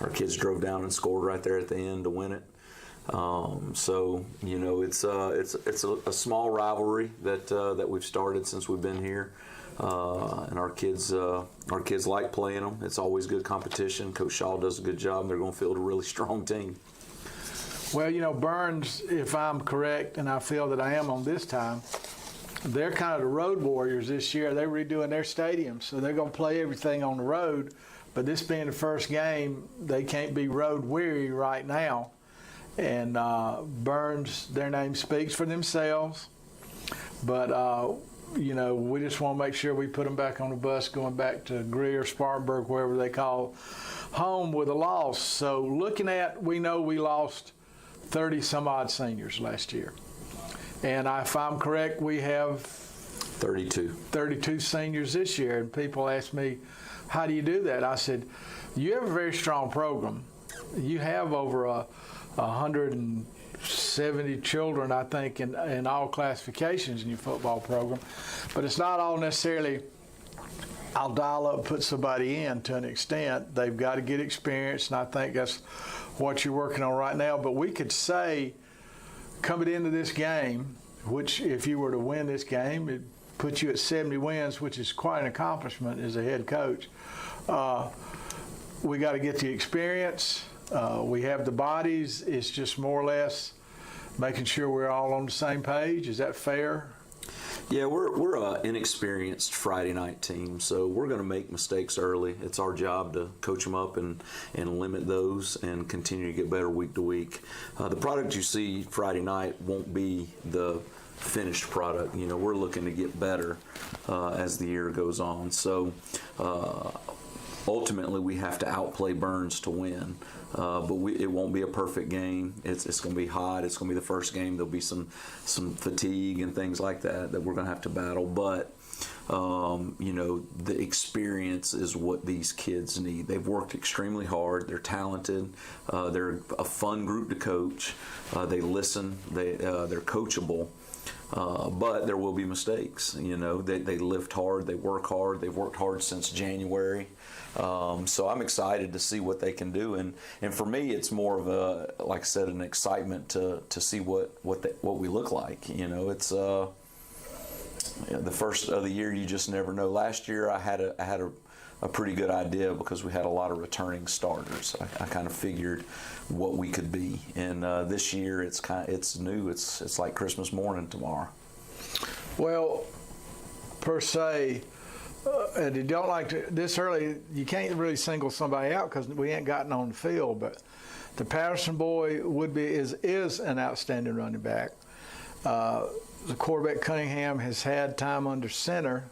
our kids drove down and scored right there at the end to win it. So you know, it's a small rivalry that we've started since we've been here, and our kids like playing them. It's always good competition. Coach Shaw does a good job, and they're going to field a really strong team. Well, you know, Byrnes, if I'm correct, and I feel that I am on this time, they're kind of the road warriors this year. They're redoing their stadium, so they're going to play everything on the road. But this being the first game, they can't be road weary right now. And Byrnes, their name speaks for themselves. But, you know, we just want to make sure we put them back on the bus going back to Greer, Spartanburg, wherever they call home, with a loss. So looking at, we know we lost 30-some-odd seniors last year. And if I'm correct, we have 32 seniors this year. And people ask me, how do you do that? I said, you have a very strong program. You have over 170 children, I think, in all classifications in your football program. But it's not all necessarily, I'll dial up and put somebody in to an extent. They've got to get experience, and I think that's what you're working on right now. But we could say, coming into this game, which if you were to win this game, it puts you at 70 wins, which is quite an accomplishment as a head coach. We got to get the experience. We have the bodies. It's just more or less making sure we're all on the same page. Is that fair? Yeah, we're an inexperienced Friday night team, so we're going to make mistakes early. It's our job to coach them up and limit those and continue to get better week to week. The product you see Friday night won't be the finished product. You know, we're looking to get better as the year goes on. So ultimately, we have to outplay Byrnes to win. But it won't be a perfect game. It's going to be hot. It's going to be the first game. There'll be some fatigue and things like that we're going to have to battle. But you know, the experience is what these kids need. They've worked extremely hard. They're talented. They're a fun group to coach. They listen. They're coachable. But there will be mistakes. You know, they lift hard. They work hard. They've worked hard since January. So I'm excited to see what they can do, and for me, it's more of a, like I said, an excitement to see what we look like. You know, it's the first of the year. You just never know. Last year, I had a pretty good idea because we had a lot of returning starters. I kind of figured what we could be, and this year it's new. It's like Christmas morning tomorrow. Well, per se. And you don't like to, this early, you can't really single somebody out because we ain't gotten on the field, but the Patterson boy is an outstanding running back. The quarterback Cunningham has had time under center.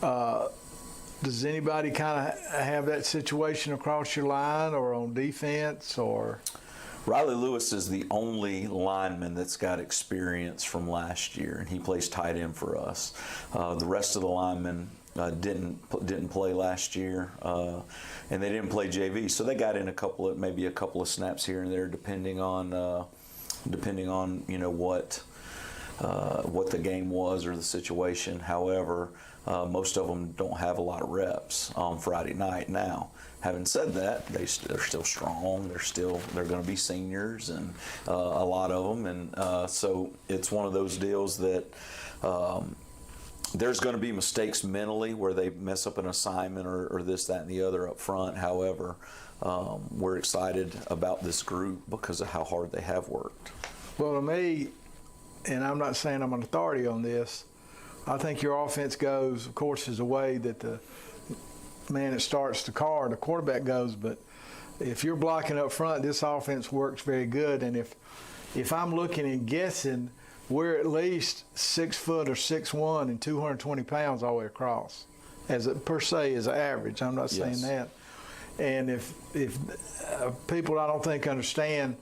Does anybody kind of have that situation across your line or on defense or? Riley Lewis is the only lineman that's got experience from last year, and he plays tight end for us. The rest of the linemen didn't play last year, and they didn't play JV, so they got in maybe a couple of snaps here and there, depending on you know what the game was or the situation. However, most of them don't have a lot of reps on Friday night now. Having said that, they're still strong. They're going to be seniors, and a lot of them, and so it's one of those deals that there's going to be mistakes mentally where they mess up an assignment or this, that, and the other up front. However, we're excited about this group because of how hard they have worked. Well, to me, and I'm not saying I'm an authority on this, I think your offense goes, of course, is a way that man that starts the car, the quarterback goes, but if you're blocking up front, this offense works very good. And if I'm looking and guessing, we're at least 6 foot or 6'1" and 220 pounds all the way across, per se as an average. I'm not saying that. And if people I don't think understand,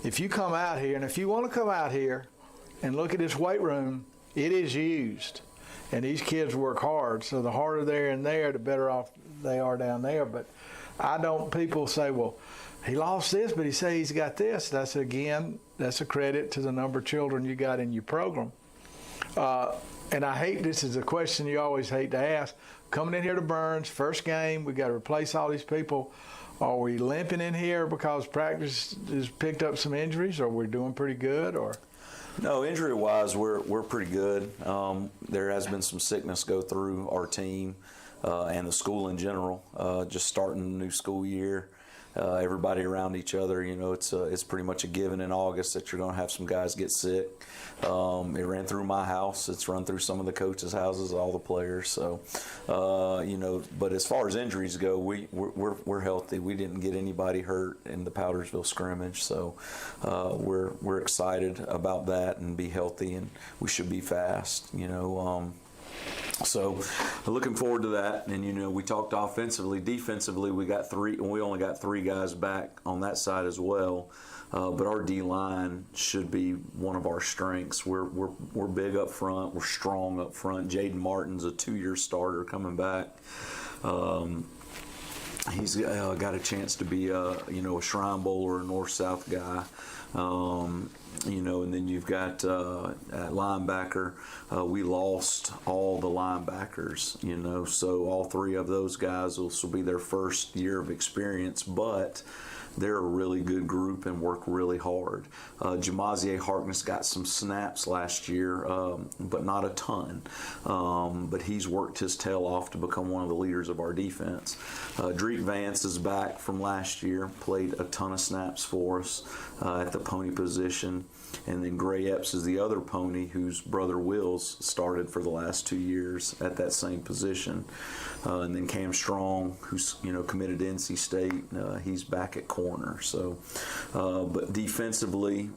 if you come out here, and if you want to come out here and look at this weight room, it is used. And these kids work hard. So the harder they're in there, the better off they are down there. But people say, well, he lost this, but he say he's got this. That's a credit to the number of children you got in your program. And this is a question you always hate to ask. Coming in here to Byrnes, first game, we got to replace all these people. Are we limping in here because practice has picked up some injuries, or we're doing pretty good, or? No, injury-wise, we're pretty good. There has been some sickness go through our team and the school in general. Just starting the new school year, everybody around each other. It's pretty much a given in August that you're going to have some guys get sick. It ran through my house. It's run through some of the coaches' houses, all the players. So, but as far as injuries go, we're healthy. We didn't get anybody hurt in the Powdersville scrimmage, so we're excited about that and be healthy, and we should be fast. So looking forward to that. And we talked offensively. Defensively, we only got 3 guys back on that side as well. But our D-line should be one of our strengths. We're big up front. We're strong up front. Jaden Martin's a 2-year starter coming back. He's got a chance to be a Shrine Bowl or a North-South guy. And then you've got at linebacker, we lost all the linebackers, so all 3 of those guys will be their first year of experience, but they're a really good group and work really hard. Jamazier Harkness got some snaps last year, but not a ton. But he's worked his tail off to become one of the leaders of our defense. Dreek Vance is back from last year, played a ton of snaps for us at the pony position. And then Gray Epps is the other pony whose brother Wills started for the last 2 years at that same position. And then Cam Strong, who's committed to NC State, he's back at corner. So, but defensively,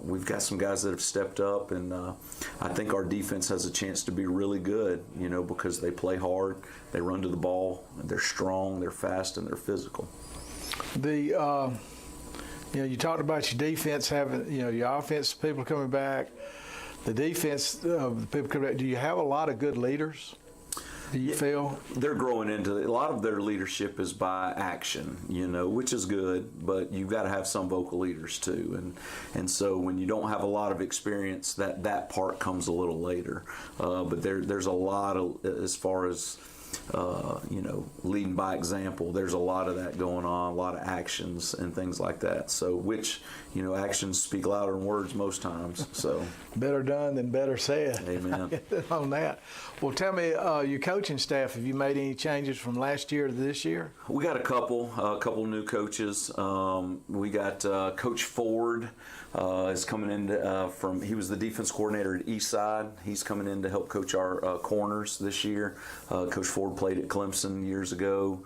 we've got some guys that have stepped up, and I think our defense has a chance to be really good. Because they play hard, they run to the ball, they're strong, they're fast, and they're physical. You talked about your defense having, your offense, people coming back, the defense, the people coming back. Do you have a lot of good leaders? Do you feel? They're growing into it. A lot of their leadership is by action, which is good, but you've got to have some vocal leaders too. And so when you don't have a lot of experience, that part comes a little later. But there's a lot of, as far as leading by example, there's a lot of that going on, a lot of actions and things like that. So, which, actions speak louder than words most times. So, better done than better said. Amen. On that. Well, tell me, your coaching staff, have you made any changes from last year to this year? We got a couple new coaches. We got Coach Ford is coming in he was the defense coordinator at Eastside. He's coming in to help coach our corners this year. Coach Ford played at Clemson years ago.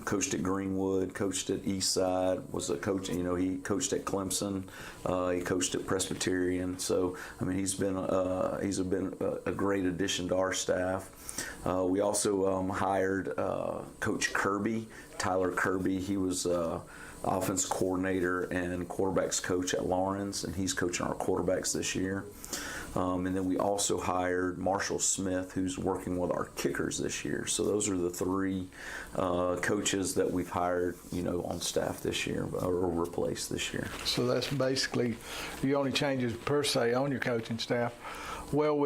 Coached at Greenwood, coached at Eastside, was a coach, he coached at Clemson, he coached at Presbyterian. So, he's been a great addition to our staff. We also hired Coach Kirby, Tyler Kirby. He was offense coordinator and quarterbacks coach at Lawrence, and he's coaching our quarterbacks this year. And then we also hired Marshall Smith, who's working with our kickers this year. So those are the 3 coaches that we've hired, on staff this year or replaced this year. So that's basically the only changes per se on your coaching staff. Well,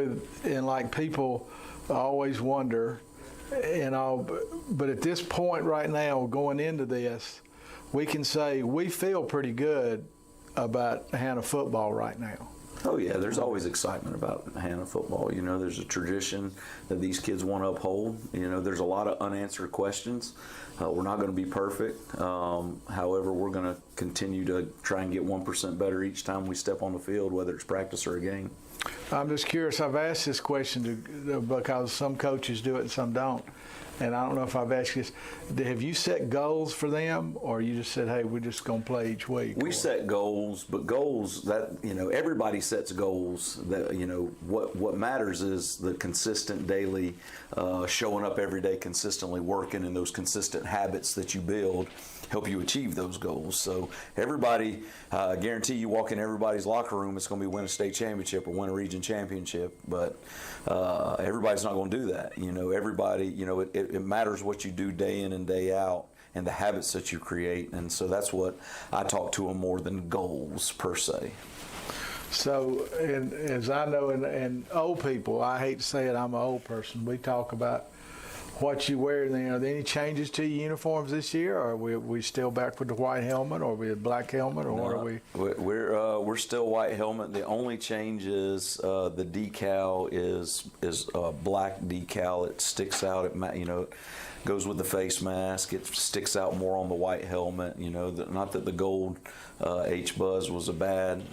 people always wonder, but at this point right now, going into this, we can say we feel pretty good about Hanna football right now. Oh, yeah, there's always excitement about Hanna football. There's a tradition that these kids want to uphold. There's a lot of unanswered questions. We're not going to be perfect. However, we're going to continue to try and get 1% better each time we step on the field, whether it's practice or a game. I'm just curious. I've asked this question because some coaches do it and some don't. and I don't know if I've asked you this, have you set goals for them, or you just said, hey, we're just going to play each week? We set goals, but goals that, everybody sets goals. That, what matters is the consistent daily showing up every day, consistently working, and those consistent habits that you build help you achieve those goals. So everybody, I guarantee you walk in everybody's locker room, it's going to be win a state championship or win a region championship, but everybody's not going to do that. Everybody, it matters what you do day in and day out and the habits that you create, and so that's what I talk to them more than goals per se. So, and as I know, and old people, I hate to say it, I'm an old person, we talk about what you wear. Are there any changes to your uniforms this year, or are we still back with the white helmet, or are we a black helmet, or what are we? We're still white helmet. The only change is the decal is black decal. It sticks out. It goes with the face mask. It sticks out more on the white helmet. Not that the gold H Buzz was a bad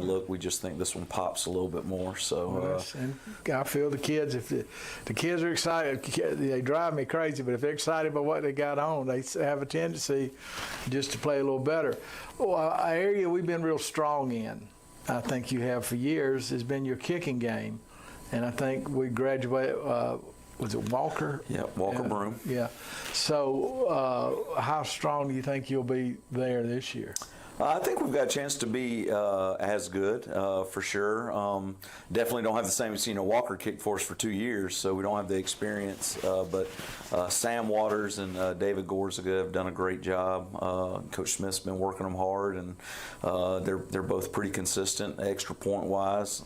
look. We just think this one pops a little bit more. So and I feel the kids. If the kids are excited, they drive me crazy. But if they're excited about what they got on, they have a tendency just to play a little better. Well, an area we've been real strong in, I think you have for years, has been your kicking game, and I think we graduated. Was it Walker? Yeah, Walker Broom. Yeah. So how strong do you think you'll be there this year? I think we've got a chance to be as good, for sure. Definitely don't have the same, Walker kicked for us for 2 years, so we don't have the experience. But Sam Waters and David Gorzaga have done a great job. Coach Smith's been working them hard, and they're both pretty consistent, extra point wise.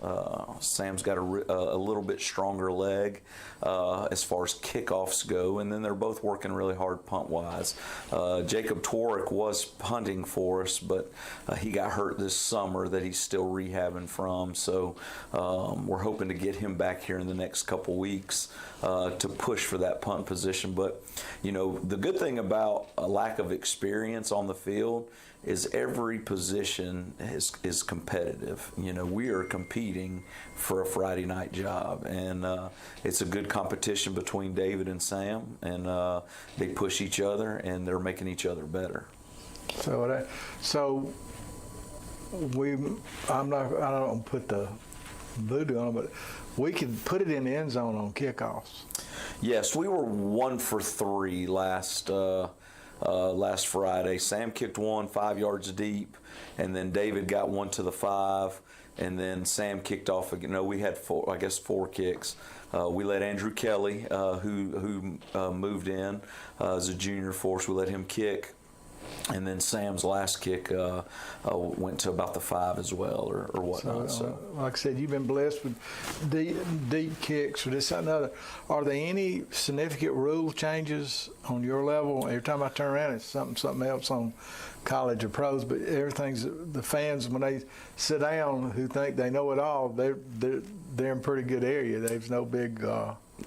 Sam's got a little bit stronger leg as far as kickoffs go, and then they're both working really hard punt wise. Jacob Tworick was punting for us, but he got hurt this summer that he's still rehabbing from. So we're hoping to get him back here in the next couple weeks to push for that punt position. But, the good thing about a lack of experience on the field is every position is competitive. We are competing for a Friday night job, and it's a good competition between David and Sam, and they push each other, and they're making each other better. So I don't put the voodoo on it, but we could put it in the end zone on kickoffs. Yes, we were 1 for 3 last Friday. Sam kicked one 5 yards deep, and then David got one to the 5, and then Sam kicked off again. No, we had 4 kicks. We let Andrew Kelly, who moved in as a junior for us, we let him kick. And then Sam's last kick went to about the 5 as well, or whatnot. So, like I said, you've been blessed with deep kicks or this, that, and other. Are there any significant rule changes on your level? Every time I turn around, it's something else on college or pros. But everything's the fans, when they sit down, who think they know it all, they're in pretty good area. There's no big.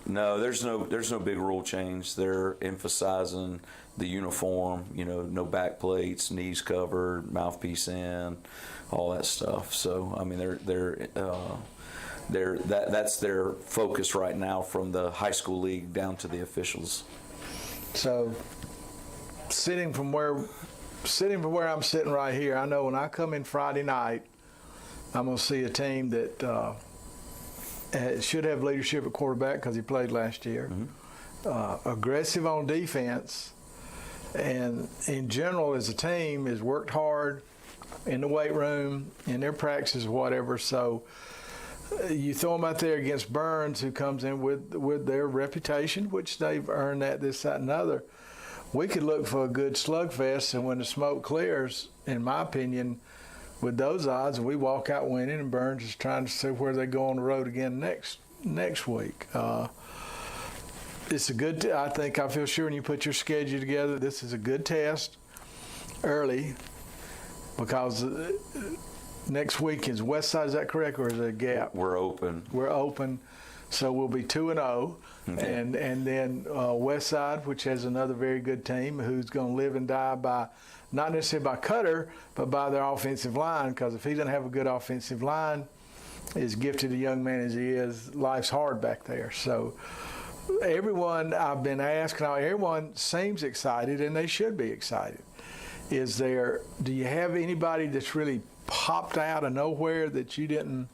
No, there's no big rule change. They're emphasizing the uniform, no back plates, knees covered, mouthpiece in, all that stuff. So I mean, that's their focus right now, from the high school league down to the officials. So sitting from where I'm sitting right here, I know when I come in Friday night, I'm going to see a team that should have leadership at quarterback because he played last year. Mm-hmm. Aggressive on defense, and in general as a team has worked hard in the weight room, in their practices, whatever. So you throw them out there against Byrnes, who comes in with their reputation, which they've earned that, this, that, and other. We could look for a good slugfest, and when the smoke clears, in my opinion, with those odds, we walk out winning, and Byrnes is trying to see where they go on the road again next week. It's a good. I feel sure when you put your schedule together, this is a good test early, because next week is West Side. Is that correct, or is it a gap? We're open. We're open, so we'll be 2-0, and then West Side, which has another very good team, who's going to live and die by. Not necessarily by Cutter, but by their offensive line, because if he doesn't have a good offensive line, as gifted a young man as he is, life's hard back there. So everyone I've been asking, everyone seems excited, and they should be excited. Do you have anybody that's really popped out of nowhere that you didn't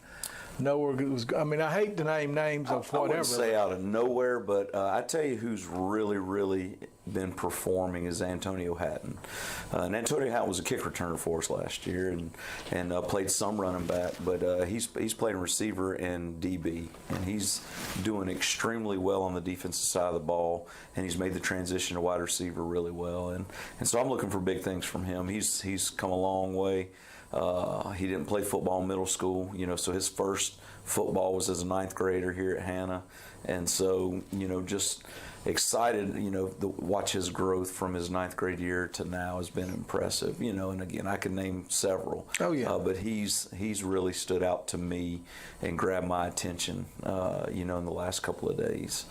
know where it was? I mean, I hate to name names of whatever. I wouldn't say out of nowhere, but I tell you who's really, really been performing is Antonio Hatton. And Antonio Hatton was a kick returner for us last year and played some running back, but he's playing receiver and DB, and he's doing extremely well on the defensive side of the ball, and he's made the transition to wide receiver really well. And so I'm looking for big things from him. He's come a long way. He didn't play football in middle school, so his first football was as a 9th grader here at Hanna. And so, just excited, to watch his growth from his 9th grade year to now has been impressive, and again, I can name several. Oh, yeah. But he's really stood out to me and grabbed my attention, in the last couple of days.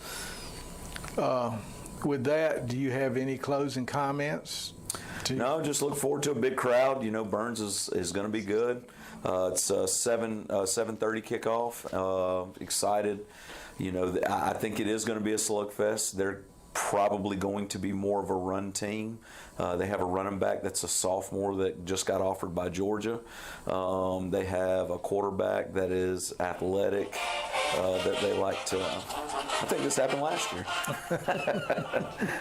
With that, do you have any closing comments? No, just look forward to a big crowd. Byrnes is going to be good. It's a 7:30 kickoff. Excited. I think it is going to be a slugfest. They're probably going to be more of a run team. They have a running back that's a sophomore that just got offered by Georgia. They have a quarterback that is athletic that they like to. I think this happened last year.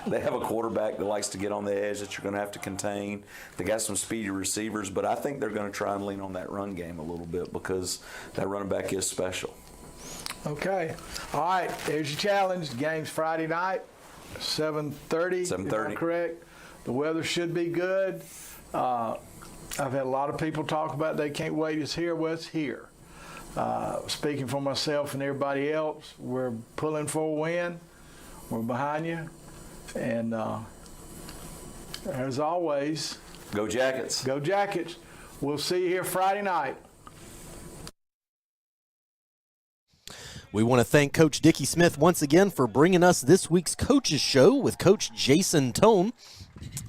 They have a quarterback that likes to get on the edge that you're going to have to contain. They got some speedy receivers, but I think they're going to try and lean on that run game a little bit because that running back is special. Okay. All right. There's your challenge. The game's Friday night, 7:30. 7:30. If I'm correct. The weather should be good. I've had a lot of people talk about they can't wait to hear what's here. Speaking for myself and everybody else, we're pulling for a win. We're behind you. And as always, go Jackets. Go Jackets. We'll see you here Friday night. We want to thank Coach Dickie Smith once again for bringing us this week's Coaches Show with Coach Jason Tone.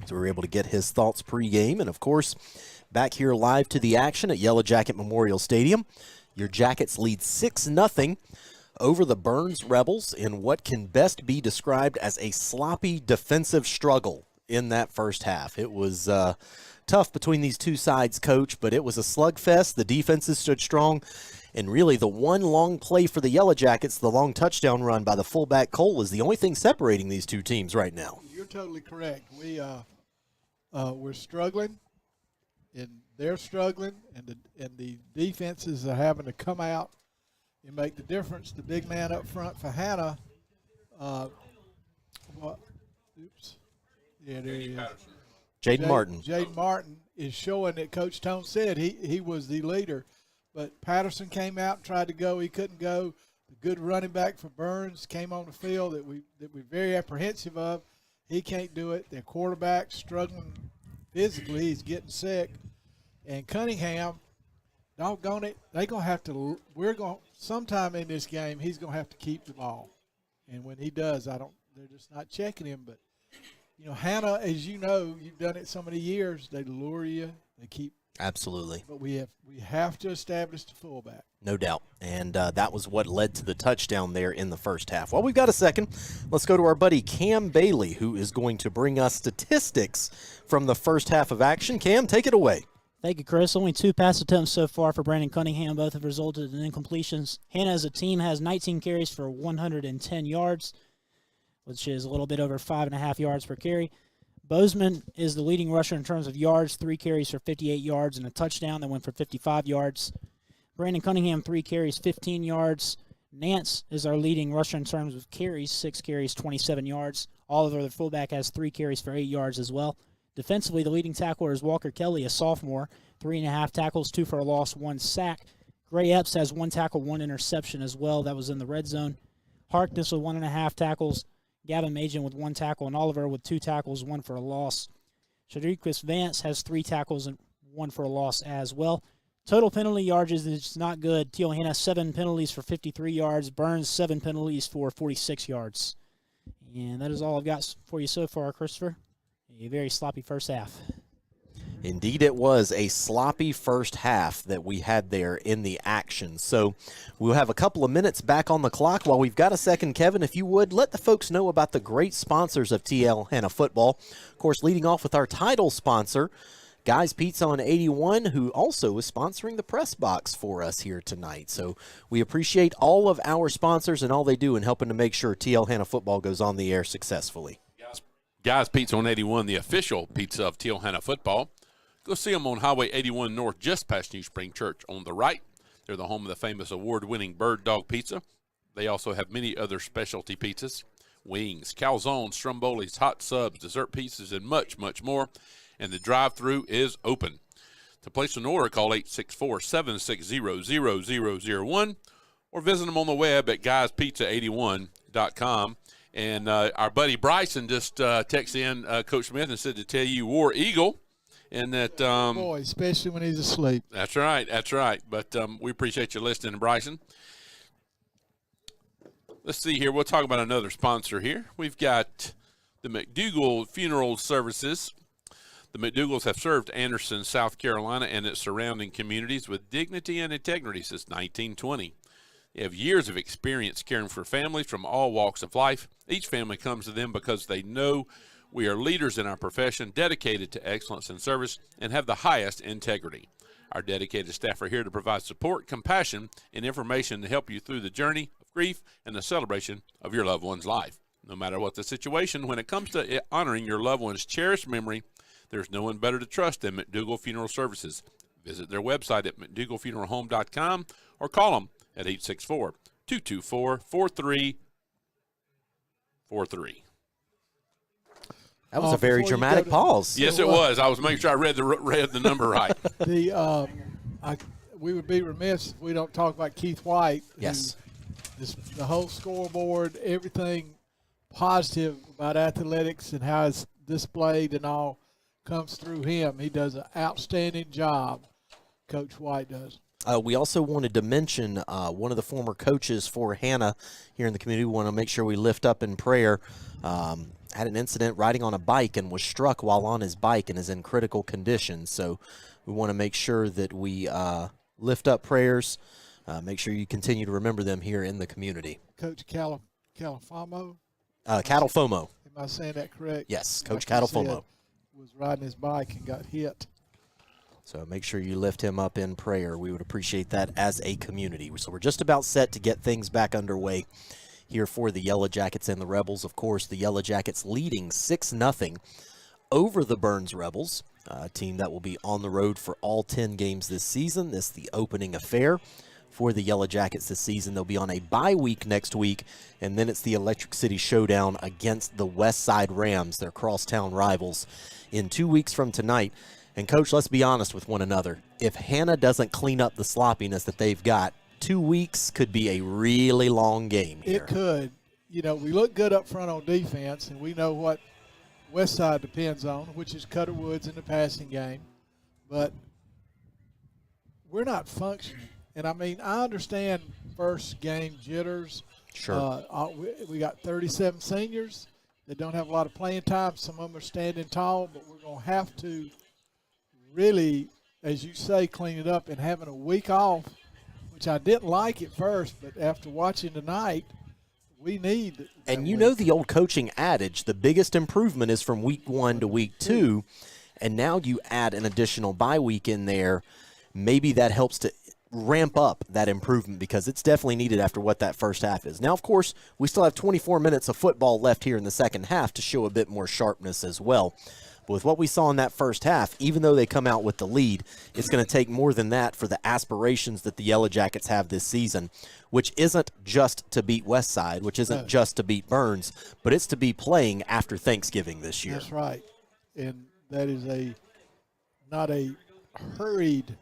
So we were able to get his thoughts pregame. And, of course, back here live to the action at Yellow Jacket Memorial Stadium. Your Jackets lead 6-0 over the Byrnes Rebels in what can best be described as a sloppy defensive struggle in that first half. It was tough between these two sides, Coach, but it was a slugfest. The defenses stood strong. And really, the one long play for the Yellow Jackets, the long touchdown run by the fullback Cole, is the only thing separating these two teams right now. You're totally correct. We're struggling, and they're struggling, and the defenses are having to come out and make the difference. The big man up front for Hanna. Yeah, there he is. Jaden Martin. Jaden Martin is showing that Coach Tone said he was the leader. But Patterson came out and tried to go. He couldn't go. The good running back for Byrnes came on the field that we're very apprehensive of. He can't do it. Their quarterback struggling physically. He's getting sick. And Cunningham, doggone it, they're going to have to – sometime in this game, he's going to have to keep the ball. And when he does, they're just not checking him. But, Hanna, as you know, you've done it so many years, they lure you. They keep – Absolutely. But we have to establish the fullback. No doubt. And that was what led to the touchdown there in the first half. Well, we've got a second. Let's go to our buddy Cam Bailey, who is going to bring us statistics from the first half of action. Cam, take it away. Thank you, Chris. Only 2 pass attempts so far for Brandon Cunningham. Both have resulted in incompletions. Hanna as a team has 19 carries for 110 yards, which is a little bit over 5.5 yards per carry. Bozeman is the leading rusher in terms of yards, 3 carries for 58 yards and a touchdown that went for 55 yards. Brandon Cunningham, 3 carries, 15 yards. Nance is our leading rusher in terms of carries, 6 carries, 27 yards. Oliver, the fullback, has 3 carries for 8 yards as well. Defensively, the leading tackler is Walker Kelly, a sophomore, 3.5 tackles, 2 for a loss, 1 sack. Gray Epps has 1 tackle, 1 interception as well. That was in the red zone. Harkness with 1.5 tackles. Gavin Majan with 1 tackle, and Oliver with 2 tackles, 1 for a loss. Shadriquis Vance has 3 tackles and 1 for a loss as well. Total penalty yardage is not good. Teal Hanna 7 penalties for 53 yards. Byrnes 7 penalties for 46 yards. And that is all I've got for you so far, Christopher. A very sloppy first half. Indeed, it was a sloppy first half that we had there in the action. So we'll have a couple of minutes back on the clock. While we've got a second, Kevin, if you would, let the folks know about the great sponsors of TL Hanna Football. Of course, leading off with our title sponsor, Guy's Pizza on 81, who also is sponsoring the press box for us here tonight. So we appreciate all of our sponsors and all they do in helping to make sure TL Hanna Football goes on the air successfully. Guy's Pizza on 81, the official pizza of TL Hanna Football. Go see them on Highway 81 North, just past New Spring Church on the right. They're the home of the famous award-winning Bird Dog Pizza. They also have many other specialty pizzas, wings, calzones, strombolis, hot subs, dessert pieces, and much, much more. And the drive-thru is open. To place an order, call 864-760-0001 or visit them on the web at guyspizza81.com. And our buddy Bryson just texted in Coach Smith and said to tell you War Eagle. And that boy, especially when he's asleep. That's right. But we appreciate you listening, Bryson. Let's see here. We'll talk about another sponsor here. We've got the McDougal Funeral Services. The McDougals have served Anderson, South Carolina, and its surrounding communities with dignity and integrity since 1920. They have years of experience caring for families from all walks of life. Each family comes to them because they know we are leaders in our profession, dedicated to excellence and service, and have the highest integrity. Our dedicated staff are here to provide support, compassion, and information to help you through the journey of grief and the celebration of your loved one's life. No matter what the situation, when it comes to honoring your loved one's cherished memory, there's no one better to trust than McDougal Funeral Services. Visit their website at McDougalFuneralHome.com or call them at 864-224-4343. That was a very dramatic pause. Yes, it was. I was making sure I read the number right. We would be remiss if we don't talk about Keith White. Yes. The whole scoreboard, everything positive about athletics and how it's displayed and all comes through him. He does an outstanding job, Coach White does. We also wanted to mention one of the former coaches for Hanna here in the community. We want to make sure we lift up in prayer. Had an incident riding on a bike and was struck while on his bike and is in critical condition. So we want to make sure that we lift up prayers. Make sure you continue to remember them here in the community. Coach Calafamo? Catalfomo. Am I saying that correct? Yes, Coach Like Catalfomo. Was riding his bike and got hit. So make sure you lift him up in prayer. We would appreciate that as a community. So we're just about set to get things back underway here for the Yellow Jackets and the Rebels. Of course, the Yellow Jackets leading 6-0 over the Byrnes Rebels, a team that will be on the road for all 10 games this season. This is the opening affair for the Yellow Jackets this season. They'll be on a bye week next week, and then it's the Electric City Showdown against the West Side Rams, their crosstown rivals, in 2 weeks from tonight. And, Coach, let's be honest with one another. If Hanna doesn't clean up the sloppiness that they've got, 2 weeks could be a really long game here. It could. You know, we look good up front on defense, and we know what West Side depends on, which is Cutter Woods in the passing game. But we're not functioning. And, I mean, I understand first game jitters. Sure. We got 37 seniors that don't have a lot of playing time. Some of them are standing tall, but we're going to have to really, as you say, clean it up. And having a week off, which I didn't like at first, but after watching tonight, we need. And you know the old coaching adage, the biggest improvement is from week 1 to week 2, and now you add an additional bye week in there. Maybe that helps to ramp up that improvement because it's definitely needed after what that first half is. Now, of course, we still have 24 minutes of football left here in the second half to show a bit more sharpness as well. But with what we saw in that first half, even though they come out with the lead, it's going to take more than that for the aspirations that the Yellow Jackets have this season, which isn't just to beat Westside, which isn't just to beat Byrnes, but it's to be playing after Thanksgiving this year. That's right. And that is not a hurried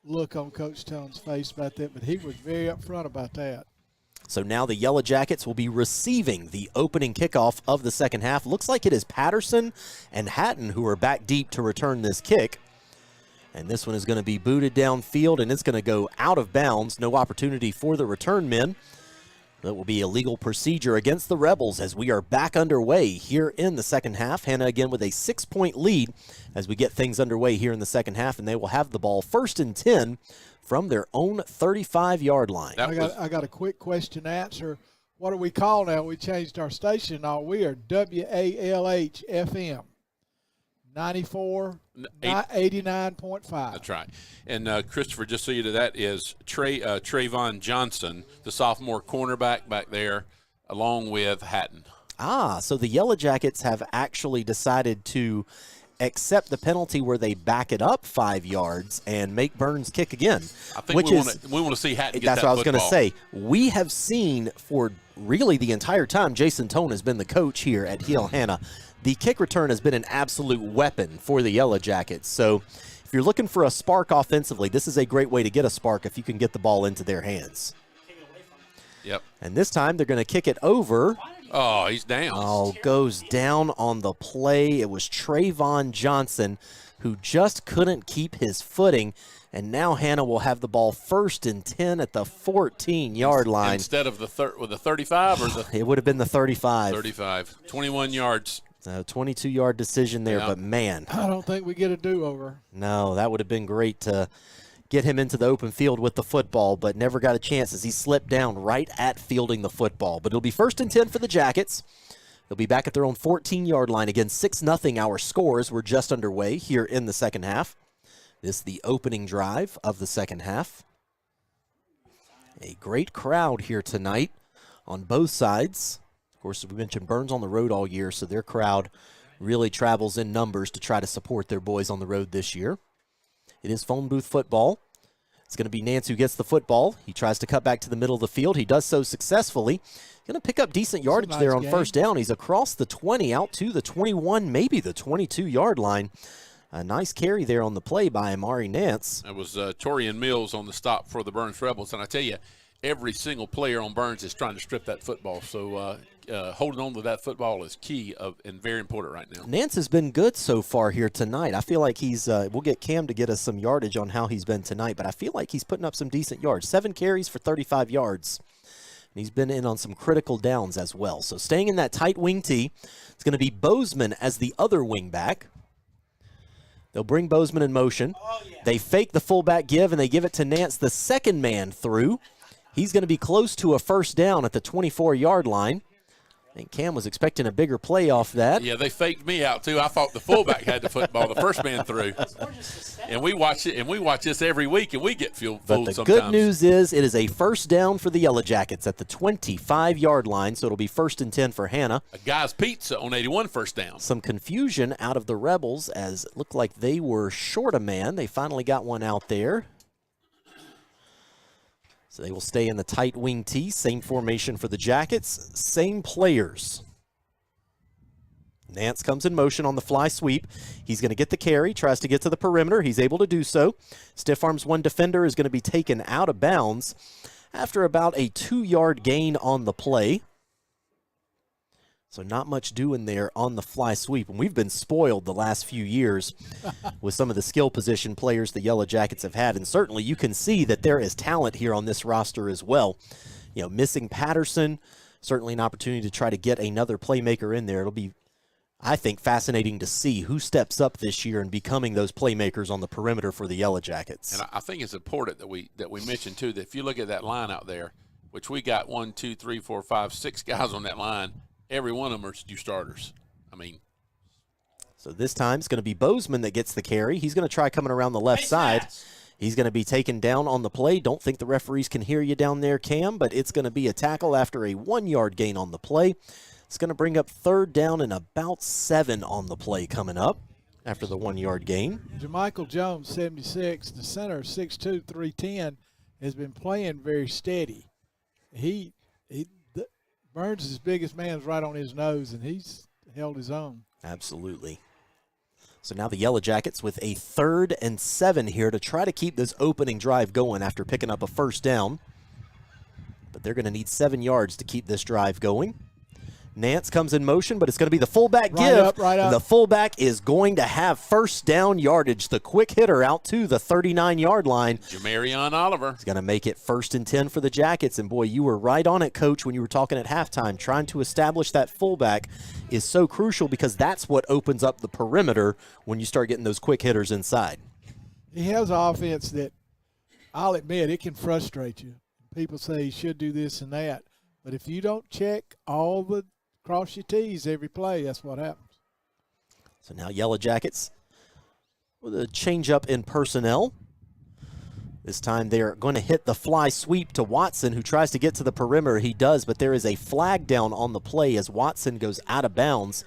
look on Coach Stone's face about that, but he was very upfront about that. So now the Yellow Jackets will be receiving the opening kickoff of the second half. Looks like it is Patterson and Hatton who are back deep to return this kick. And this one is going to be booted downfield, and it's going to go out of bounds. No opportunity for the return men. That will be a legal procedure against the Rebels as we are back underway here in the second half. Hanna again with a 6-point lead as we get things underway here in the second half, and they will have the ball 1st and 10 from their own 35-yard line. I got a quick question to answer. What do we call now? We changed our station. We are WALH FM. 89.5. That's right. And Christopher, just so you know, that is Trayvon Johnson, the sophomore cornerback back there, along with Hatton. So the Yellow Jackets have actually decided to accept the penalty where they back it up 5 yards and make Byrnes kick again. I think we want to see Hatton get that football. That's what I was going to say. We have seen for really the entire time Jason Tone has been the coach here at Heel Hanna. The kick return has been an absolute weapon for the Yellow Jackets. So if you're looking for a spark offensively, this is a great way to get a spark if you can get the ball into their hands. Yep. And this time they're going to kick it over. Oh, he's down. Oh, goes down on the play. It was Trayvon Johnson who just couldn't keep his footing. And now Hanna will have the ball 1st and 10 at the 14-yard line. Instead of the 35 or the it would have been the 35. 35. 21 yards. A 22-yard decision there, but man. I don't think we get a do-over. No, that would have been great to get him into the open field with the football, but never got a chance as he slipped down right at fielding the football. But it'll be 1st and 10 for the Jackets. They'll be back at their own 14-yard line. Again, 6-0 our scores. We're just underway here in the second half. This is the opening drive of the second half. A great crowd here tonight on both sides. Of course, we mentioned Byrnes on the road all year, so their crowd really travels in numbers to try to support their boys on the road this year. It is phone booth football. It's going to be Nance who gets the football. He tries to cut back to the middle of the field. He does so successfully. Going to pick up decent yardage there on first down. He's across the 20, out to the 21, maybe the 22-yard line. A nice carry there on the play by Amari Nance. That was Torian Mills on the stop for the Byrnes Rebels. And I tell you, every single player on Byrnes is trying to strip that football. So holding on to that football is key and very important right now. Nance has been good so far here tonight. I feel like he's we'll get Cam to get us some yardage on how he's been tonight, but I feel like he's putting up some decent yards. 7 carries for 35 yards. And he's been in on some critical downs as well. So staying in that tight wing tee, it's going to be Bozeman as the other wing back. They'll bring Bozeman in motion. They fake the fullback give, and they give it to Nance, the second man through. He's going to be close to a first down at the 24-yard line. I think Cam was expecting a bigger play off that. Yeah, they faked me out, too. I thought the fullback had the football, the first man through. And we watch it, and we watch this every week, and we get fooled sometimes. But the good news is it is a first down for the Yellow Jackets at the 25-yard line, so it'll be 1st and 10 for Hanna. A guy's pizza on 81 first down. Some confusion out of the Rebels as it looked like they were short a man. They finally got one out there. So they will stay in the tight wing tee. Same formation for the Jackets. Same players. Nance comes in motion on the fly sweep. He's going to get the carry, tries to get to the perimeter. He's able to do so. Stiff arms one defender is going to be taken out of bounds after about a 2-yard gain on the play. So not much doing there on the fly sweep. And we've been spoiled the last few years with some of the skill position players the Yellow Jackets have had. And certainly you can see that there is talent here on this roster as well. You know, missing Patterson, certainly an opportunity to try to get another playmaker in there. It'll be, I think, fascinating to see who steps up this year in becoming those playmakers on the perimeter for the Yellow Jackets. And I think it's important that we mention, too, that if you look at that line out there, which we got 1, 2, 3, 4, 5, 6 guys on that line, every one of them are new starters. I mean. So this time it's going to be Bozeman that gets the carry. He's going to try coming around the left side. He's going to be taken down on the play. Don't think the referees can hear you down there, Cam, but it's going to be a tackle after a 1-yard gain on the play. It's going to bring up 3rd down and about 7 on the play coming up after the 1-yard gain. Jermichael Jones, 76, the center, 6'2", 310, has been playing very steady. Byrnes' biggest man's right on his nose, and he's held his own. Absolutely. So now the Yellow Jackets with a 3rd and 7 here to try to keep this opening drive going after picking up a first down. But they're going to need 7 yards to keep this drive going. Nance comes in motion, but it's going to be the fullback Right give. up, right up. And the fullback is going to have first down yardage. The quick hitter out to the 39-yard line. Jamarion Oliver. He's going to make it 1st and 10 for the Jackets. And, boy, you were right on it, Coach, when you were talking at halftime. Trying to establish that fullback is so crucial because that's what opens up the perimeter when you start getting those quick hitters inside. He has an offense that, I'll admit, it can frustrate you. People say he should do this and that. But if you don't check all the cross your T's every play, that's what happens. So now Yellow Jackets with a change up in personnel. This time they're going to hit the fly sweep to Watson, who tries to get to the perimeter. He does, but there is a flag down on the play as Watson goes out of bounds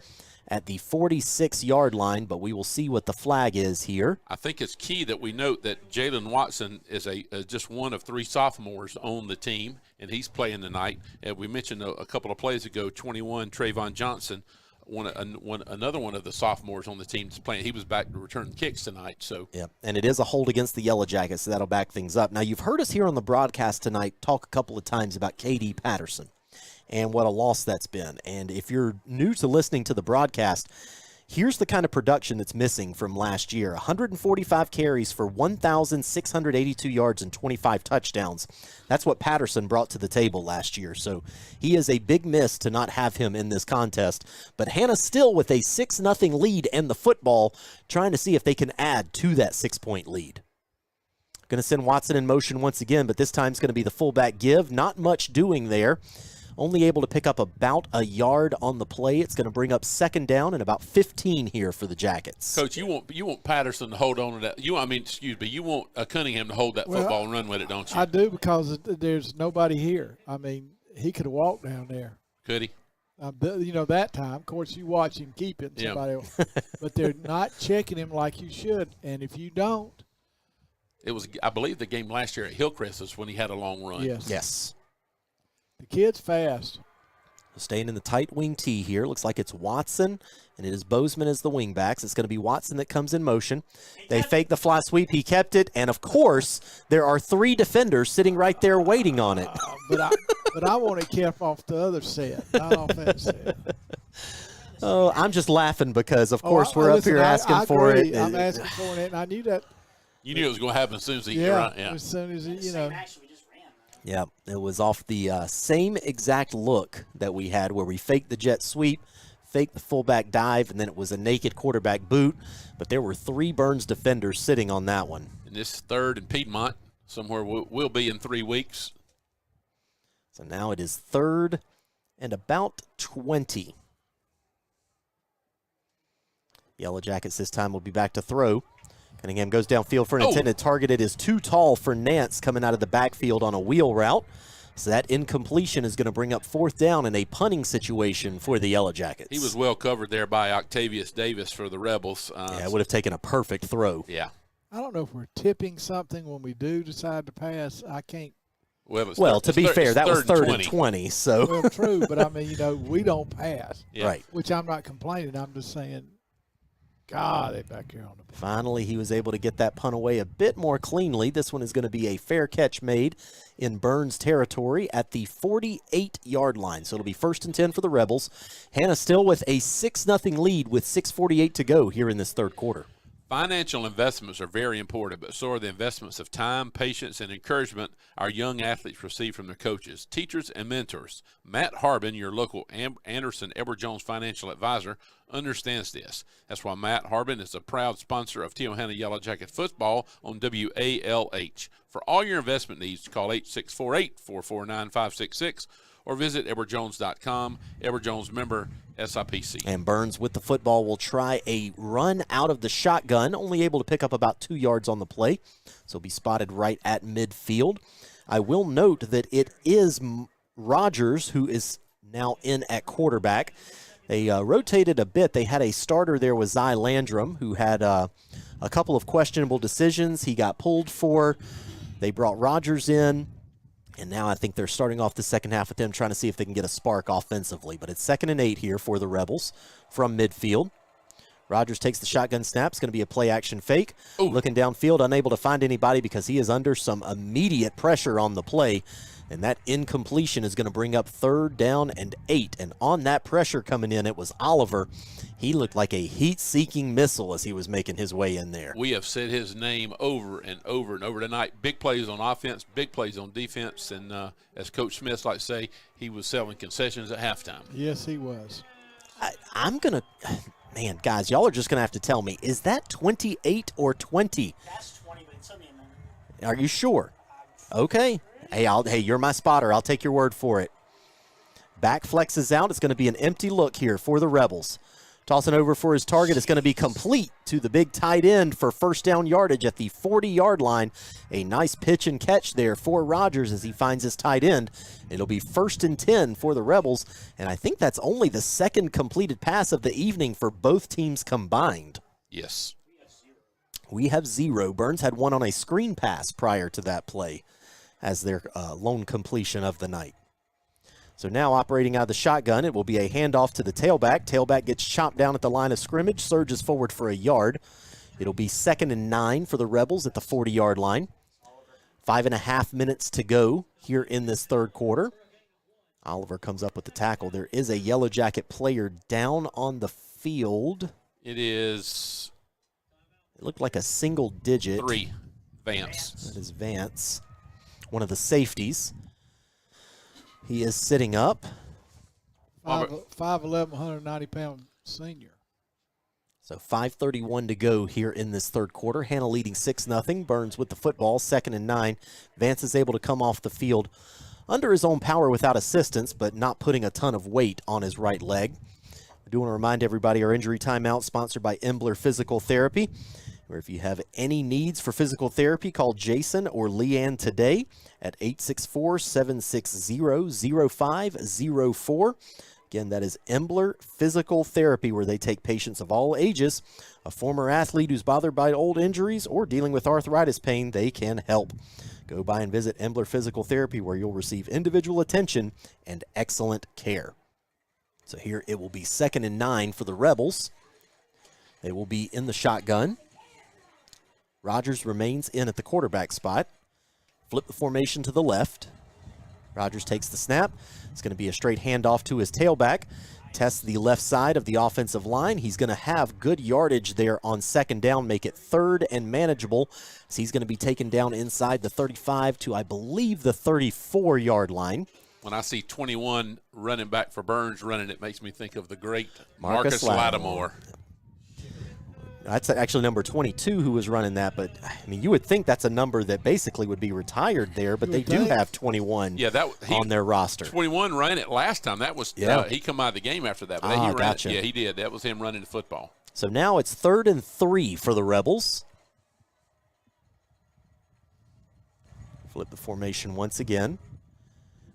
at the 46-yard line, but we will see what the flag is here. I think it's key that we note that Jalen Watson is just one of 3 sophomores on the team, and he's playing tonight. And we mentioned a couple of plays ago, 21, Trayvon Johnson, another one of the sophomores on the team is playing. He was back to return kicks tonight. So yeah, and it is a hold against the Yellow Jackets, so that'll back things up. Now, you've heard us here on the broadcast tonight talk a couple of times about K.D. Patterson and what a loss that's been. And if you're new to listening to the broadcast, here's the kind of production that's missing from last year. 145 carries for 1,682 yards and 25 touchdowns. That's what Patterson brought to the table last year. So he is a big miss to not have him in this contest. But Hanna still with a 6-0 lead and the football, trying to see if they can add to that 6-point lead. Going to send Watson in motion once again, but this time it's going to be the fullback give. Not much doing there. Only able to pick up about a yard on the play. It's going to bring up 2nd down and about 15 here for the Jackets. Coach, you want Patterson to hold on to that. You want Cunningham to hold that football and run with it, don't you? I do, because there's nobody here. I mean, he could have walked down there. Could he? That time. Of course, you watch him keep it. Somebody else. But they're not checking him like you should. And if you don't. It was, I believe, the game last year at Hillcrest is when he had a long run. Yes. The kid's fast. Staying in the tight wing T here. Looks like it's Watson, and it is Bozeman as the wingbacks. It's going to be Watson that comes in motion. They fake the fly sweep. He kept it, and, of course, there are 3 defenders sitting right there waiting on it. But I want it kept off the other set, not off that set. Oh, I'm just laughing because, of course, we're up here asking for it. I'm asking for it, and I knew that. You knew it was going to happen as soon as he as soon as Yeah, it was off the same exact look that we had where we faked the jet sweep, faked the fullback dive, and then it was a naked quarterback boot. But there were 3 Byrnes defenders sitting on that one. And this is 3rd and Piedmont, somewhere we'll be in 3 weeks. So now it is 3rd and about 20. Yellow Jackets this time will be back to throw. Cunningham goes downfield for an intended target. It is too tall for Nance coming out of the backfield on a wheel route. So that incompletion is going to bring up 4th down in a punting situation for the Yellow Jackets. He was well covered there by Octavius Davis for the Rebels. It would have taken a perfect throw. Yeah. I don't know if we're tipping something when we do decide to pass. I can't. Well, to be fair, that was 3rd and 20. So. Well, true, but I mean, we don't pass. Yeah. Right. Which I'm not complaining. I'm just saying, God, they back here on the. Finally, he was able to get that punt away a bit more cleanly. This one is going to be a fair catch made in Byrnes territory at the 48-yard line. So it'll be 1st and 10 for the Rebels. Hanna still with a 6-0 lead with 6:48 to go here in this 3rd quarter. Financial investments are very important, but so are the investments of time, patience, and encouragement our young athletes receive from their coaches, teachers, and mentors. Matt Harbin, your local Anderson Edward Jones financial advisor, understands this. That's why Matt Harbin is a proud sponsor of Hanna Yellow Jacket football on WALH. For all your investment needs, call 864-844-9566 or visit edwardjones.com. Edward Jones member SIPC. And Byrnes with the football will try a run out of the shotgun, only able to pick up about 2 yards on the play. So be spotted right at midfield. I will note that it is Rogers who is now in at quarterback. They rotated a bit. They had a starter there with Zy Landrum, who had a couple of questionable decisions he got pulled for. They brought Rogers in. And now I think they're starting off the second half with them trying to see if they can get a spark offensively. But it's 2nd and 8 here for the Rebels from midfield. Rogers takes the shotgun snap. It's going to be a play-action fake. Ooh. Looking downfield, unable to find anybody because he is under some immediate pressure on the play. And that incompletion is going to bring up 3rd down and 8. And on that pressure coming in, it was Oliver. He looked like a heat-seeking missile as he was making his way in there. We have said his name over and over and over tonight. Big plays on offense, big plays on defense. And as Coach Smith likes to say, he was selling concessions at halftime. Yes, he was. I'm going to – man, guys, y'all are just going to have to tell me, is that 28 or 20? That's 20, but it took me a minute. Are you sure? Okay. Hey, you're my spotter. I'll take your word for it. Back flexes out. It's going to be an empty look here for the Rebels. Tossing over for his target is going to be complete to the big tight end for first down yardage at the 40-yard line. A nice pitch and catch there for Rogers as he finds his tight end. It'll be 1st and 10 for the Rebels, and I think that's only the second completed pass of the evening for both teams combined. Yes. We have 0. Byrnes had one on a screen pass prior to that play as their lone completion of the night. So now operating out of the shotgun, it will be a handoff to the tailback. Tailback gets chopped down at the line of scrimmage, surges forward for a yard. It'll be 2nd and 9 for the Rebels at the 40-yard line. 5.5 minutes to go here in this third quarter. Oliver comes up with the tackle. There is a Yellow Jacket player down on the field. It is. It looked like a single digit. 3. Vance. That is Vance, one of the safeties. He is sitting up. 5'11", 190-pound senior. So 5:31 to go here in this third quarter. Hanna leading 6-0. Byrnes with the football, 2nd and 9. Vance is able to come off the field under his own power without assistance, but not putting a ton of weight on his right leg. I do want to remind everybody our injury timeout sponsored by Embler Physical Therapy, where if you have any needs for physical therapy, call Jason or Leanne today at 864-760-0504. Again, that is Embler Physical Therapy, where they take patients of all ages. A former athlete who's bothered by old injuries or dealing with arthritis pain, they can help. Go by and visit Embler Physical Therapy, where you'll receive individual attention and excellent care. So here it will be 2nd and 9 for the Rebels. They will be in the shotgun. Rogers remains in at the quarterback spot. Flip the formation to the left. Rogers takes the snap. It's going to be a straight handoff to his tailback. Tests the left side of the offensive line. He's going to have good yardage there on 2nd down, make it 3rd and manageable. So he's going to be taken down inside the 35 to, I believe, the 34-yard line. When I see 21 running back for Byrnes running, it makes me think of the great Marcus Lattimore. That's actually number 22 who was running that, but I mean, you would think that's a number that basically would be retired there, but they do have 21 on their roster. 21 ran it last time. That was he come out of the game after that, but he ran gotcha. it. Yeah, he did. That was him running the football. So now it's 3rd and 3 for the Rebels. Flip the formation once again.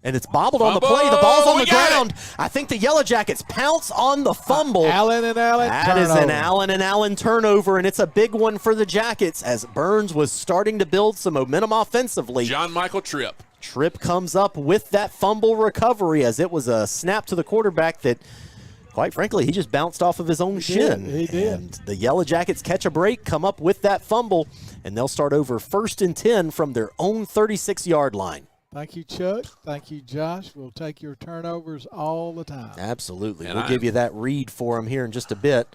And it's bobbled on the play. The ball's on the ground. I think the Yellow Jackets pounce on the fumble. Allen and Allen That is an Allen and Allen turnover, and it's a big one for the Jackets as Byrnes was starting to build some momentum offensively. John Michael Tripp. Tripp comes up with that fumble recovery as it was a snap to the quarterback that, quite frankly, he just bounced off of his own shin. He did. And the Yellow Jackets catch a break, come up with that fumble, and they'll start over 1st and 10 from their own 36-yard line. Thank you, Chuck. Thank you, Josh. We'll take your turnovers all the time. Absolutely. We'll give you that read for him here in just a bit.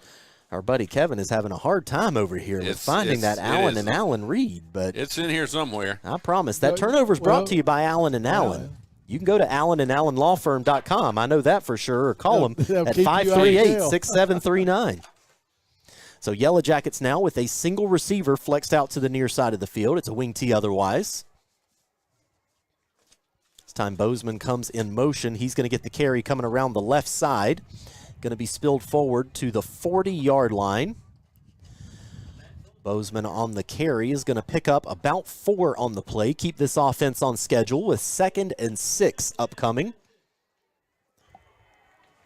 Our buddy Kevin is having a hard time over here with finding that Allen and Allen read, but it's in here somewhere. I promise. That turnover is brought to you by Allen and Allen. You can go to allenandallenlawfirm.com. I know that for sure. Or call them at 538-6739. So Yellow Jackets now with a single receiver flexed out to the near side of the field. It's a wing tee otherwise. This time Bozeman comes in motion. He's going to get the carry coming around the left side. Going to be spilled forward to the 40-yard line. Bozeman on the carry is going to pick up about 4 on the play. Keep this offense on schedule with 2nd and 6 upcoming.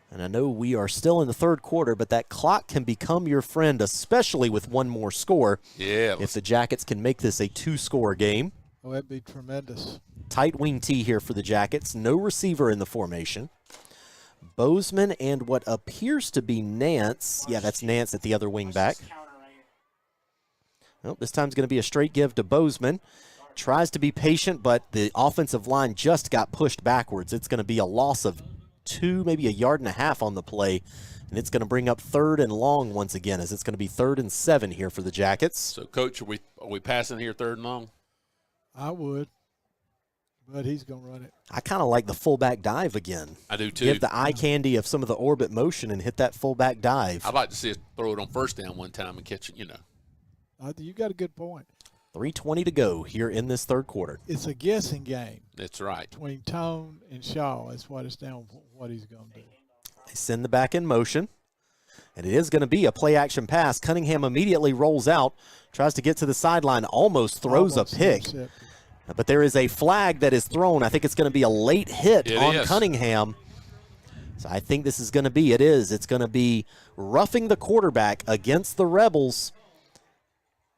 And I know we are still in the third quarter, but that clock can become your friend, especially with one more score. Yeah. If the Jackets can make this a 2-score game. Oh, that'd be tremendous. Tight wing tee here for the Jackets. No receiver in the formation. Bozeman and what appears to be Nance. Yeah, that's Nance at the other wing back. Well, this time's going to be a straight give to Bozeman. Tries to be patient, but the offensive line just got pushed backwards. It's going to be a loss of 2, maybe a yard and a half on the play, and it's going to bring up 3rd and long once again, as it's going to be 3rd and 7 here for the Jackets. So, Coach, are we passing here 3rd and long? I would, but he's going to run it. I kind of like the fullback dive again. I do too. Give the eye candy of some of the orbit motion and hit that fullback dive. I'd like to see us throw it on 1st down one time and catch it, You got a good point. 3:20 to go here in this 3rd quarter. It's a guessing game. That's right. Between Tone and Shaw. That's what it's down for, what he's going to do. They send the back in motion, and it is going to be a play-action pass. Cunningham immediately rolls out, tries to get to the sideline, almost throws a pick. Intercepted. But there is a flag that is thrown. I think it's going to be a late hit on Cunningham. So I think this is going to be, it's going to be roughing the quarterback against the Rebels.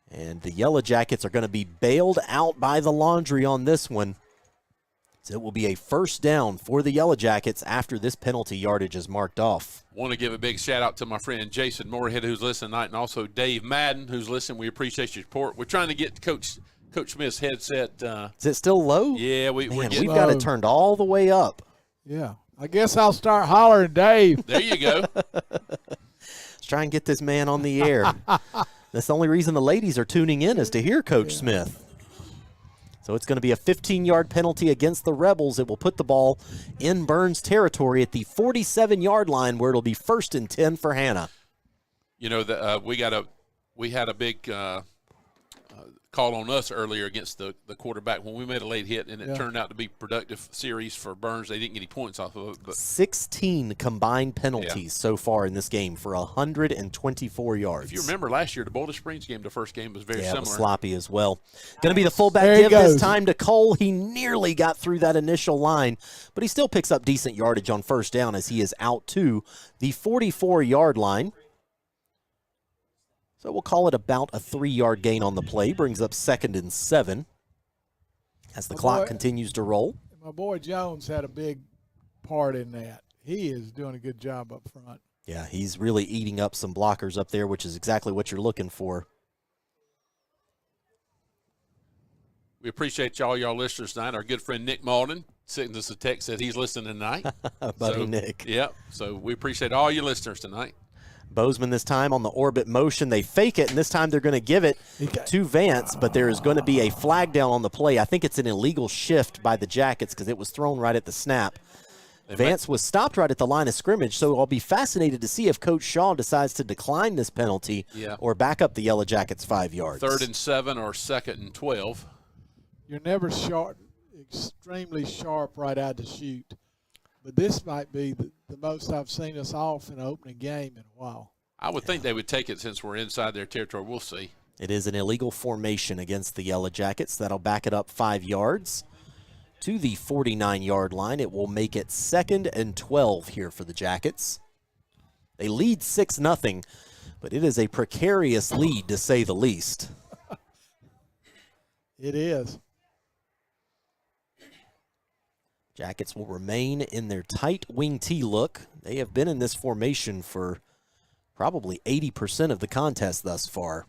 And the Yellow Jackets are going to be bailed out by the laundry on this one. So it will be a 1st down for the Yellow Jackets after this penalty yardage is marked off. Want to give a big shout out to my friend Jason Moorhead, who's listening tonight, and also Dave Madden, who's listening. We appreciate your support. We're trying to get Coach Smith's headset. Is it still low? Yeah, we've got it turned all the way up. Yeah. I guess I'll start hollering Dave. There you go. Let's try and get this man on the air. That's the only reason the ladies are tuning in is to hear Coach Smith. So it's going to be a 15-yard penalty against the Rebels. It will put the ball in Byrnes territory at the 47-yard line, where it'll be 1st and 10 for Hanna. We had a big call on us earlier against the quarterback when we made a late hit, and it turned out to be productive series for Byrnes. They didn't get any points off of it. But 16 combined penalties so far in this game for 124 yards. If you remember last year, the Boulder Springs game, the first game was very similar. It was sloppy as well. Going to be the fullback give this time to Cole. He nearly got through that initial line, but he still picks up decent yardage on 1st down as he is out to the 44-yard line. So we'll call it about a 3-yard gain on the play. Brings up 2nd and 7 as the clock continues to roll. My boy Jones had a big part in that. He is doing a good job up front. Yeah, he's really eating up some blockers up there, which is exactly what you're looking for. We appreciate y'all listeners tonight. Our good friend Nick Malden sent us a text that he's listening tonight. Buddy Nick. Yep. So we appreciate all you listeners tonight. Bozeman this time on the orbit motion. They fake it, and this time they're going to give it to Vance, but there is going to be a flag down on the play. I think it's an illegal shift by the Jackets because it was thrown right at the snap. Vance was stopped right at the line of scrimmage, so I'll be fascinated to see if Coach Shaw decides to decline this penalty or back up the Yellow Jackets 5 yards. 3rd and 7 or 2nd and 12. You're never extremely sharp right out to shoot. But this might be the most I've seen us off in an opening game in a while. I would think they would take it since we're inside their territory. We'll see. It is an illegal formation against the Yellow Jackets. That'll back it up 5 yards to the 49-yard line. It will make it 2nd and 12 here for the Jackets. They lead 6-0, but it is a precarious lead to say the least. It is. Jackets will remain in their tight wing T look. They have been in this formation for probably 80% of the contest thus far.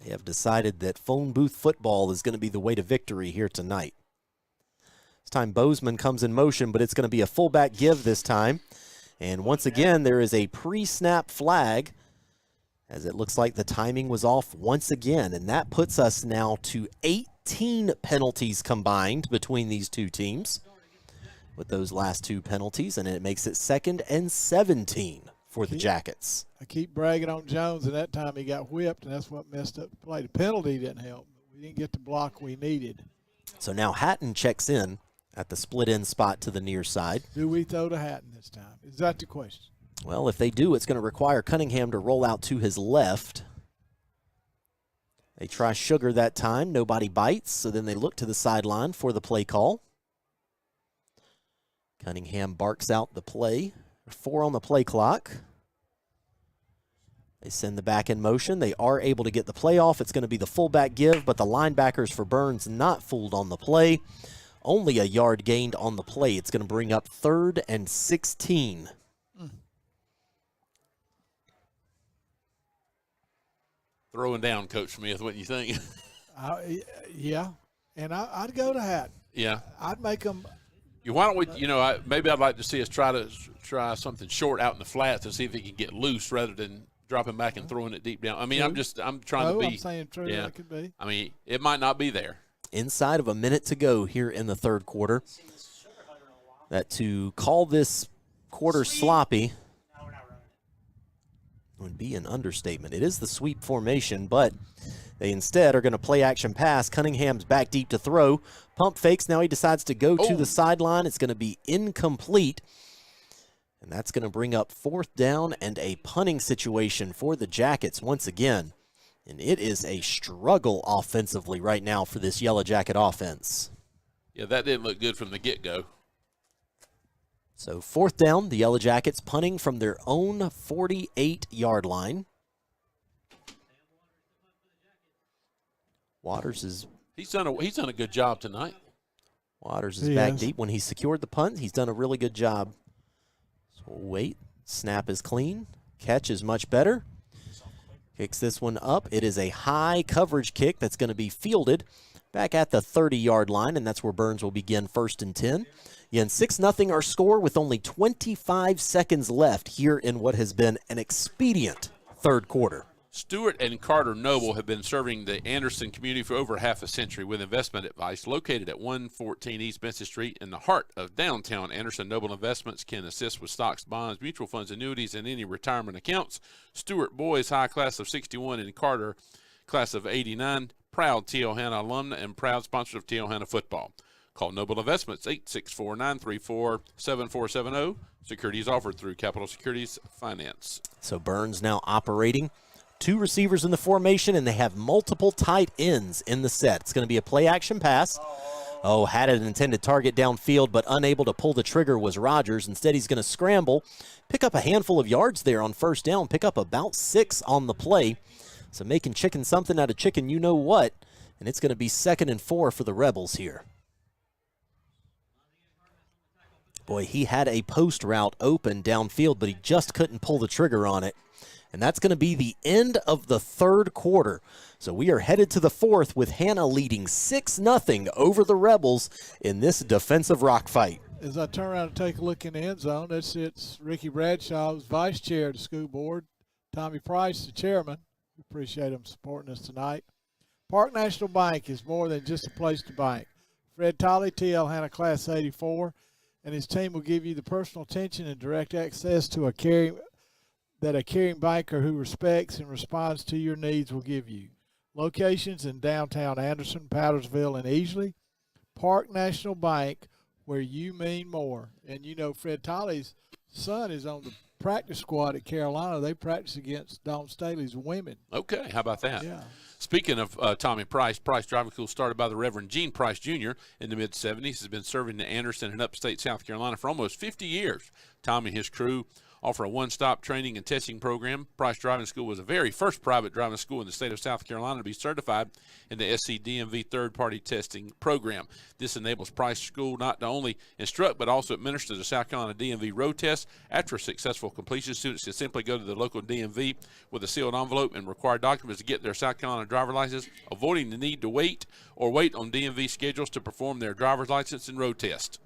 They have decided that phone booth football is going to be the way to victory here tonight. This time Bozeman comes in motion, but it's going to be a fullback give this time. And once again, there is a pre-snap flag, as it looks like the timing was off once again. And that puts us now to 18 penalties combined between these two teams with those last 2 penalties, and it makes it 2nd and 17 for the Jackets. I keep bragging on Jones, and that time he got whipped, and that's what messed up the play. The penalty didn't help. We didn't get the block we needed. So now Hatton checks in at the split-end spot to the near side. Do we throw to Hatton this time? Is that the question? Well, if they do, it's going to require Cunningham to roll out to his left. They try Sugar that time. Nobody bites, so then they look to the sideline for the play call. Cunningham barks out the play. 4 on the play clock. They send the back in motion. They are able to get the play off. It's going to be the fullback give, but the linebackers for Byrnes not fooled on the play. Only a yard gained on the play. It's going to bring up 3rd and 16. Throwing down, Coach Smith. What do you think? Yeah, and I'd go to Hatton. Yeah. I'd make them. Why don't we? Maybe I'd like to see us try something short out in the flats to see if he can get loose rather than dropping back and throwing it deep down. I mean, I'm trying to be. I'm saying true. Yeah. That could be. I mean, it might not be there. Inside of a minute to go here in the third quarter. That to call this quarter sloppy would be an understatement. It is the sweep formation, but they instead are going to play action pass. Cunningham's back deep to throw. Pump fakes. Now he decides to go to the sideline. It's going to be incomplete. And that's going to bring up 4th down and a punting situation for the Jackets once again. And it is a struggle offensively right now for this Yellow Jacket offense. Yeah, that didn't look good from the get-go. So 4th down, the Yellow Jackets punting from their own 48-yard line. Waters is... He's done a good job tonight. Waters is back deep. When he secured the punt, he's done a really good job. So we'll wait. Snap is clean. Catch is much better. Kicks this one up. It is a high coverage kick that's going to be fielded back at the 30-yard line, and that's where Byrnes will begin 1st and 10. Again, 6-0 our score with only 25 seconds left here in what has been an expedient third quarter. Stewart and Carter Noble have been serving the Anderson community for over half a century with investment advice. Located at 114 East Benson Street in the heart of downtown Anderson, Noble Investments can assist with stocks, bonds, mutual funds, annuities, and any retirement accounts. Stewart Boys High class of 61 and Carter class of 89. Proud T.L. Hanna alumna and proud sponsor of T.L. Hanna football. Call Noble Investments 864-934-7470. Securities offered through Capital Securities Finance. So Byrnes now operating. 2 receivers in the formation, and they have multiple tight ends in the set. It's going to be a play-action pass. Had an intended target downfield, but unable to pull the trigger was Rogers. Instead, he's going to scramble, pick up a handful of yards there on 1st down, pick up about 6 on the play. So making chicken something out of chicken, you know what, and it's going to be 2nd and 4 for the Rebels here. Boy, he had a post route open downfield, but he just couldn't pull the trigger on it. And that's going to be the end of the third quarter. So we are headed to the 4th with Hanna leading 6-0 over the Rebels in this defensive rock fight. As I turn around and take a look in the end zone, it's Ricky Bradshaw, who's vice chair of the school board. Tommy Price, the chairman. We appreciate him supporting us tonight. Park National Bank is more than just a place to bank. Fred Tolley, TL Hanna Class 84, and his team will give you the personal attention and direct access to a caring banker who respects and responds to your needs will give you. Locations in downtown Anderson, Powdersville, and Easley. Park National Bank, where you mean more. And you know Fred Tolley's son is on the practice squad at Carolina. They practice against Dawn Staley's women. Okay, how about that? Yeah. Speaking of Tommy Price, Price Driving School started by the Reverend Gene Price Jr. in the mid-'70s, has been serving the Anderson and upstate South Carolina for almost 50 years. Tommy and his crew offer a one-stop training and testing program. Price Driving School was the very first private driving school in the state of South Carolina to be certified in the SCDMV third-party testing program. This enables Price School not to only instruct but also administer the South Carolina DMV road test. After successful completion, students can simply go to the local DMV with a sealed envelope and required documents to get their South Carolina driver's license, avoiding the need to wait on DMV schedules to perform their driver's license and road test.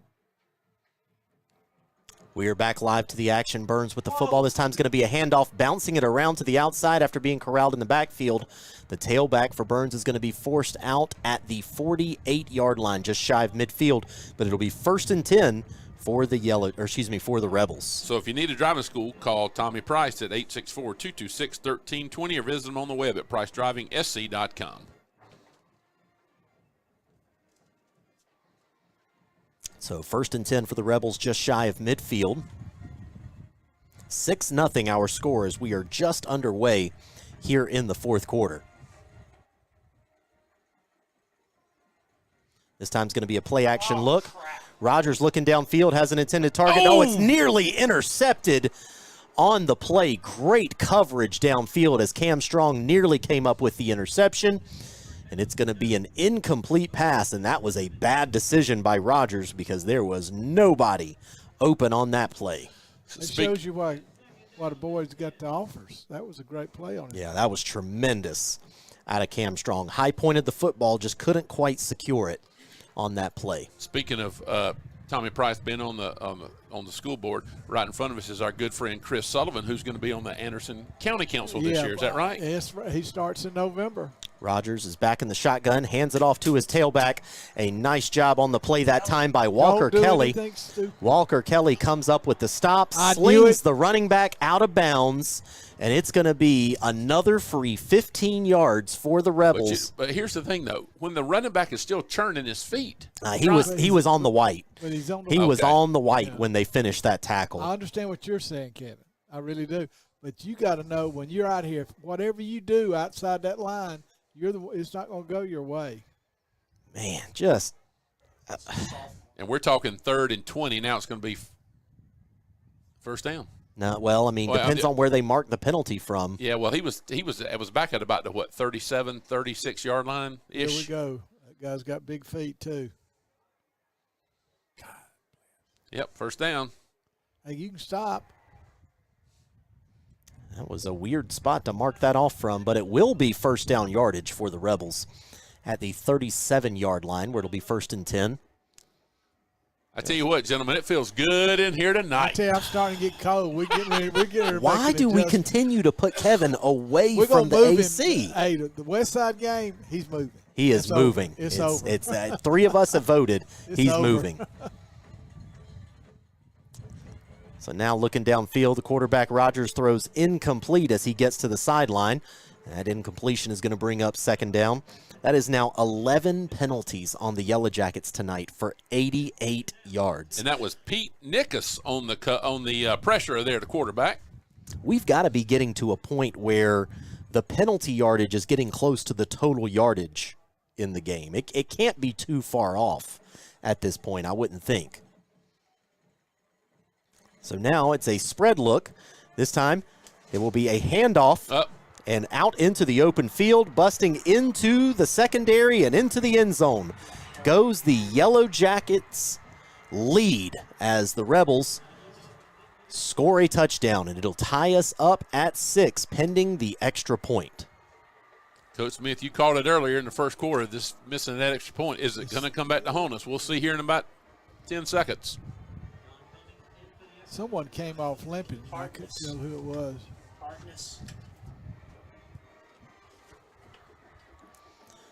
We are back live to the action. Byrnes with the football. This time is going to be a handoff, bouncing it around to the outside after being corralled in the backfield. The tailback for Byrnes is going to be forced out at the 48-yard line, just shy of midfield. But it'll be 1st and 10 for the Rebels. So if you need a driving school, call Tommy Price at 864-226-1320 or visit him on the web at pricedrivingsc.com. So 1st and 10 for the Rebels, just shy of midfield. 6-0 our score as we are just underway here in the fourth quarter. This time's going to be a play-action look. Rogers looking downfield, has an intended target. Oh, it's nearly intercepted on the play. Great coverage downfield as Cam Strong nearly came up with the interception. and it's going to be an incomplete pass, and that was a bad decision by Rogers because there was nobody open on that play. It shows you why the boys got the offers. That was a great play on it. Yeah, that was tremendous out of Cam Strong. High pointed the football, just couldn't quite secure it on that play. Speaking of Tommy Price being on the school board, right in front of us is our good friend Chris Sullivan, who's going to be on the Anderson County Council this year. Is that right? Yes, he starts in November. Rogers is back in the shotgun, hands it off to his tailback. A nice job on the play that time by Walker Kelly. Walker Kelly comes up with the stop, slings the running back out of bounds, and it's going to be another free 15 yards for the Rebels. But here's the thing, though. When the running back is still churning his feet. He was on the white. But he's on the he was on the white when they finished that tackle. I understand what you're saying, Kevin. I really do. But you got to know when you're out here, whatever you do outside that line, it's not going to go your way. Man, and we're talking 3rd and 20. Now it's going to be first down. No, well, I mean, depends on where they mark the penalty from. Yeah, well, it was back at about the 37, 36 yard line ish. Here we go. That guy's got big feet too. Yep, first down. Hey, you can stop. That was a weird spot to mark that off from, but it will be first down yardage for the Rebels at the 37-yard line, where it'll be 1st and 10. I tell you what, gentlemen, it feels good in here tonight. I tell you, I'm starting to get cold. We're getting ready. Why do we continue to put Kevin away from the AC? Hey, the West Side game, he's moving. He is moving. It's over. It's 3 of us have voted. He's moving. So now looking downfield, the quarterback Rogers throws incomplete as he gets to the sideline. That incompletion is going to bring up 2nd down. That is now 11 penalties on the Yellow Jackets tonight for 88 yards. And that was Pete Nickus on the pressure there, the quarterback. We've got to be getting to a point where the penalty yardage is getting close to the total yardage in the game. It can't be too far off at this point, I wouldn't think. So now it's a spread look. This time it will be a handoff and out into the open field, busting into the secondary and into the end zone. Goes the Yellow Jackets lead as the Rebels score a touchdown, and it'll tie us up at 6 pending the extra point. Coach Smith, you called it earlier in the first quarter, this missing that extra point. Is it going to come back to haunt us? We'll see here in about 10 seconds. Someone came off limping. I couldn't tell who it was.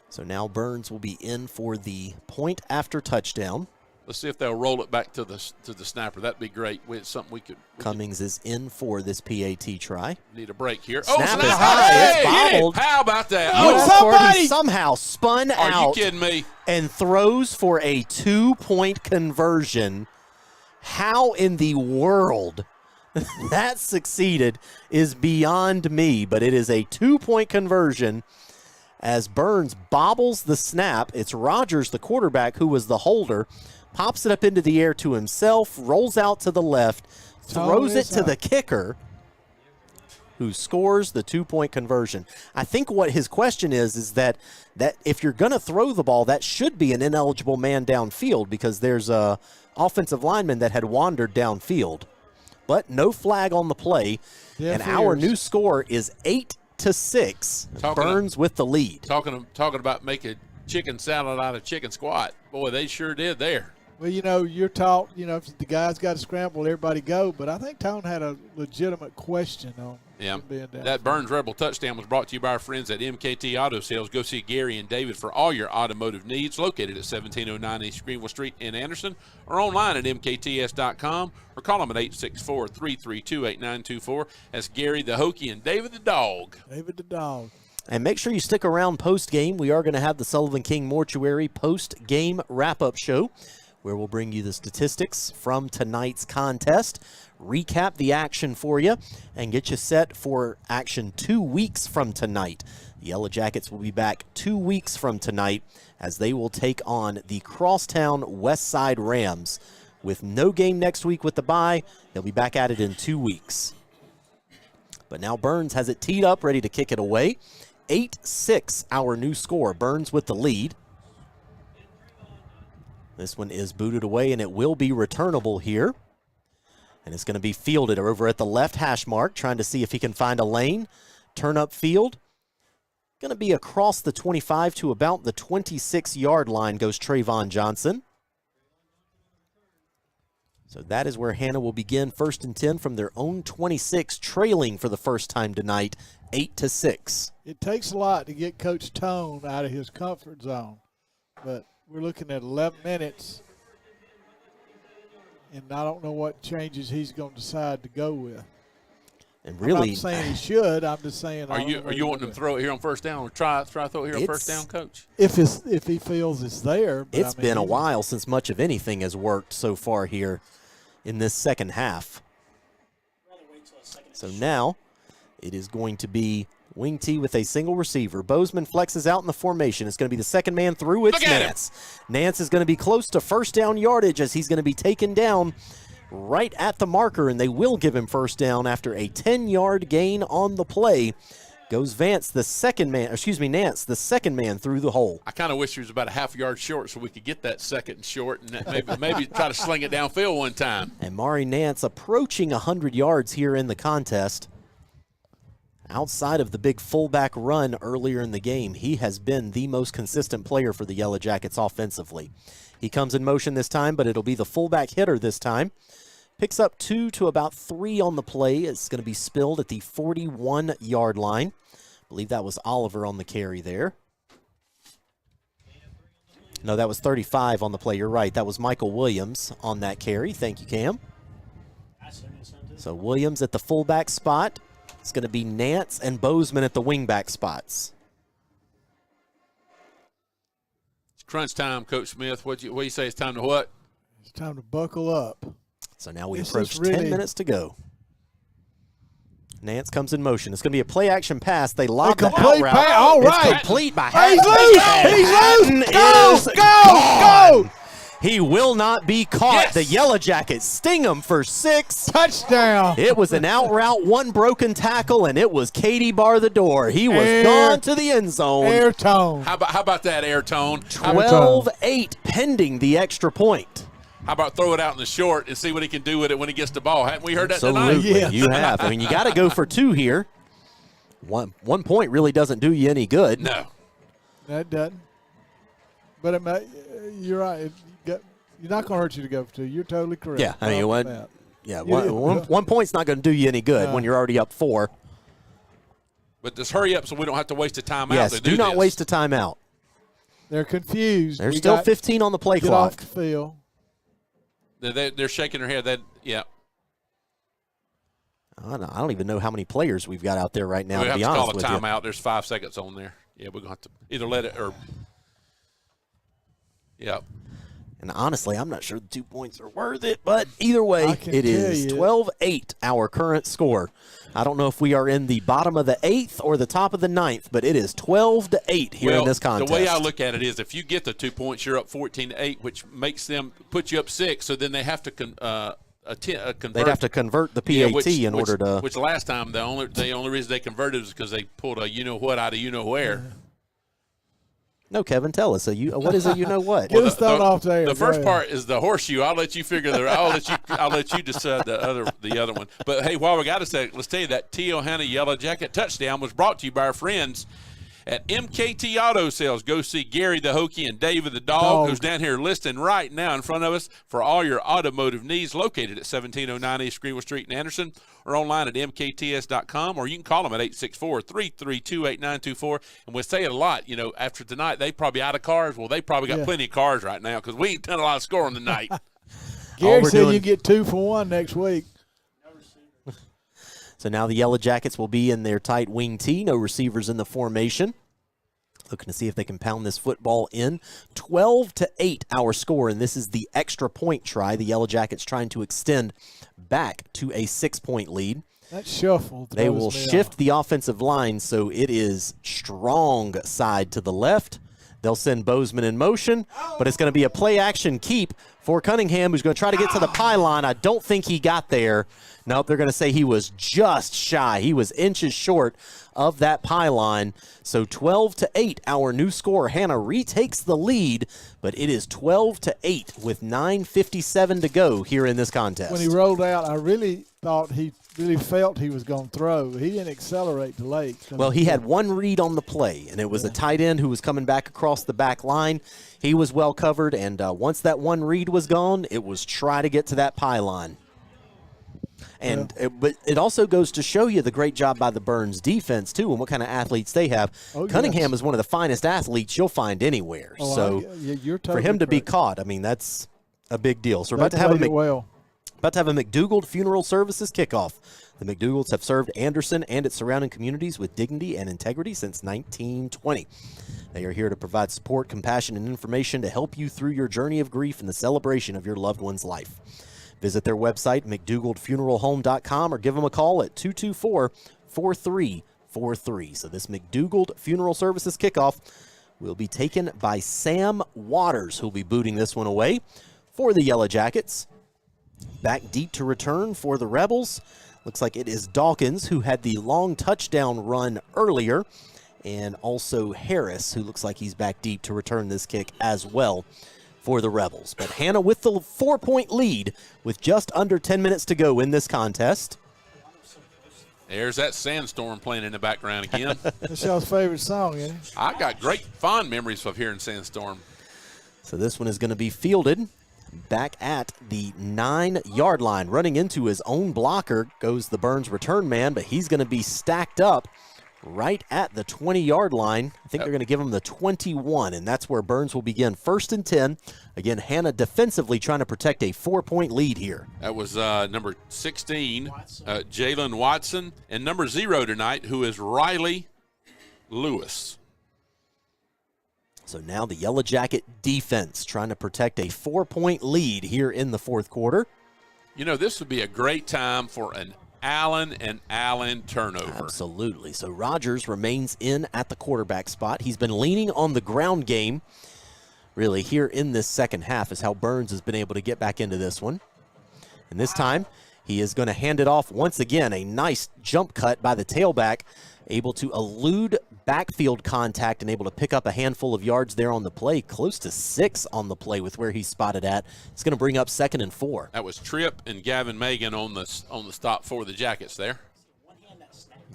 So now Byrnes will be in for the point after touchdown. Let's see if they'll roll it back to the snapper. That'd be great. It's something we could. Cummings is in for this PAT try. Need a break here. Snap is high. It's bobbled. How about that? Somebody somehow spun out. Are you kidding me? And throws for a 2-point conversion. How in the world that succeeded is beyond me, but it is a 2-point conversion as Byrnes bobbles the snap. It's Rogers, the quarterback, who was the holder, pops it up into the air to himself, rolls out to the left, throws it to the kicker, who scores the 2-point conversion. I think what his question is that if you're going to throw the ball, that should be an ineligible man downfield because there's a offensive lineman that had wandered downfield. But no flag on the play, and our new score is 8-6. Byrnes with the lead. Talking about making chicken salad out of chicken squat. Boy, they sure did there. Well, you're taught, if the guy's got to scramble, everybody go. But I think Tone had a legitimate question on being down. That Byrnes Rebel touchdown was brought to you by our friends at MKT Auto Sales. Go see Gary and David for all your automotive needs, located at 1709 East Greenville Street in Anderson, or online at mkts.com, or call them at 864-332-8924. That's Gary the Hokie and David the Dog. David the Dog. And make sure you stick around post-game. We are going to have the Sullivan King Mortuary post-game wrap-up show, where we'll bring you the statistics from tonight's contest, recap the action for you, and get you set for action 2 weeks from tonight. The Yellow Jackets will be back 2 weeks from tonight as they will take on the Crosstown Westside Rams. With no game next week with the bye, they'll be back at it in 2 weeks. But now Byrnes has it teed up, ready to kick it away. 8-6, our new score. Byrnes with the lead. This one is booted away, and it will be returnable here. And it's going to be fielded over at the left hash mark, trying to see if he can find a lane. Turn up field. Going to be across the 25 to about the 26-yard line goes Trayvon Johnson. So that is where Hanna will begin 1st and 10 from their own 26, trailing for the first time tonight, 8-6. It takes a lot to get Coach Tone out of his comfort zone, but we're looking at 11 minutes, and I don't know what changes he's going to decide to go with. And really, I'm not saying he should. I'm just saying. Are you wanting him to throw it here on first down, or try throw it here on first down, Coach? If he feels it's there. But it's been a while since much of anything has worked so far here in this second half. So now it is going to be wing T with a single receiver. Bozeman flexes out in the formation. It's going to be the second man through. It's Nance. Nance is going to be close to first down yardage as he's going to be taken down right at the marker, and they will give him first down after a 10-yard gain on the play. Goes Nance, the second man through the hole. I kind of wish he was about a half yard short so we could get that second and short and maybe try to sling it downfield one time. And Mari Nance approaching 100 yards here in the contest. Outside of the big fullback run earlier in the game, he has been the most consistent player for the Yellow Jackets offensively. He comes in motion this time, but it'll be the fullback hitter this time. Picks up 2 to about 3 on the play. It's going to be spilled at the 41-yard line. I believe that was Oliver on the carry there. No, that was 35 on the play. You're right. That was Michael Williams on that carry. Thank you, Cam. So Williams at the fullback spot. It's going to be Nance and Bozeman at the wingback spots. It's crunch time, Coach Smith. What do you say? It's time to what? It's time to buckle up. So now we approach 10 minutes to go. Nance comes in motion. It's going to be a play-action pass. They lob the out route. All right. It's complete by He's Hatton. loose. He's loose. Go. He will not be caught. Yes. The Yellow Jackets sting him for 6. Touchdown. It was an out route, one broken tackle, and it was Katie bar the door. He was gone to the end zone. Air tone. How about that, air tone? 12-8 pending the extra point. How about throw it out in the short and see what he can do with it when he gets the ball? Haven't we heard that Absolutely. tonight? You have. I mean, you got to go for 2 here. One point really doesn't do you any good. No. That doesn't. But you're right. You're not going to hurt you to go for 2. You're totally correct. Yeah, I mean, one point's not going to do you any good when you're already up 4. But just hurry up so we don't have to waste a timeout. Yes, do not waste a timeout. They're confused. There's still 15 on the play get clock. Off the field. They're shaking their head. Yeah. I don't even know how many players we've got out there right now, We to be have to honest with call a you. timeout. There's 5 seconds on there. Yeah, we're going to have to either let it or – yeah. And honestly, I'm not sure the 2 points are worth it, but either way, it is 12-8, our current score. I don't know if we are in the bottom of the 8th or the top of the 9th, but it is 12-8 here in this contest. The way I look at it is if you get the 2 points, you're up 14-8, which makes them put you up 6, so then they have to convert. They'd have to convert the PAT in order to – Which last time, the only reason they converted was because they pulled a you-know-what out of you-know-where. No, Kevin, tell us. What is a you-know-what? Get us thrown off there. The first part is the horseshoe. I'll let you figure I'll let you decide the other one. But hey, while we got a second, let's tell you that T.O. Hanna Yellow Jacket touchdown was brought to you by our friends at MKT Auto Sales. Go see Gary the Hokie and David the Dog, who's down here listening right now in front of us for all your automotive needs, located at 1709 East Greenwood Street in Anderson, or online at mkts.com, or you can call them at 864-332-8924. And we say it a lot, after tonight, they probably out of cars. Well, they probably got plenty of cars right now because we ain't done a lot of scoring tonight. Gary said you get 2 for 1 next week. So now the Yellow Jackets will be in their tight wing tee. No receivers in the formation. Looking to see if they can pound this football in. 12-8 our score, and this is the extra point try. The Yellow Jackets trying to extend back to a 6-point lead. That shuffle. They will shift the offensive line, so it is strong side to the left. They'll send Bozeman in motion, but it's going to be a play-action keep for Cunningham, who's going to try to get to the pylon. I don't think he got there. Nope, they're going to say he was just shy. He was inches short of that pylon. So 12-8, our new score. Hanna retakes the lead, but it is 12-8 with 9:57 to go here in this contest. When he rolled out, I really thought he really felt he was going to throw. He didn't accelerate the lake. Well, he had one read on the play, and it was a tight end who was coming back across the back line. He was well covered, and once that one read was gone, it was try to get to that pylon. And but it also goes to show you the great job by the Byrnes defense, too, and what kind of athletes they have. Cunningham is one of the finest athletes you'll find anywhere. You're totally for him to be caught, I mean, that's a big deal. So we're about to have a McDougald Funeral Services kickoff. The McDougalds have served Anderson and its surrounding communities with dignity and integrity since 1920. They are here to provide support, compassion, and information to help you through your journey of grief and the celebration of your loved one's life. Visit their website, McDougaldFuneralHome.com, or give them a call at 224-4343. So this McDougald Funeral Services kickoff will be taken by Sam Waters, who'll be booting this one away for the Yellow Jackets. Back deep to return for the Rebels. Looks like it is Dawkins, who had the long touchdown run earlier, and also Harris, who looks like he's back deep to return this kick as well for the Rebels. But Hanna with the 4-point lead with just under 10 minutes to go in this contest. There's that Sandstorm playing in the background again. That's y'all's favorite song, isn't it? I got great fond memories of hearing Sandstorm. So this one is going to be fielded back at the 9-yard line. Running into his own blocker goes the Byrnes return man, but he's going to be stacked up right at the 20-yard line. I think they're going to give him the 21, and that's where Byrnes will begin 1st and 10. Again, Hanna defensively trying to protect a 4-point lead here. That was number 16, Jalen Watson, and number 0 tonight, who is Riley Lewis. So now the Yellow Jacket defense trying to protect a 4-point lead here in the fourth quarter. You know, this would be a great time for an Allen and Allen turnover. Absolutely. So Rogers remains in at the quarterback spot. He's been leaning on the ground game. Really, here in this second half is how Byrnes has been able to get back into this one. And this time, he is going to hand it off once again. A nice jump cut by the tailback, able to elude backfield contact and able to pick up a handful of yards there on the play, close to 6 on the play with where he's spotted at. It's going to bring up 2nd and 4. That was Tripp and Gavin Megan on the stop for the Jackets there.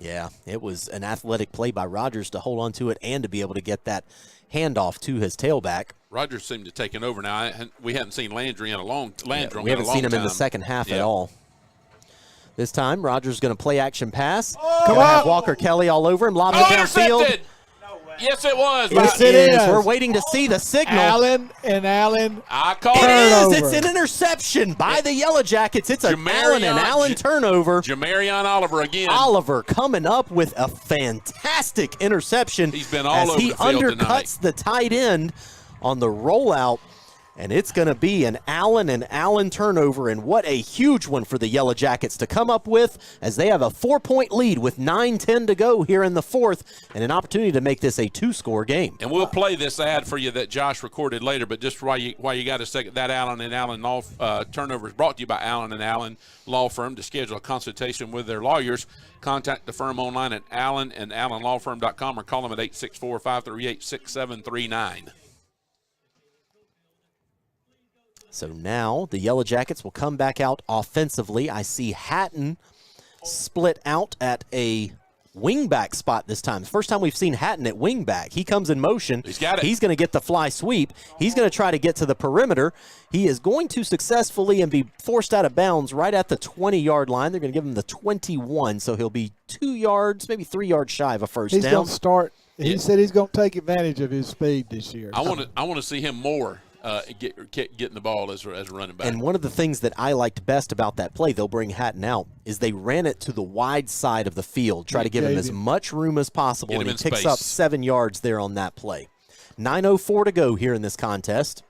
Yeah, it was an athletic play by Rogers to hold on to it and to be able to get that handoff to his tailback. Rogers seemed to have taken over now. We hadn't seen Landry in a long time. We haven't seen him in the second half at all. This time, Rogers going to play action pass. Come on. Have Walker Kelly all over him. Lobs it downfield. Intercepted. Yes, it was. Yes, it is. We're waiting to see the signal. Allen. I called it. Turnover. It's an interception by the Yellow Jackets. It's an Allen and Allen turnover. Jamarion Oliver again. Oliver coming up with a fantastic interception. He's been all over the field tonight. He undercuts the tight end on the rollout. And it's going to be an Allen turnover, and what a huge one for the Yellow Jackets to come up with as they have a 4-point lead with 9:10 to go here in the fourth, and an opportunity to make this a 2-score game. And we'll play this ad for you that Josh recorded later, but just while you got a second, that Allen and Allen law turnover is brought to you by Allen and Allen Law Firm. To schedule a consultation with their lawyers, contact the firm online at allenandallenlawfirm.com or call them at 864-538-6739. So now the Yellow Jackets will come back out offensively. I see Hatton split out at a wingback spot this time. First time we've seen Hatton at wingback. He comes in motion. He's got it. He's going to get the fly sweep. He's going to try to get to the perimeter. He is going to successfully and be forced out of bounds right at the 20-yard line. They're going to give him the 21, so he'll be 2 yards, maybe 3 yards shy of a first down. He's going to start. He said he's going to take advantage of his speed this year. I want to see him more. Getting the ball as a running back. And one of the things that I liked best about that play, they'll bring Hatton out, is they ran it to the wide side of the field, try to give him as much room as possible, and he picks up 7 yards there on that play. 9:04 to go here in this contest.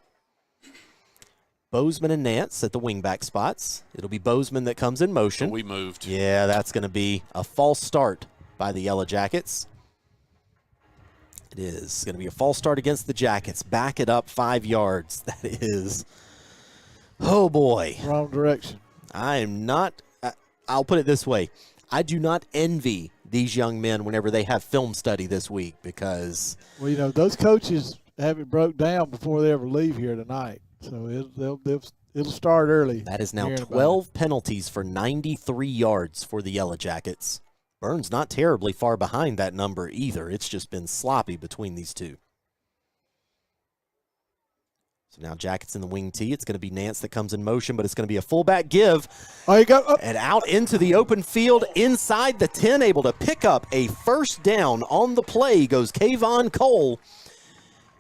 Bozeman and Nance at the wingback spots. It'll be Bozeman that comes in motion. So we moved. Yeah, that's going to be a false start by the Yellow Jackets. It is going to be a false start against the Jackets. Back it up 5 yards. That is, oh boy. Wrong direction. I am not, I'll put it this way. I do not envy these young men whenever they have film study this week because. Well, you know, those coaches have it broke down before they ever leave here tonight. So it'll start early. That is now 12 penalties for 93 yards for the Yellow Jackets. Byrnes not terribly far behind that number either. It's just been sloppy between these two. So now Jackets in the wing tee. It's going to be Nance that comes in motion, but it's going to be a fullback give. Oh, you go. Oh. And out into the open field inside the 10, able to pick up a first down on the play goes Kayvon Cole.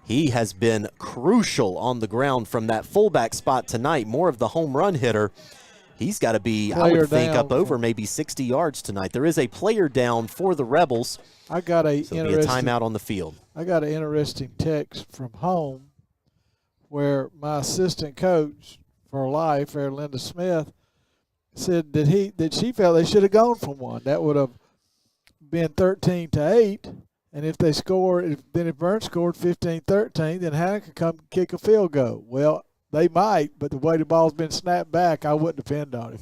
He has been crucial on the ground from that fullback spot tonight. More of the home run hitter. He's got to be, I would think, up over maybe 60 yards tonight. There is a player down for the Rebels. I got a so it'll be a timeout on the field. I got an interesting text from home where my assistant coach for life, Linda Smith, said that she felt they should have gone for one. That would have been 13-8. And if they scored, if Byrnes scored 15-13, then Hanna could come kick a field goal. Well, they might, but the way the ball's been snapped back, I wouldn't depend on it.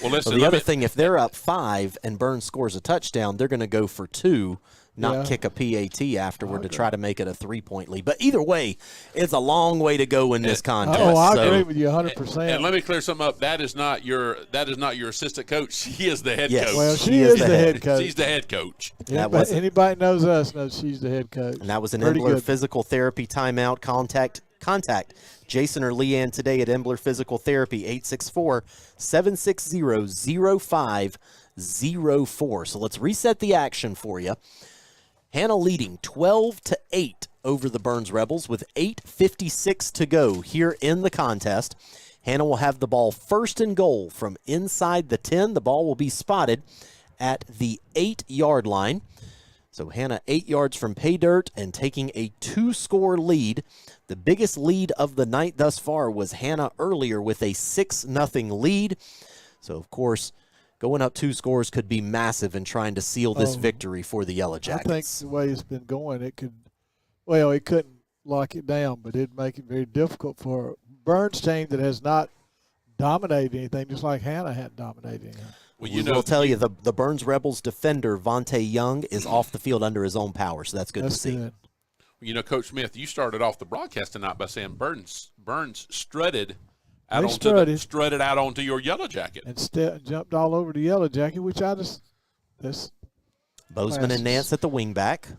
Well, listen, the other thing, if they're up 5 and Byrnes scores a touchdown, they're going to go for 2, not kick a PAT afterward to try to make it a 3-point lead. But either way, it's a long way to go in this contest. Oh, I agree with you 100%. And let me clear something up. That is not your assistant coach. She is the head coach. Well, she is the head coach. She's the head coach. Anybody knows us knows she's the head coach. And that was an Embler Physical Therapy timeout. Contact Jason or Leanne today at Embler Physical Therapy, 864-760-0504. So let's reset the action for you. Hanna leading 12-8 over the Byrnes Rebels with 8:56 to go here in the contest. Hanna will have the ball first and goal from inside the 10. The ball will be spotted at the 8-yard line. So Hanna 8 yards from pay dirt and taking a 2-score lead. The biggest lead of the night thus far was Hanna earlier with a 6-0 lead. So, of course, going up 2 scores could be massive in trying to seal this victory for the Yellow Jackets. I think the way it's been going, it couldn't lock it down, but it'd make it very difficult for a Byrnes team that has not dominated anything, just like Hanna hadn't dominated anything. Well, we'll tell you, the Byrnes Rebels defender, Vontae Young, is off the field under his own power, so that's good to see. Good. You know, Coach Smith, you started off the broadcast tonight by saying Byrnes strutted out onto your Yellow Jacket. And jumped all over the Yellow Jacket, which that's Bozeman and Nance at the wingback.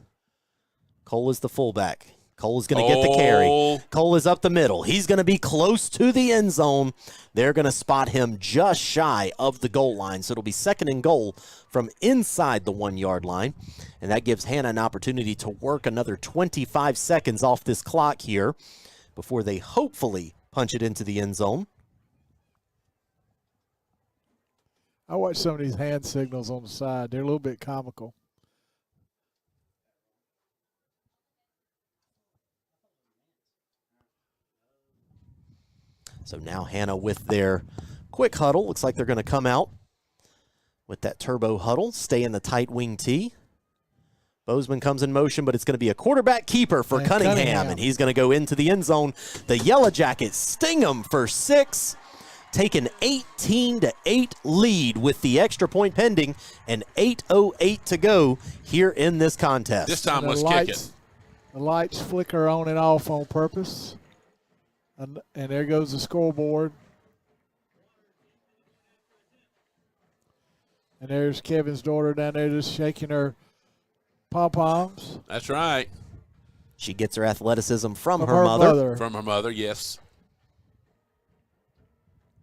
Cole is the fullback. Cole is going to get the carry. Cole is up the middle. He's going to be close to the end zone. They're going to spot him just shy of the goal line. So it'll be 2nd and goal from inside the 1-yard line. And that gives Hanna an opportunity to work another 25 seconds off this clock here before they hopefully punch it into the end zone. I watch some of these hand signals on the side. They're a little bit comical. So now Hanna with their quick huddle. Looks like they're going to come out with that turbo huddle, stay in the tight wing tee. Bozeman comes in motion, but it's going to be a quarterback keeper for Cunningham, and he's going to go into the end zone. The Yellow Jackets sting him for 6, take an 18-8 lead with the extra point pending and 8:08 to go here in this contest. This time, let's kick it. The lights flicker on and off on purpose. And there goes the scoreboard. And there's Kevin's daughter down there just shaking her pom-poms. That's right. She gets her athleticism from her mother. From her mother, yes.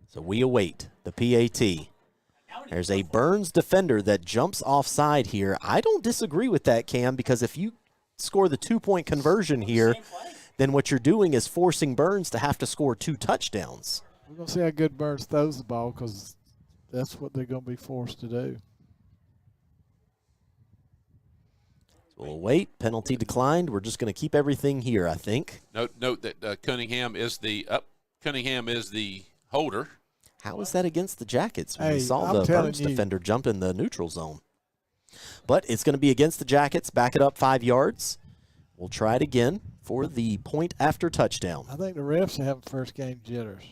So we await the PAT. There's a Byrnes defender that jumps offside here. I don't disagree with that, Cam, because if you score the 2-point conversion here, then what you're doing is forcing Byrnes to have to score 2 touchdowns. We're going to see how good Byrnes throws the ball because that's what they're going to be forced to do. So we'll wait. Penalty declined. We're just going to keep everything here, I think. Note that Cunningham is the holder. How is that against the Jackets when Hey, we saw I'm the telling Byrnes you. defender jump in the neutral zone? But it's going to be against the Jackets. Back it up 5 yards. will try it again for the point after touchdown. I think the refs are having first game jitters.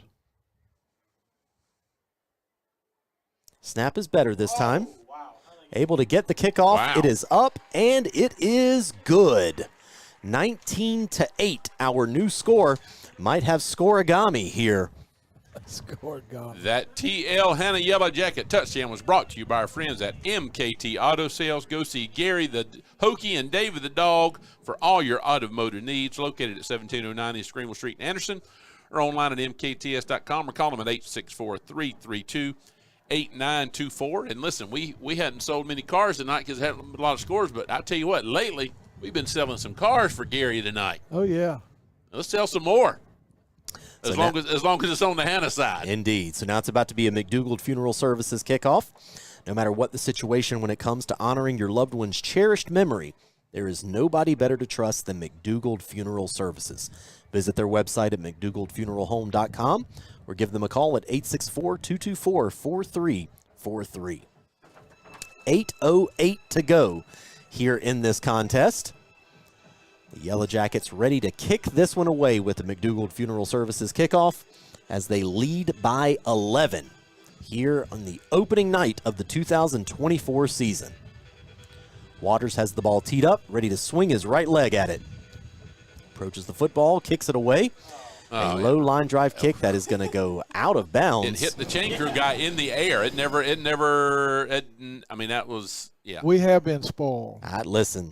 Snap is better this time. Able to get the kickoff. Wow. It is up, and it is good. 19-8, our new score. Might have scoregami here. Scoregami. That TL Hanna Yellow Jacket touchdown was brought to you by our friends at MKT Auto Sales. Go see Gary the Hokie and David the Dog for all your automotive needs. Located at 1709 East Greenville Street in Anderson, or online at mkts.com, or call them at 864-332-8924. And listen, we hadn't sold many cars tonight because it had a lot of scores, but I tell you what, lately we've been selling some cars for Gary tonight. Oh, yeah. Let's sell some more. As So long as it's on the Hanna side. Indeed. So now it's about to be a McDougald Funeral Services kickoff. No matter what the situation when it comes to honoring your loved one's cherished memory, there is nobody better to trust than McDougald Funeral Services. Visit their website at mcdougalfuneralhome.com or give them a call at 864-224-4343. 8:08 to go here in this contest. The Yellow Jackets ready to kick this one away with the McDougald Funeral Services kickoff as they lead by 11 here on the opening night of the 2024 season. Waters has the ball teed up, ready to swing his right leg at it. Approaches the football, kicks it away. A low line drive kick that is going to go out of bounds. It hit the chain crew guy in the air. I mean, that was, yeah. We have been spoiled. Listen,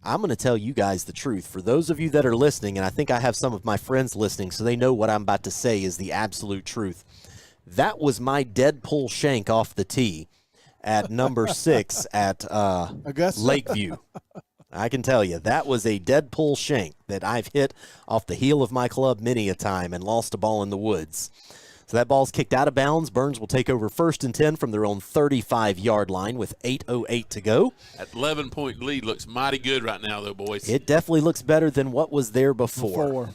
I'm going to tell you guys the truth. For those of you that are listening, and I think I have some of my friends listening, so they know what I'm about to say is the absolute truth. That was my dead pull shank off the tee at number 6 at Lakeview. I can tell you, that was a dead pull shank that I've hit off the heel of my club many a time and lost a ball in the woods. So that ball's kicked out of bounds. Byrnes will take over 1st and 10 from their own 35-yard line with 8:08 to go. That 11-point lead looks mighty good right now, though, boys. It definitely looks better than what was there before.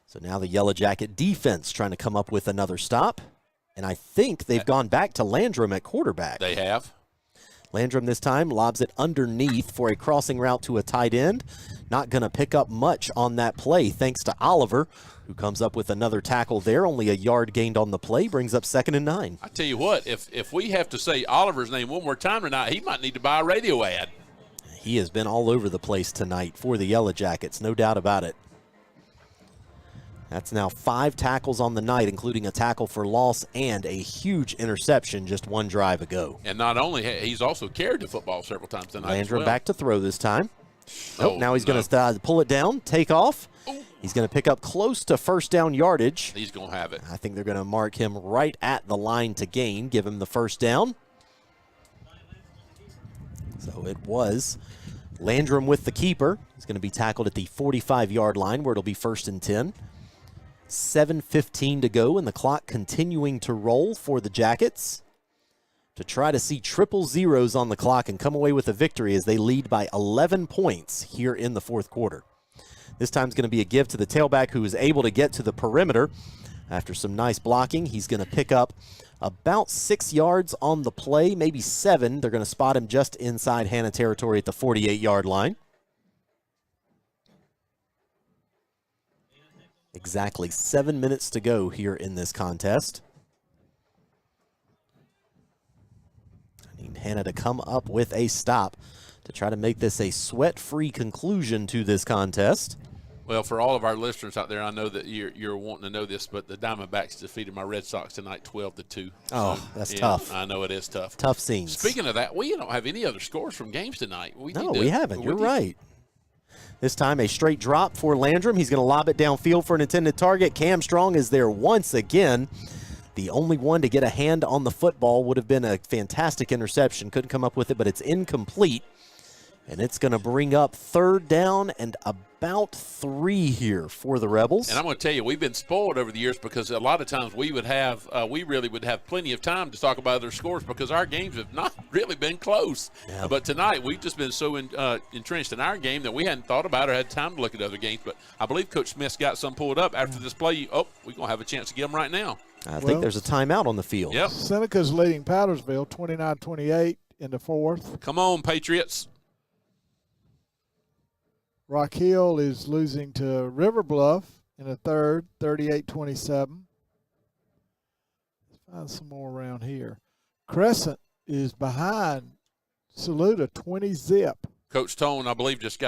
So now the Yellow Jacket defense trying to come up with another stop. And I think they've gone back to Landrum at quarterback. They have. Landrum this time lobs it underneath for a crossing route to a tight end. Not going to pick up much on that play thanks to Oliver, who comes up with another tackle there. Only a yard gained on the play, brings up 2nd and 9. I tell you what, if we have to say Oliver's name one more time tonight, he might need to buy a radio ad. He has been all over the place tonight for the Yellow Jackets, no doubt about it. That's now 5 tackles on the night, including a tackle for loss and a huge interception just one drive ago. And not only, he's also carried the football several times tonight. Landrum back to throw this time. Now he's going to pull it down, take off. Ooh. He's going to pick up close to 1st down yardage. He's going to have it. I think they're going to mark him right at the line to gain, give him the 1st down. So it was Landrum with the keeper. He's going to be tackled at the 45-yard line where it'll be 1st and 10. 7:15 to go, and the clock continuing to roll for the Jackets to try to see triple zeros on the clock and come away with a victory as they lead by 11 points here in the 4th quarter. This time's going to be a give to the tailback who is able to get to the perimeter. After some nice blocking, he's going to pick up about 6 yards on the play, maybe 7. They're going to spot him just inside Hanna territory at the 48-yard line. Exactly 7 minutes to go here in this contest. I need Hanna to come up with a stop to try to make this a sweat-free conclusion to this contest. Well, for all of our listeners out there, I know that you're wanting to know this, but the Diamondbacks defeated my Red Sox tonight 12-2. Oh, that's tough. I know it is tough. Tough scenes. Speaking of that, we don't have any other scores from games tonight. We haven't. You're right. This time a straight drop for Landrum. He's going to lob it downfield for an intended target. Cam Strong is there once again. The only one to get a hand on the football. Would have been a fantastic interception. Couldn't come up with it, but it's incomplete. And it's going to bring up 3rd down and about 3 here for the Rebels. And I'm going to tell you, we've been spoiled over the years because a lot of times we really would have plenty of time to talk about other scores because our games have not really been close. Yeah. But tonight we've just been so entrenched in our game that we hadn't thought about or had time to look at other games. But I believe Coach Smith's got some pulled up after this play. We're going to have a chance to get them right now. I think there's a timeout on the field. Yep. Seneca's leading Powdersville 29-28 in the 4th. Come on, Patriots. Rock Hill is losing to River Bluff in the third, 38-27. Let's find some more around here. Crescent is behind Saluda 20-zip. Coach Tone, I believe, just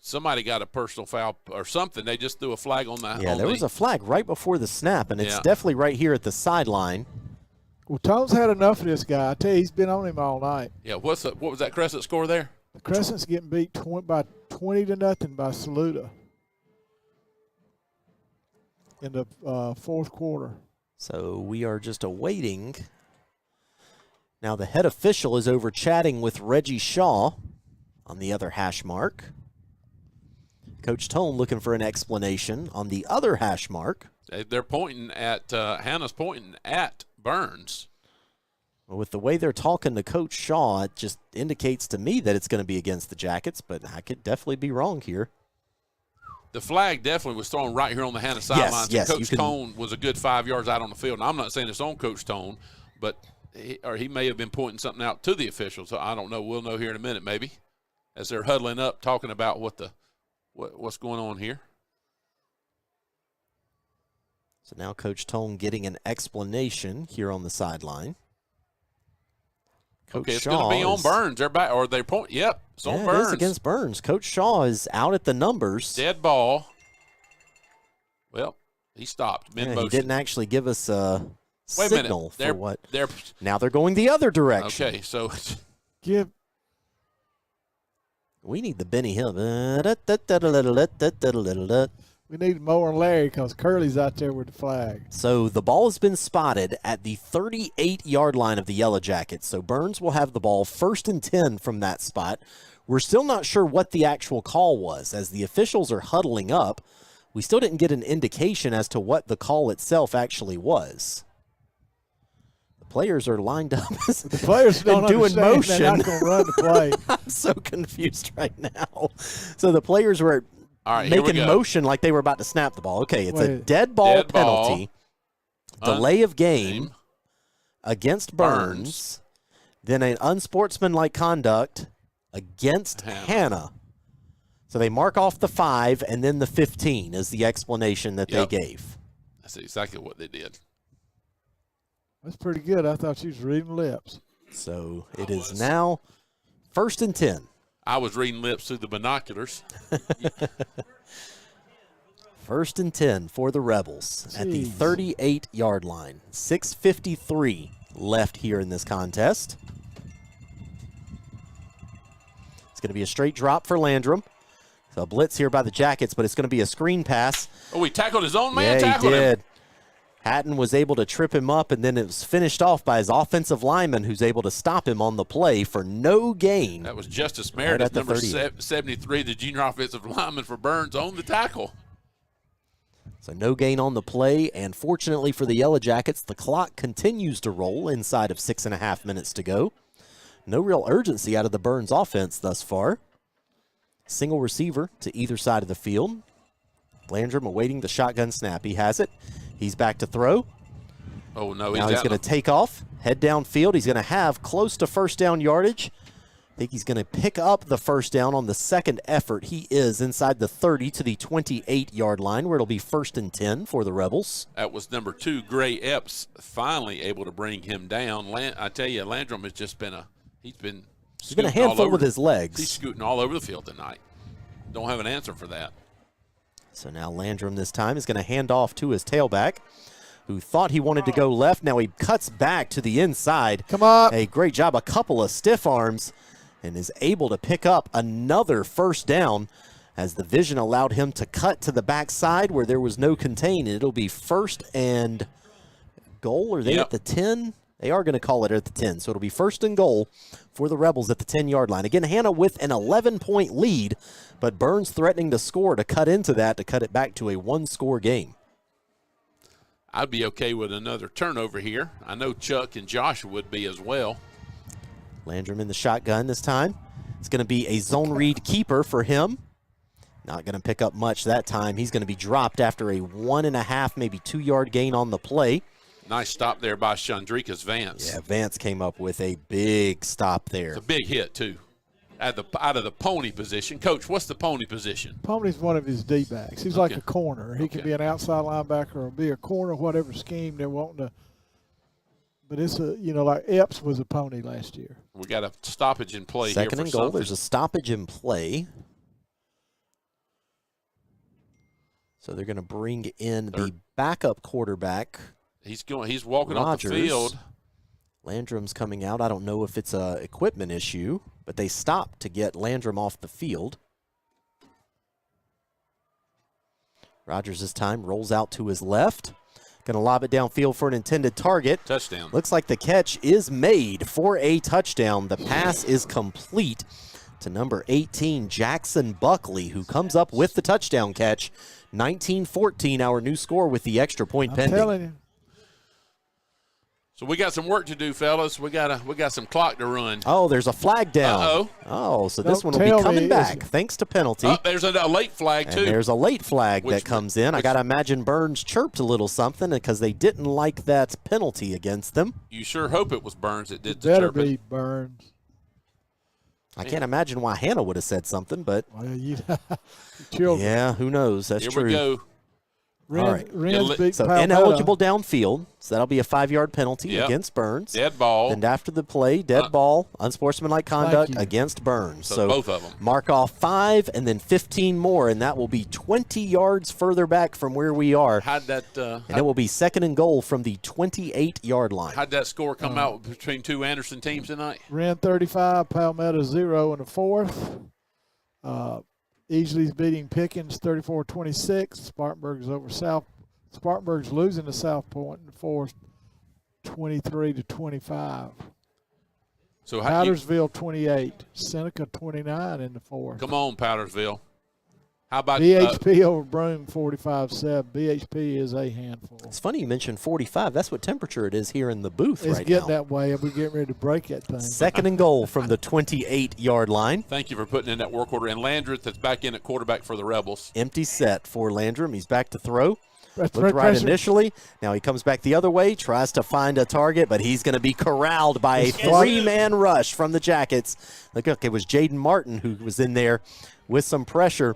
somebody got a personal foul or something. They just threw a flag on that. Yeah, there was a flag right before the snap, and it's definitely right here at the sideline. Well, Tone's had enough of this guy. I tell you, he's been on him all night. Yeah, what was that Crescent score there? The Crescent's getting beat by 20-0 by Saluda in the fourth quarter. So we are just awaiting. Now the head official is over chatting with Reggie Shaw on the other hash mark. Coach Tone looking for an explanation on the other hash mark. They're pointing at Hanna's pointing at Byrnes. Well, with the way they're talking to Coach Shaw, it just indicates to me that it's going to be against the Jackets, but I could definitely be wrong here. The flag definitely was thrown right here on the Hanna sideline. Yes, Coach Tone was a good 5 yards out on the field. And I'm not saying it's on Coach Tone, but he may have been pointing something out to the officials. So I don't know. We'll know here in a minute, maybe, as they're huddling up, talking about what's going on here. So now Coach Tone getting an explanation here on the sideline. Coach it's going to be on Byrnes. They're back, or they point. Yep, it's on Byrnes. It is against Byrnes. Coach Shaw is out at the numbers. Dead ball. Well, he stopped mid-motion. He didn't actually give us a Wait signal a minute. for what. Now they're going the other direction. Okay, so we need the Benny Hill. We need Mower and Larry because Curly's out there with the flag. So the ball has been spotted at the 38-yard line of the Yellow Jackets. So Byrnes will have the ball 1st and 10 from that spot. We're still not sure what the actual call was. As the officials are huddling up, we still didn't get an indication as to what the call itself actually was. The players are lined up the players don't and doing motion. They're not going to run the play. I'm so confused right now. So the players were right, making motion like they were about to snap the ball. Okay, it's a dead ball penalty, delay of game against Byrnes, then an unsportsmanlike conduct against Hanna. So they mark off the 5, and then the 15 is the explanation that they gave. That's exactly what they did. That's pretty good. I thought you was reading lips. So it is now 1st and 10. I was reading lips through the binoculars. 1st and 10 for the Rebels at the 38-yard line. 6:53 left here in this contest. It's going to be a straight drop for Landrum. So a blitz here by the Jackets, but it's going to be a screen pass. Oh, he tackled his own man. Yeah, he did. Hatton was able to trip him up, and then it was finished off by his offensive lineman who's able to stop him on the play for no gain. That was Justice Meredith, number 73, the junior offensive lineman for Byrnes, on the tackle. So no gain on the play, and fortunately for the Yellow Jackets, the clock continues to roll inside of 6.5 minutes to go. No real urgency out of the Byrnes offense thus far. Single receiver to either side of the field. Landrum awaiting the shotgun snap. He has it. He's back to throw. Oh, no. Now he's going to take off, head downfield. He's going to have close to first down yardage. I think he's going to pick up the first down on the second effort. He is inside the 30 to the 28-yard line, where it'll be 1st and 10 for the Rebels. That was number 2, Gray Epps, finally able to bring him down. I tell you, Landrum has just been he's been a handful with his legs. He's scooting all over the field tonight. Don't have an answer for that. So now Landrum this time is going to hand off to his tailback, who thought he wanted to go left. Now he cuts back to the inside. Come on. A great job, a couple of stiff arms, and is able to pick up another first down as the vision allowed him to cut to the backside where there was no contain. It'll be 1st and goal. Are they at the 10? They are going to call it at the 10. So it'll be 1st and goal for the Rebels at the 10-yard line. Again, Hanna with an 11-point lead, but Byrnes threatening to score to cut into that, to cut it back to a 1-score game. I'd be okay with another turnover here. I know Chuck and Josh would be as well. Landrum in the shotgun this time. It's going to be a zone read keeper for him. Not going to pick up much that time. He's going to be dropped after a 1.5, maybe 2-yard gain on the play. Nice stop there by Chandrikas Vance. Yeah, Vance came up with a big stop there. It's a big hit, too. out of the pony position. Coach, what's the pony position? Pony's one of his D-backs. He's like a corner. He can be an outside linebacker or be a corner, whatever scheme they're wanting to. But it's like Epps was a pony last year. We got a stoppage in play Second here. and goal. There's a stoppage in play. So they're going to bring in the backup quarterback. He's walking off the field. Landrum's coming out. I don't know if it's a equipment issue, but they stopped to get Landrum off the field. Rogers this time rolls out to his left. Going to lob it downfield for an intended target. Touchdown. Looks like the catch is made for a touchdown. The pass is complete to number 18, Jackson Buckley, who comes up with the touchdown catch. 19-14, our new score with the extra point pending. I'm telling you. So we got some work to do, fellas. We got some clock to run. Oh, there's a flag down. Uh-oh. Oh, so this Don't one will be tell coming me back thanks to penalty. Oh, there's a late flag, too. And there's a late flag that comes in. I got to imagine Byrnes chirped a little something because they didn't like that penalty against them. You sure hope it was Byrnes that did the Better chirping. be Byrnes. I can't imagine why Hanna would have said something, but Children. yeah, who knows? That's Here true. we go. All right. Ren's beat So Palmetto. ineligible downfield, so that'll be a 5-yard penalty Yep. against Byrnes. Dead ball. And after the play, dead ball, unsportsmanlike conduct you. against Byrnes. So both of them. Mark off 5 and then 15 more, and that will be 20 yards further back from where we are. How'd that And it will be second and goal from the 28-yard line. how'd that score come out between two Anderson teams tonight? Ren 35, Palmetto 0 in the fourth. Easley's beating Pickens 34-26. Spartanburg's losing to South Point in the fourth, 23-25. So Powdersville 28, Seneca 29 in the fourth. come on, Powdersville. How about BHP over Broome 45-7. BHP is a handful. It's funny you mentioned 45. That's what temperature it is here in the booth It's right getting now. that way, and we're getting ready to break that thing. Second and goal from the 28-yard line. Thank you for putting in that work order. And Landreth that's back in at quarterback for the Rebels. Empty set for Landrum. He's back to throw. That's Looked right pressure. initially. Now he comes back the other way, tries to find a target, but he's going to be corralled by a 3-man rush from the Jackets. Look, it was Jaden Martin who was in there with some pressure,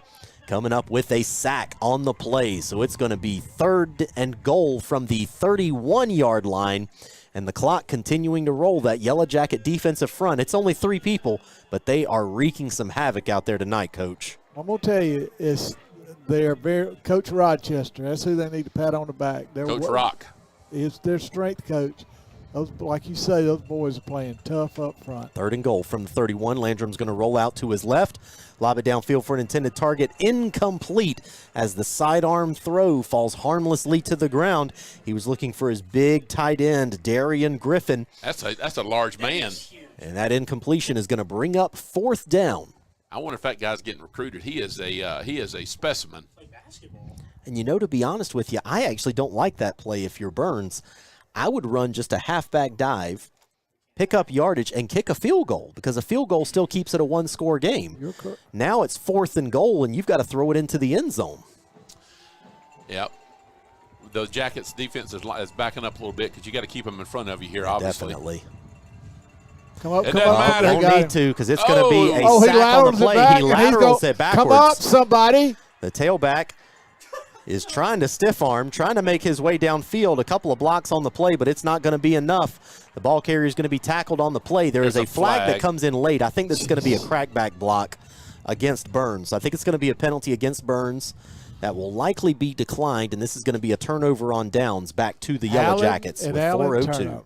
coming up with a sack on the play. So it's going to be third and goal from the 31-yard line, and the clock continuing to roll. That Yellow Jacket defensive front, it's only 3 people, but they are wreaking some havoc out there tonight, Coach. I'm going to tell you, they're very Coach Rochester. That's who they need to pat on the back. Coach Rock. It's their strength coach. Those, like you say, those boys are playing tough up front. Third and goal from the 31. Landrum's going to roll out to his left, lob it downfield for an intended target. Incomplete as the sidearm throw falls harmlessly to the ground. He was looking for his big tight end, Darian Griffin. That's a large man. And that incompletion is going to bring up fourth down. I wonder if that guy's getting recruited. He is a specimen. And to be honest with you, I actually don't like that play if you're Byrnes. I would run just a halfback dive, pick up yardage, and kick a field goal because a field goal still keeps it a 1-score game. Now it's fourth and goal, and you've got to throw it into the end zone. Yep. The Jackets defense is backing up a little bit because you got to keep them in front of you here, obviously. Definitely. Come up, It come doesn't up. matter. They Don't got need him. to because it's going to be a he sack on the laterals play. it back, He and he's laterals it backwards. Come up, somebody. The tailback is trying to stiff arm, trying to make his way downfield. A couple of blocks on the play, but it's not going to be enough. The ball carrier is going to be tackled on the play. There is There's a a flag that flag. comes in late. I think this is going to be a crackback block against Byrnes. I think it's going to be a penalty against Byrnes that will likely be declined, and this is going to be a turnover on downs back to the Yellow Jackets with 4:02. Turnover.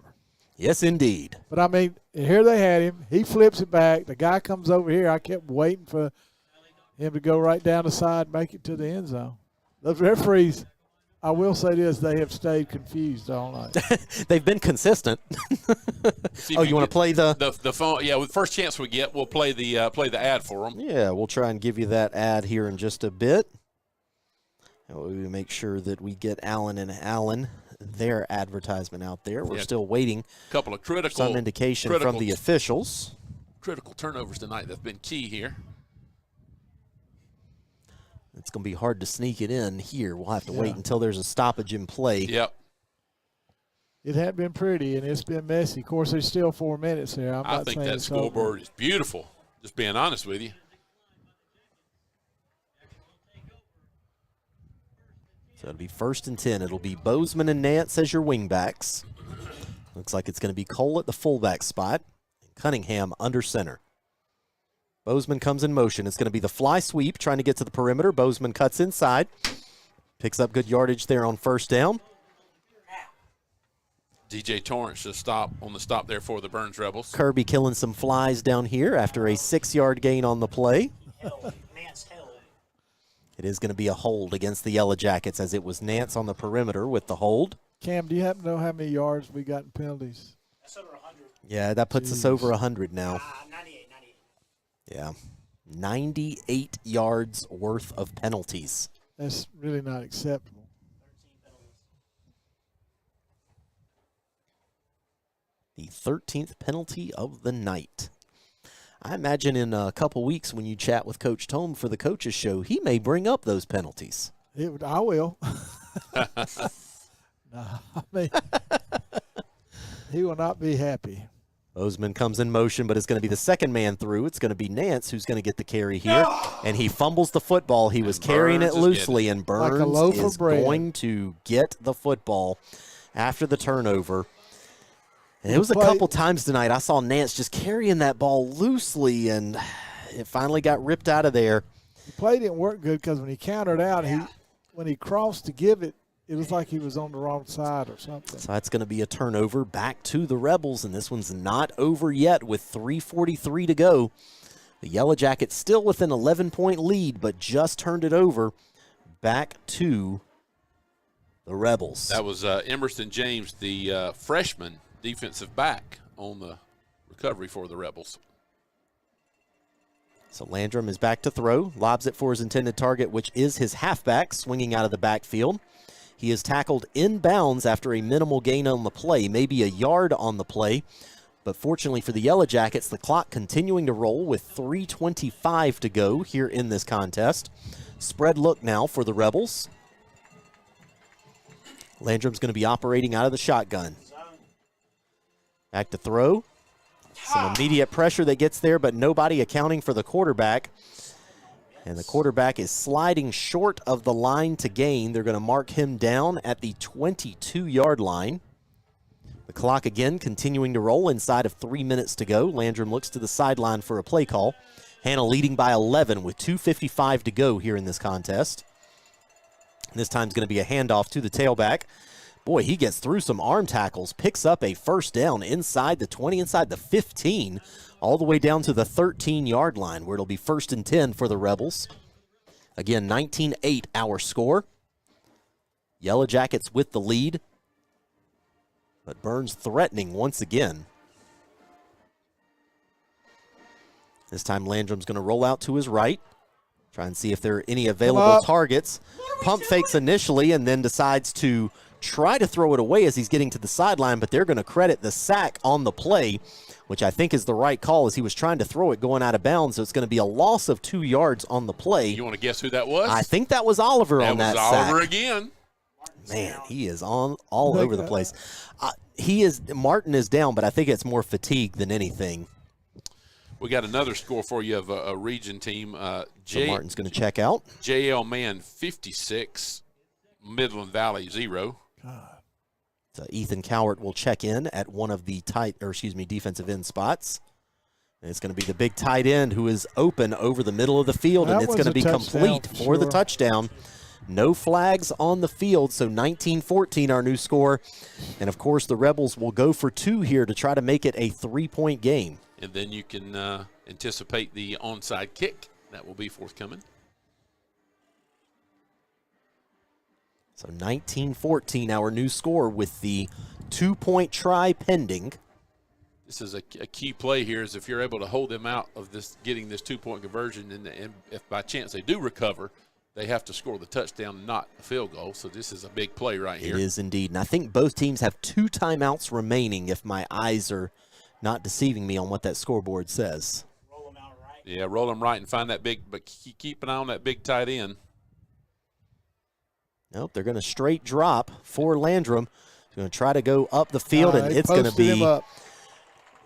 Yes, indeed. But, I mean, here they had him. He flips it back. The guy comes over here. I kept waiting for him to go right down the side, make it to the end zone. Those referees, I will say this, they have stayed confused all night. They've been consistent. See Oh, if you want to play the phone? Yeah, with the first chance we get, we'll play the ad for them. Yeah, we'll try and give you that ad here in just a bit. And we make sure that we get Allen and Allen their advertisement out there. We're still waiting A couple of for some indication from the officials. Critical turnovers tonight that's been key here. It's going to be hard to sneak it in here. We'll have to wait until there's a stoppage in play. Yep. It had been pretty, and it's been messy. Of course, there's still 4 minutes here. I think that scoreboard is beautiful. Just being honest with you. So it'll be 1st and 10. It'll be Bozeman and Nance as your wingbacks. Looks like it's going to be Cole at the fullback spot. And Cunningham under center. Bozeman comes in motion. It's going to be the fly sweep trying to get to the perimeter. Bozeman cuts inside. Picks up good yardage there on 1st down. DJ Torrance just stop on the stop there for the Byrnes Rebels. Kirby killing some flies down here after a 6-yard gain on the play. It is going to be a hold against the Yellow Jackets as it was Nance on the perimeter with the hold. Cam, do you happen to know how many yards we got in penalties? That's over 100. Yeah, that puts us over 100 now. 98. Yeah, 98 yards worth of penalties. That's really not acceptable. 13 penalties. The 13th penalty of the night. I imagine in a couple weeks when you chat with Coach Tome for the Coaches Show, he may bring up those penalties. I will. No, I mean, he will not be happy. Bozeman comes in motion, but it's going to be the second man through. It's going to be Nance who's going to get the carry here. And he fumbles the football. He was carrying it loosely, and Byrnes is going to get the football after the turnover. And it was a couple times tonight I saw Nance just carrying that ball loosely, and it finally got ripped out of there. The play didn't work good because when he countered out, when he crossed to give it, it was like he was on the wrong side or something. So that's going to be a turnover back to the Rebels, and this one's not over yet with 3:43 to go. The Yellow Jackets still with an 11-point lead, but just turned it over back to the Rebels. That was Emerson James, the freshman defensive back on the recovery for the Rebels. So Landrum is back to throw, lobs it for his intended target, which is his halfback, swinging out of the backfield. He is tackled inbounds after a minimal gain on the play, maybe a yard on the play. But fortunately for the Yellow Jackets, the clock continuing to roll with 3:25 to go here in this contest. Spread look now for the Rebels. Landrum's going to be operating out of the shotgun. Back to throw. Some immediate pressure that gets there, but nobody accounting for the quarterback. And the quarterback is sliding short of the line to gain. They're going to mark him down at the 22-yard line. The clock again continuing to roll inside of 3 minutes to go. Landrum looks to the sideline for a play call. Hanna leading by 11 with 2:55 to go here in this contest. This time's going to be a handoff to the tailback. Boy, he gets through some arm tackles, picks up a first down inside the 20, inside the 15, all the way down to the 13-yard line, where it'll be 1st and 10 for the Rebels. Again, 19-8 our score. Yellow Jackets with the lead, but Byrnes threatening once again. This time Landrum's going to roll out to his right, try and see if there are any available targets. Pump fakes initially and then decides to try to throw it away as he's getting to the sideline, but they're going to credit the sack on the play, which I think is the right call as he was trying to throw it going out of bounds. So it's going to be a loss of 2 yards on the play. You want to guess who that was? I think that was Oliver on that sack. That was Oliver again. Man, he is on all over the place. Martin is down, but I think it's more fatigue than anything. We got another score for you of a region team. So Martin's going to check out. JL Man 56, Midland Valley 0. So Ethan Cowart will check in at one of the defensive end spots. And it's going to be the big tight end who is open over the middle of the field, and it's going to be complete for the touchdown. No flags on the field, so 19-14 our new score. And, of course, the Rebels will go for 2 here to try to make it a 3-point game. And then you can anticipate the onside kick. That will be forthcoming. So 19-14 our new score with the 2-point try pending. This is a key play here is if you're able to hold them out of this, getting this 2-point conversion, and if by chance they do recover, they have to score the touchdown, not a field goal. So this is a big play right here. It is indeed. And I think both teams have 2 timeouts remaining if my eyes are not deceiving me on what that scoreboard says. Roll them out right. Yeah, roll them right and find that big, but keep an eye on that big tight end. Nope, they're going to straight drop for Landrum. They're going to try to go up the field, and it's going to be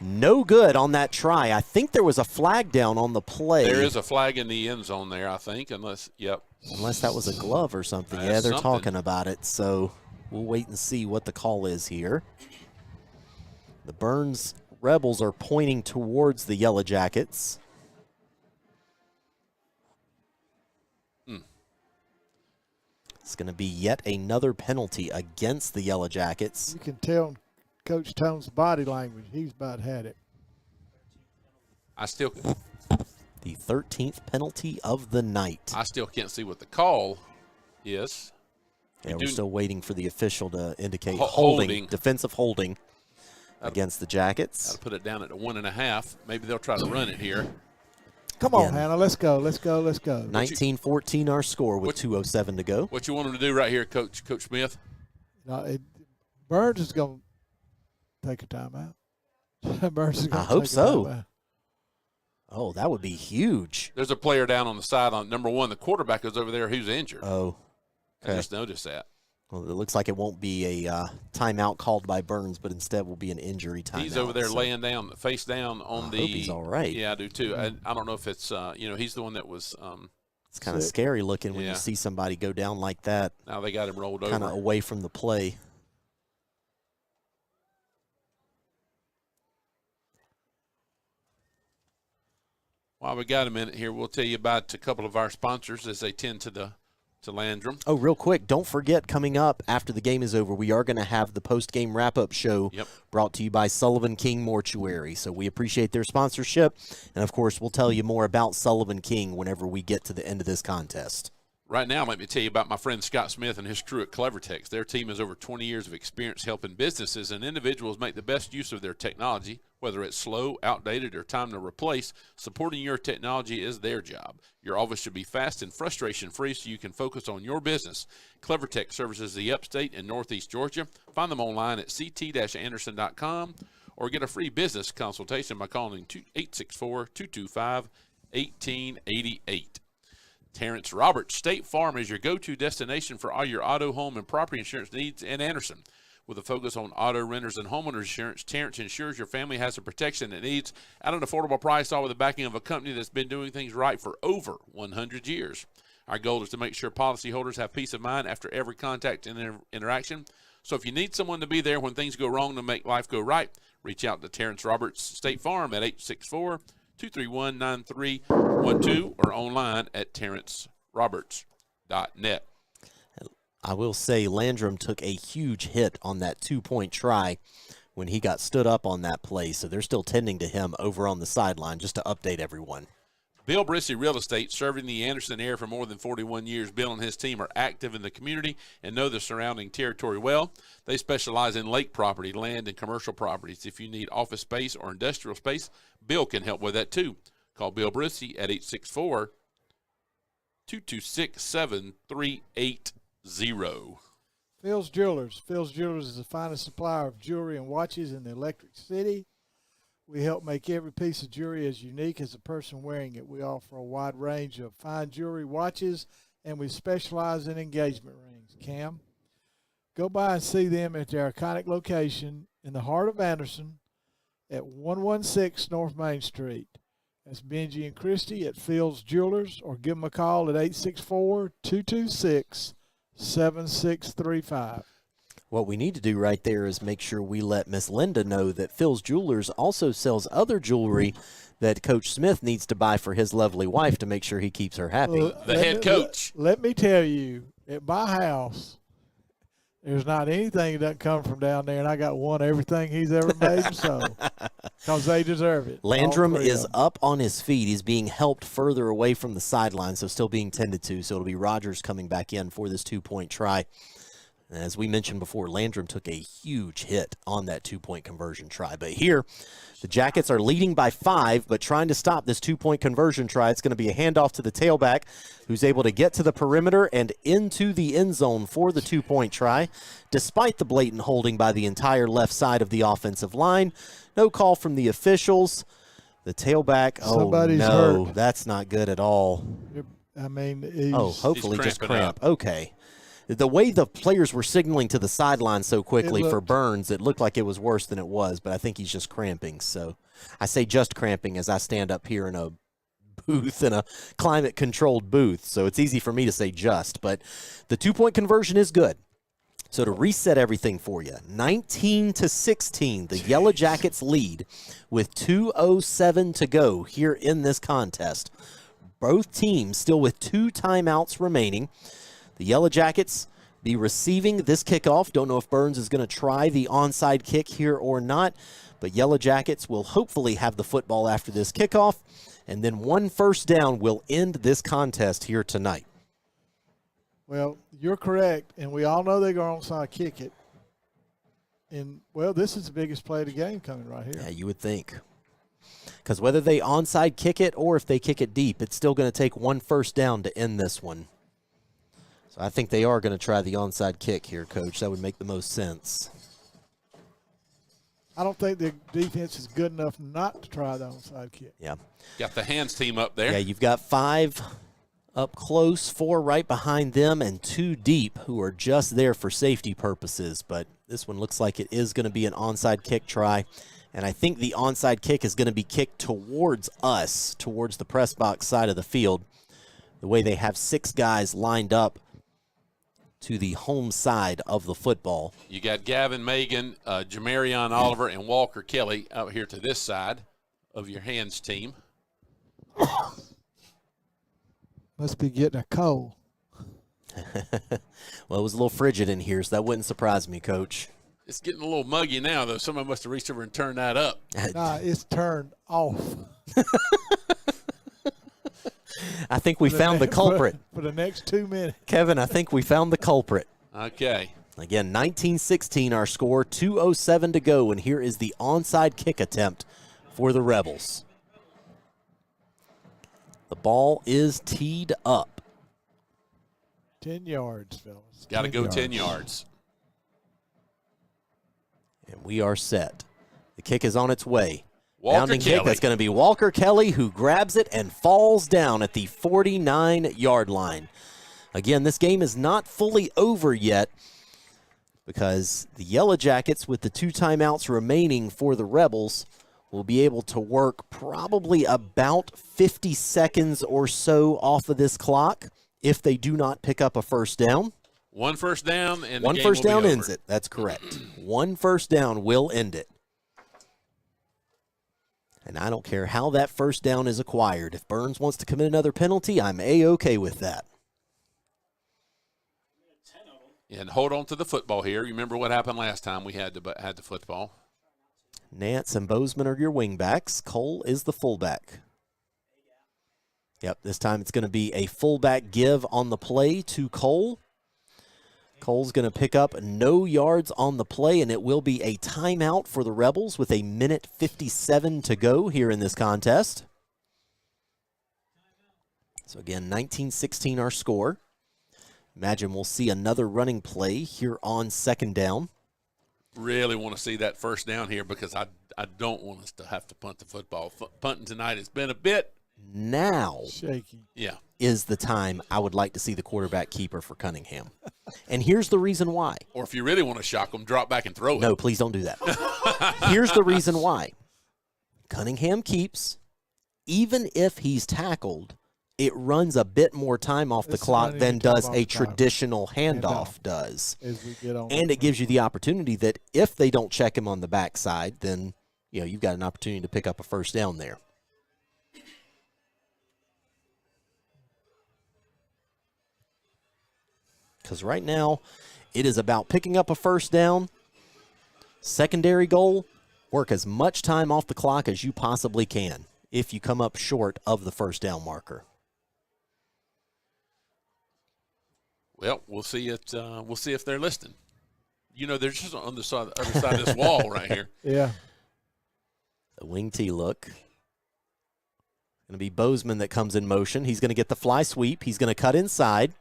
No good on that try. I think there was a flag down on the play. There is a flag in the end zone there, I think, unless that was a glove or something. That's yeah, they're something. talking about it, so we'll wait and see what the call is here. The Byrnes Rebels are pointing towards the Yellow Jackets. It's going to be yet another penalty against the Yellow Jackets. You can tell Coach Tone's body language. He's about had it. The 13th penalty of the night. I still can't see what the call is. Yeah, we're still waiting for the official to indicate holding. Defensive holding against the Jackets. Got to put it down at 1.5. Maybe they'll try to run it here. Come on, Hanna. Let's go. Let's go. Let's go. 19-14 our score with 2:07 to go. What you want them to do right here, Coach Smith? Byrnes is going to take a timeout. Byrnes is going I hope so. Oh, that would be huge. There's a player down on the sideline. Number one, the quarterback is over there who's injured. Oh, okay. I just noticed that. Well, it looks like it won't be a timeout called by Byrnes, but instead will be an injury timeout. He's over there laying down, face down on I hope he's all right. Yeah, I do too. I don't know if it's, he's the one that was. It's kind of scary looking when you see somebody go down like that. Now they got him rolled over. Kind of away from the play. While we got a minute here, we'll tell you about a couple of our sponsors as they tend to Landrum. Oh, real quick, don't forget, coming up after the game is over, we are going to have the post-game wrap-up show brought to you by Sullivan King Mortuary. So we appreciate their sponsorship, and, of course, we'll tell you more about Sullivan King whenever we get to the end of this contest. Right now, let me tell you about my friend Scott Smith and his crew at CleverTex. Their team has over 20 years of experience helping businesses and individuals make the best use of their technology. Whether it's slow, outdated, or time to replace, supporting your technology is their job. Your office should be fast and frustration-free so you can focus on your business. CleverTech services the upstate and northeast Georgia. Find them online at ct-anderson.com or get a free business consultation by calling 864-225-1888. Terrence Roberts, State Farm is your go-to destination for all your auto, home, and property insurance needs in Anderson. With a focus on auto, renters, and homeowners insurance, Terrence ensures your family has the protection it needs at an affordable price, all with the backing of a company that's been doing things right for over 100 years. Our goal is to make sure policyholders have peace of mind after every contact and interaction. So if you need someone to be there when things go wrong to make life go right, reach out to Terrence Roberts State Farm at 864-231-9312 or online at terrenceroberts.net. I will say Landrum took a huge hit on that two-point try when he got stood up on that play, so they're still tending to him over on the sideline, just to update everyone. Bill Brissy Real Estate, serving the Anderson area for more than 41 years. Bill and his team are active in the community and know the surrounding territory well. They specialize in lake property, land, and commercial properties. If you need office space or industrial space, Bill can help with that too. Call Bill Brissy at 864-226-7380. Phil's Jewelers. Phil's Jewelers is the finest supplier of jewelry and watches in the Electric City. We help make every piece of jewelry as unique as the person wearing it. We offer a wide range of fine jewelry, watches, and we specialize in engagement rings. Cam, go by and see them at their iconic location in the heart of Anderson at 116 North Main Street. That's Benji and Christy at Phil's Jewelers, or give them a call at 864-226-7635. What we need to do right there is make sure we let Miss Linda know that Phil's Jewelers also sells other jewelry that Coach Smith needs to buy for his lovely wife to make sure he keeps her happy. The head coach. Let me tell you, at my house, there's not anything that doesn't come from down there, and I got one everything he's ever made and sold, because they deserve it. Landrum is up on his feet. He's being helped further away from the sideline, so still being tended to. So it'll be Rogers coming back in for this two-point try. As we mentioned before, Landrum took a huge hit on that two-point conversion try. But here, the Jackets are leading by 5, but trying to stop this two-point conversion try. It's going to be a handoff to the tailback, who's able to get to the perimeter and into the end zone for the two-point try. Despite the blatant holding by the entire left side of the offensive line, no call from the officials. The tailback, Somebody's hurt. That's not good at all. I mean, hopefully just cramp. Okay. The way the players were signaling to the sideline so quickly for looked- Byrnes, it looked like it was worse than it was, but I think he's just cramping. So I say just cramping as I stand up here in a booth, in a climate-controlled booth. So it's easy for me to say just, but the two-point conversion is good. So to reset everything for you, 19-16, the Yellow Jackets lead with 2:07 to go here in this contest. Both teams still with 2 timeouts remaining. The Yellow Jackets be receiving this kickoff. Don't know if Byrnes is going to try the onside kick here or not, but Yellow Jackets will hopefully have the football after this kickoff, and then 1 first down will end this contest here tonight. Well, you're correct, and we all know they're going to onside kick it. And, well, this is the biggest play of the game coming right here. Yeah, you would think. Because whether they onside kick it or if they kick it deep, it's still going to take 1 first down to end this one. So I think they are going to try the onside kick here, Coach. That would make the most sense. I don't think the defense is good enough not to try the onside kick. Yeah. Got the hands team up there. Yeah, you've got 5 up close, 4 right behind them, and 2 deep who are just there for safety purposes. But this one looks like it is going to be an onside kick try. And I think the onside kick is going to be kicked towards us, towards the press box side of the field, the way they have 6 guys lined up to the home side of the football. You got Gavin Magan, Jamarion Oliver, and Walker Kelly out here to this side of your hands team. Must be getting a cold. Well, it was a little frigid in here, so that wouldn't surprise me, Coach. It's getting a little muggy now, though. Somebody must have reached over and turned that up. Nah, it's turned off. I think we found the culprit. For the next 2 minutes. Kevin, I think we found the culprit. Okay. Again, 19-16 our score, 2:07 to go, and here is the onside kick attempt for the Rebels. The ball is teed up. 10 yards, fellas. Got to go 10 yards. And we are set. The kick is on its way. Walker Bounding Kelly. kick, that's going to be Walker Kelly, who grabs it and falls down at the 49-yard line. Again, this game is not fully over yet because the Yellow Jackets, with the 2 timeouts remaining for the Rebels, will be able to work probably about 50 seconds or so off of this clock if they do not pick up a first down. 1 first down, and the 1 game first will down be over. ends it. That's correct. 1 first down will end it. And I don't care how that first down is acquired. If Byrnes wants to commit another penalty, I'm A-OK with that. And hold on to the football here. You remember what happened last time we had the football? Nance and Bozeman are your wingbacks. Cole is the fullback. Yep, this time it's going to be a fullback give on the play to Cole. Cole's going to pick up no yards on the play, and it will be a timeout for the Rebels with 1:57 to go here in this contest. So again, 19-16 our score. Imagine we'll see another running play here on second down. Really want to see that first down here because I don't want us to have to punt the football. Punting tonight has been a bit Now shaky. Yeah. is the time I would like to see the quarterback keeper for Cunningham. And here's the reason why. Or if you really want to shock them, drop back and throw it. No, please don't do that. Here's the reason why. Cunningham keeps, even if he's tackled, it runs a bit more time off the It's clock running than time does off a time. traditional handoff Handoff. does. As we get on. And it gives you the opportunity that if they don't check him on the backside, then you've got an opportunity to pick up a first down there. Because right now, it is about picking up a first down. Secondary goal, work as much time off the clock as you possibly can if you come up short of the first down marker. Well, we'll see it. We'll see if they're listening. They're just on the other side of this wall right here. Yeah. The wing T look. Going to be Bozeman that comes in motion. He's going to get the fly sweep. He's going to cut inside.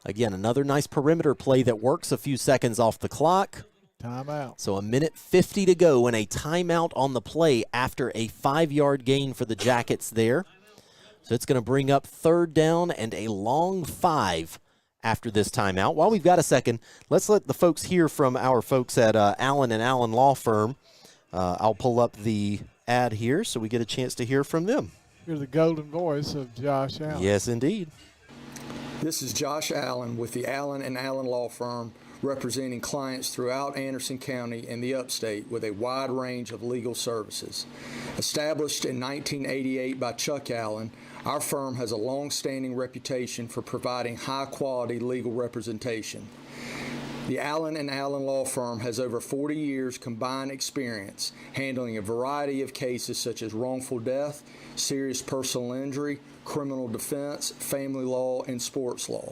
Again, another nice perimeter play that works a few seconds off the clock. Timeout. So 1:50 to go and a timeout on the play after a 5-yard gain for the Jackets there. So it's going to bring up third down and a long 5 after this timeout. While we've got a second, let's let the folks hear from our folks at Allen and Allen Law Firm. I'll pull up the ad here so we get a chance to hear from them. You're the golden voice of Josh Allen. Yes, indeed. This is Josh Allen with the Allen and Allen Law Firm, representing clients throughout Anderson County and the upstate with a wide range of legal services. Established in 1988 by Chuck Allen, our firm has a long-standing reputation for providing high-quality legal representation. The Allen and Allen Law Firm has over 40 years combined experience handling a variety of cases such as wrongful death, serious personal injury, criminal defense, family law, and sports law.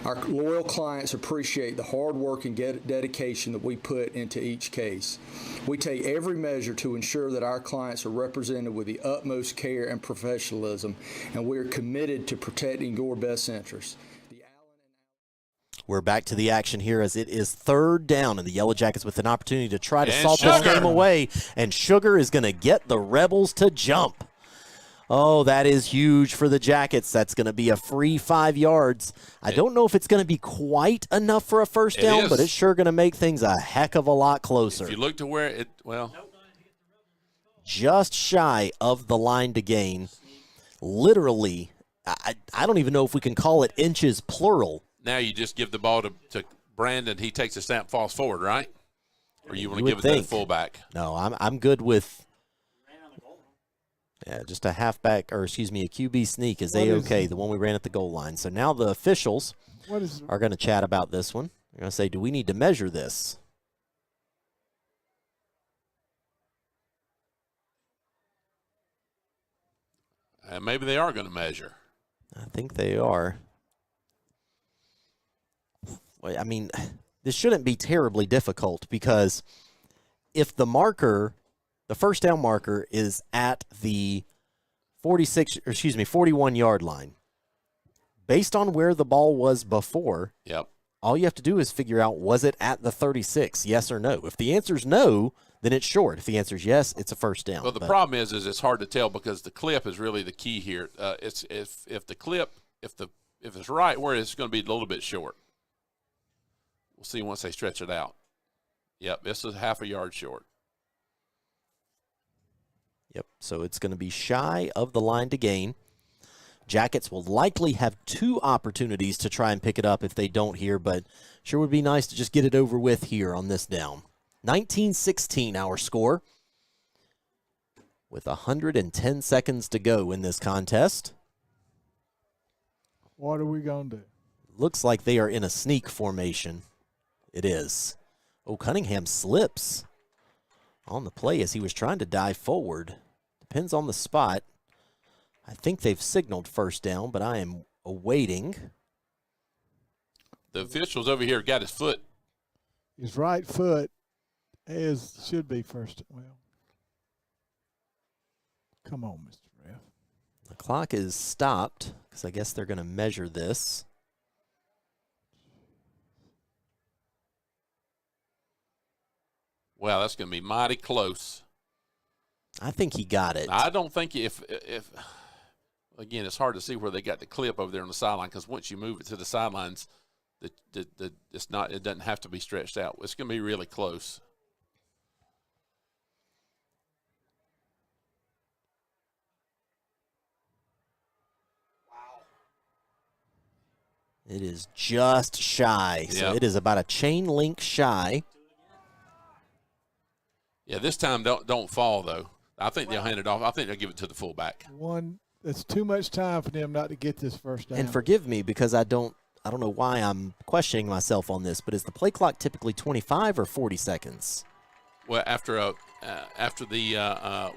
Our loyal clients appreciate the hard work and dedication that we put into each case. We take every measure to ensure that our clients are represented with the utmost care and professionalism, and we are committed to protecting your best interests. We're back to the action here as it is 3rd down, and the Yellow Jackets with an opportunity to try to salt this game away, and Sugar is going to get the Rebels to jump. Oh, that is huge for the Jackets. That's going to be a free 5 yards. I don't know if it's going to be quite enough for a first down, but it's sure going to make things a heck of a lot closer. If you look to where it, just shy of the line to gain. Literally, I don't even know if we can call it inches plural. Now you just give the ball to Brandon. He takes a snap, falls forward, right? Or you want to give it to the fullback? No, I'm good with just a halfback, or excuse me, a QB sneak is A-OK, the one we ran at the goal line. So now the officials are going to chat about this one. They're going to say, do we need to measure this? Maybe they are going to measure. I think they are. I mean, this shouldn't be terribly difficult because if the marker, the first down marker, is at the 41-yard line, based on where the ball was before, all you have to do is figure out, was it at the 36, yes or no? If the answer is no, then it's short. If the answer is yes, it's a first down. Well, the problem is it's hard to tell because the clip is really the key here. It's if the clip, if it's right where it's going to be a little bit short. We'll see once they stretch it out. Yep, this is half a yard short. Yep, so it's going to be shy of the line to gain. Jackets will likely have 2 opportunities to try and pick it up if they don't here, but sure would be nice to just get it over with here on this down. 19-16 our score with 110 seconds to go in this contest. What are we going to do? Looks like they are in a sneak formation. It is. Oh, Cunningham slips on the play as he was trying to dive forward. Depends on the spot. I think they've signaled first down, but I am awaiting. The officials over here got his foot. His right foot should be first. Well, come on, Mr. Ref. The clock is stopped because I guess they're going to measure this. Well, that's going to be mighty close. I think he got it. I don't think if again, it's hard to see where they got the clip over there on the sideline because once you move it to the sidelines, it's not. It doesn't have to be stretched out. It's going to be really close. It is just shy. So it is about a chain link shy. Yeah, this time don't fall though. I think they'll hand it off. I think they'll give it to the fullback. It's too much time for them not to get this first down. And forgive me because I don't know why I'm questioning myself on this, but is the play clock typically 25 or 40 seconds? Well, after the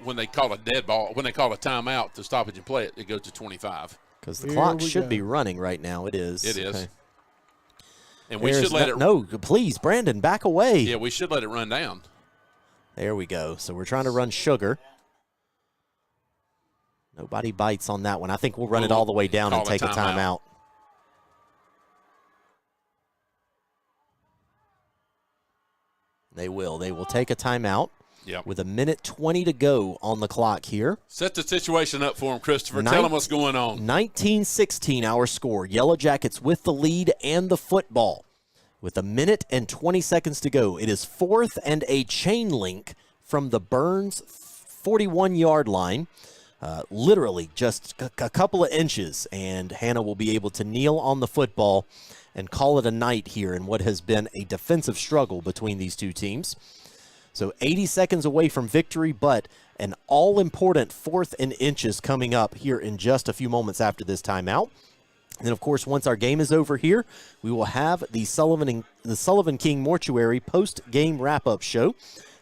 when they call a dead ball, when they call a timeout to stoppage and play it, it goes to 25. Because the clock should be running right now. It is. It is. Okay. And we should let it. No, please, Brandon, back away. Yeah, we should let it run down. There we go. So we're trying to run Sugar. Nobody bites on that one. I think we'll run it all the way down and take a timeout. They will. They will take a timeout. Yep. with 1:20 to go on the clock here. Set the situation up for him, Christopher. Tell him what's going on. 19-16 our score. Yellow Jackets with the lead and the football. With 1:20 to go. It is 4th and a chain link from the Byrnes 41-yard line. Literally just a couple of inches, and Hanna will be able to kneel on the football and call it a night here in what has been a defensive struggle between these two teams. So 80 seconds away from victory, but an all-important 4th and inches coming up here in just a few moments after this timeout. And then, of course, once our game is over here, we will have the Sullivan King Mortuary post-game wrap-up show.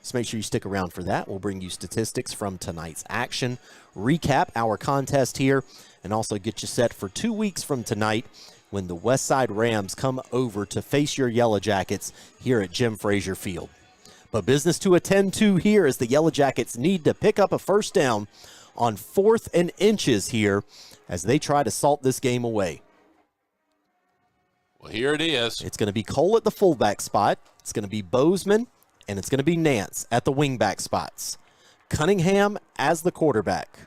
So make sure you stick around for that. We'll bring you statistics from tonight's action, recap our contest here, and also get you set for 2 weeks from tonight when the Westside Rams come over to face your Yellow Jackets here at Jim Frazier Field. But business to attend to here as the Yellow Jackets need to pick up a first down on 4th and inches here as they try to salt this game away. Well, here it is. It's going to be Cole at the fullback spot. It's going to be Bozeman, and it's going to be Nance at the wingback spots. Cunningham as the quarterback.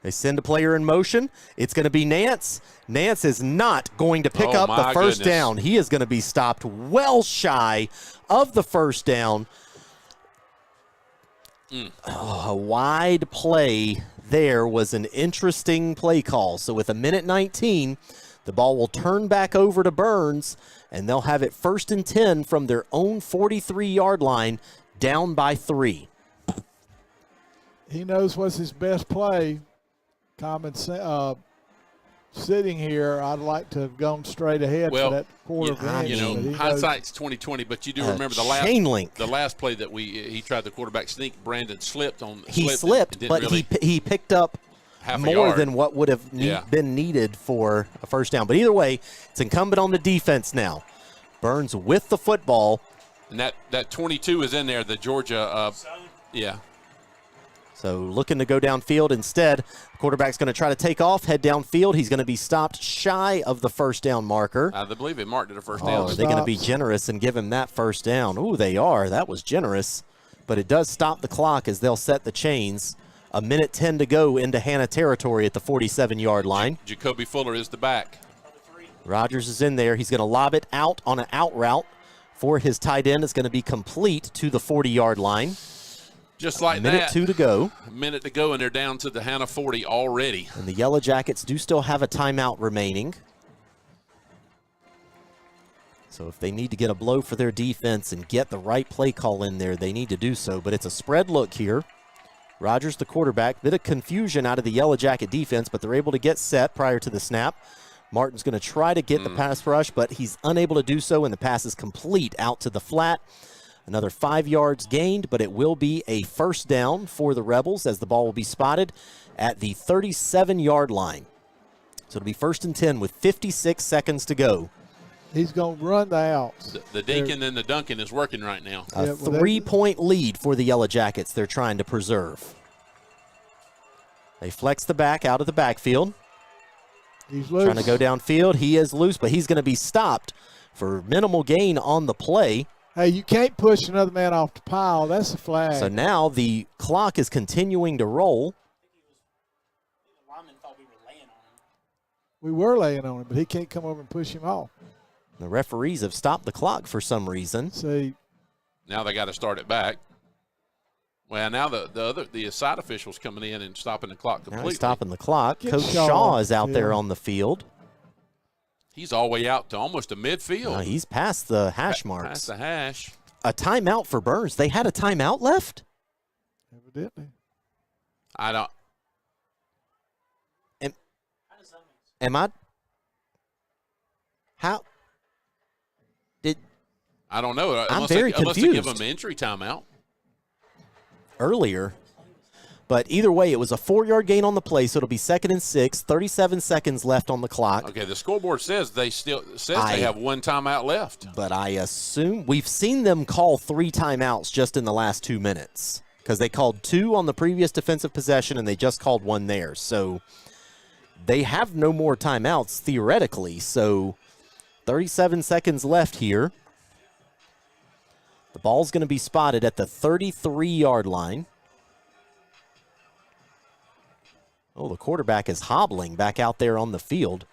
They send a player in motion. It's going to be Nance. Nance is not going to pick up the first down. He is going to be stopped well shy of the first down. A wide play there was an interesting play call. So with 1:19, the ball will turn back over to Byrnes, and they'll have it 1st and 10 from their own 43-yard line, down by 3. He knows what's his best play. Sitting here, I'd like to have gone straight ahead for that quarter of an inch. Hindsight's 20/20, but you do remember the last chain link. The last play that he tried the quarterback sneak. Brandon slipped on. He slipped, but he picked up more than what would have been needed for a first down. But either way, it's incumbent on the defense now. Byrnes with the football. And that 22 is in there, the Georgia, So looking to go downfield instead. The quarterback's going to try to take off, head downfield. He's going to be stopped shy of the first down marker. I believe he marked it a first down. Are they going to be generous and give him that first down? Ooh, they are. That was generous. But it does stop the clock as they'll set the chains. 1:10 to go into Hanna territory at the 47-yard line. Jacoby Fuller is the back. Rogers is in there. He's going to lob it out on an out route for his tight end. It's going to be complete to the 40-yard line. Just like that. 1:02 to go. A minute to go, and they're down to the Hanna 40 already. And the Yellow Jackets do still have a timeout remaining. So if they need to get a blow for their defense and get the right play call in there, they need to do so. But it's a spread look here. Rogers, the quarterback. Bit of confusion out of the Yellow Jacket defense, but they're able to get set prior to the snap. Martin's going to try to get the pass rush, but he's unable to do so, and the pass is complete out to the flat. Another 5 yards gained, but it will be a first down for the Rebels as the ball will be spotted at the 37-yard line. So it'll be 1st and 10 with 56 seconds to go. He's going to run the outs. The Dinkin and the Duncan is working right now. A 3-point lead for the Yellow Jackets they're trying to preserve. They flex the back out of the backfield. He's loose. Trying to go downfield. He is loose, but he's going to be stopped for minimal gain on the play. Hey, you can't push another man off the pile. That's a flag. So now the clock is continuing to roll. The lineman thought we were laying on him. We were laying on him, but he can't come over and push him off. The referees have stopped the clock for some reason. See, now they got to start it back. Well, now the side official's coming in and stopping the clock completely. Now he's stopping the clock. Get Coach Shaw is out there on the field. He's all the way out to almost a midfield. He's past the hash marks. Past the hash. A timeout for Byrnes. They had a timeout left? Evidently. I don't. Am I? How? I don't know. I'm very confused. confused. Give them an entry timeout earlier. But either way, it was a 4-yard gain on the play, so it'll be 2nd and 6, 37 seconds left on the clock. Okay, the scoreboard says they have one timeout left. But I assume we've seen them call 3 timeouts just in the last 2 minutes because they called 2 on the previous defensive possession and they just called 1 there. So they have no more timeouts theoretically. So 37 seconds left here. ball's going to be spotted at the 33-yard line. Oh, the quarterback is hobbling back out there on the field.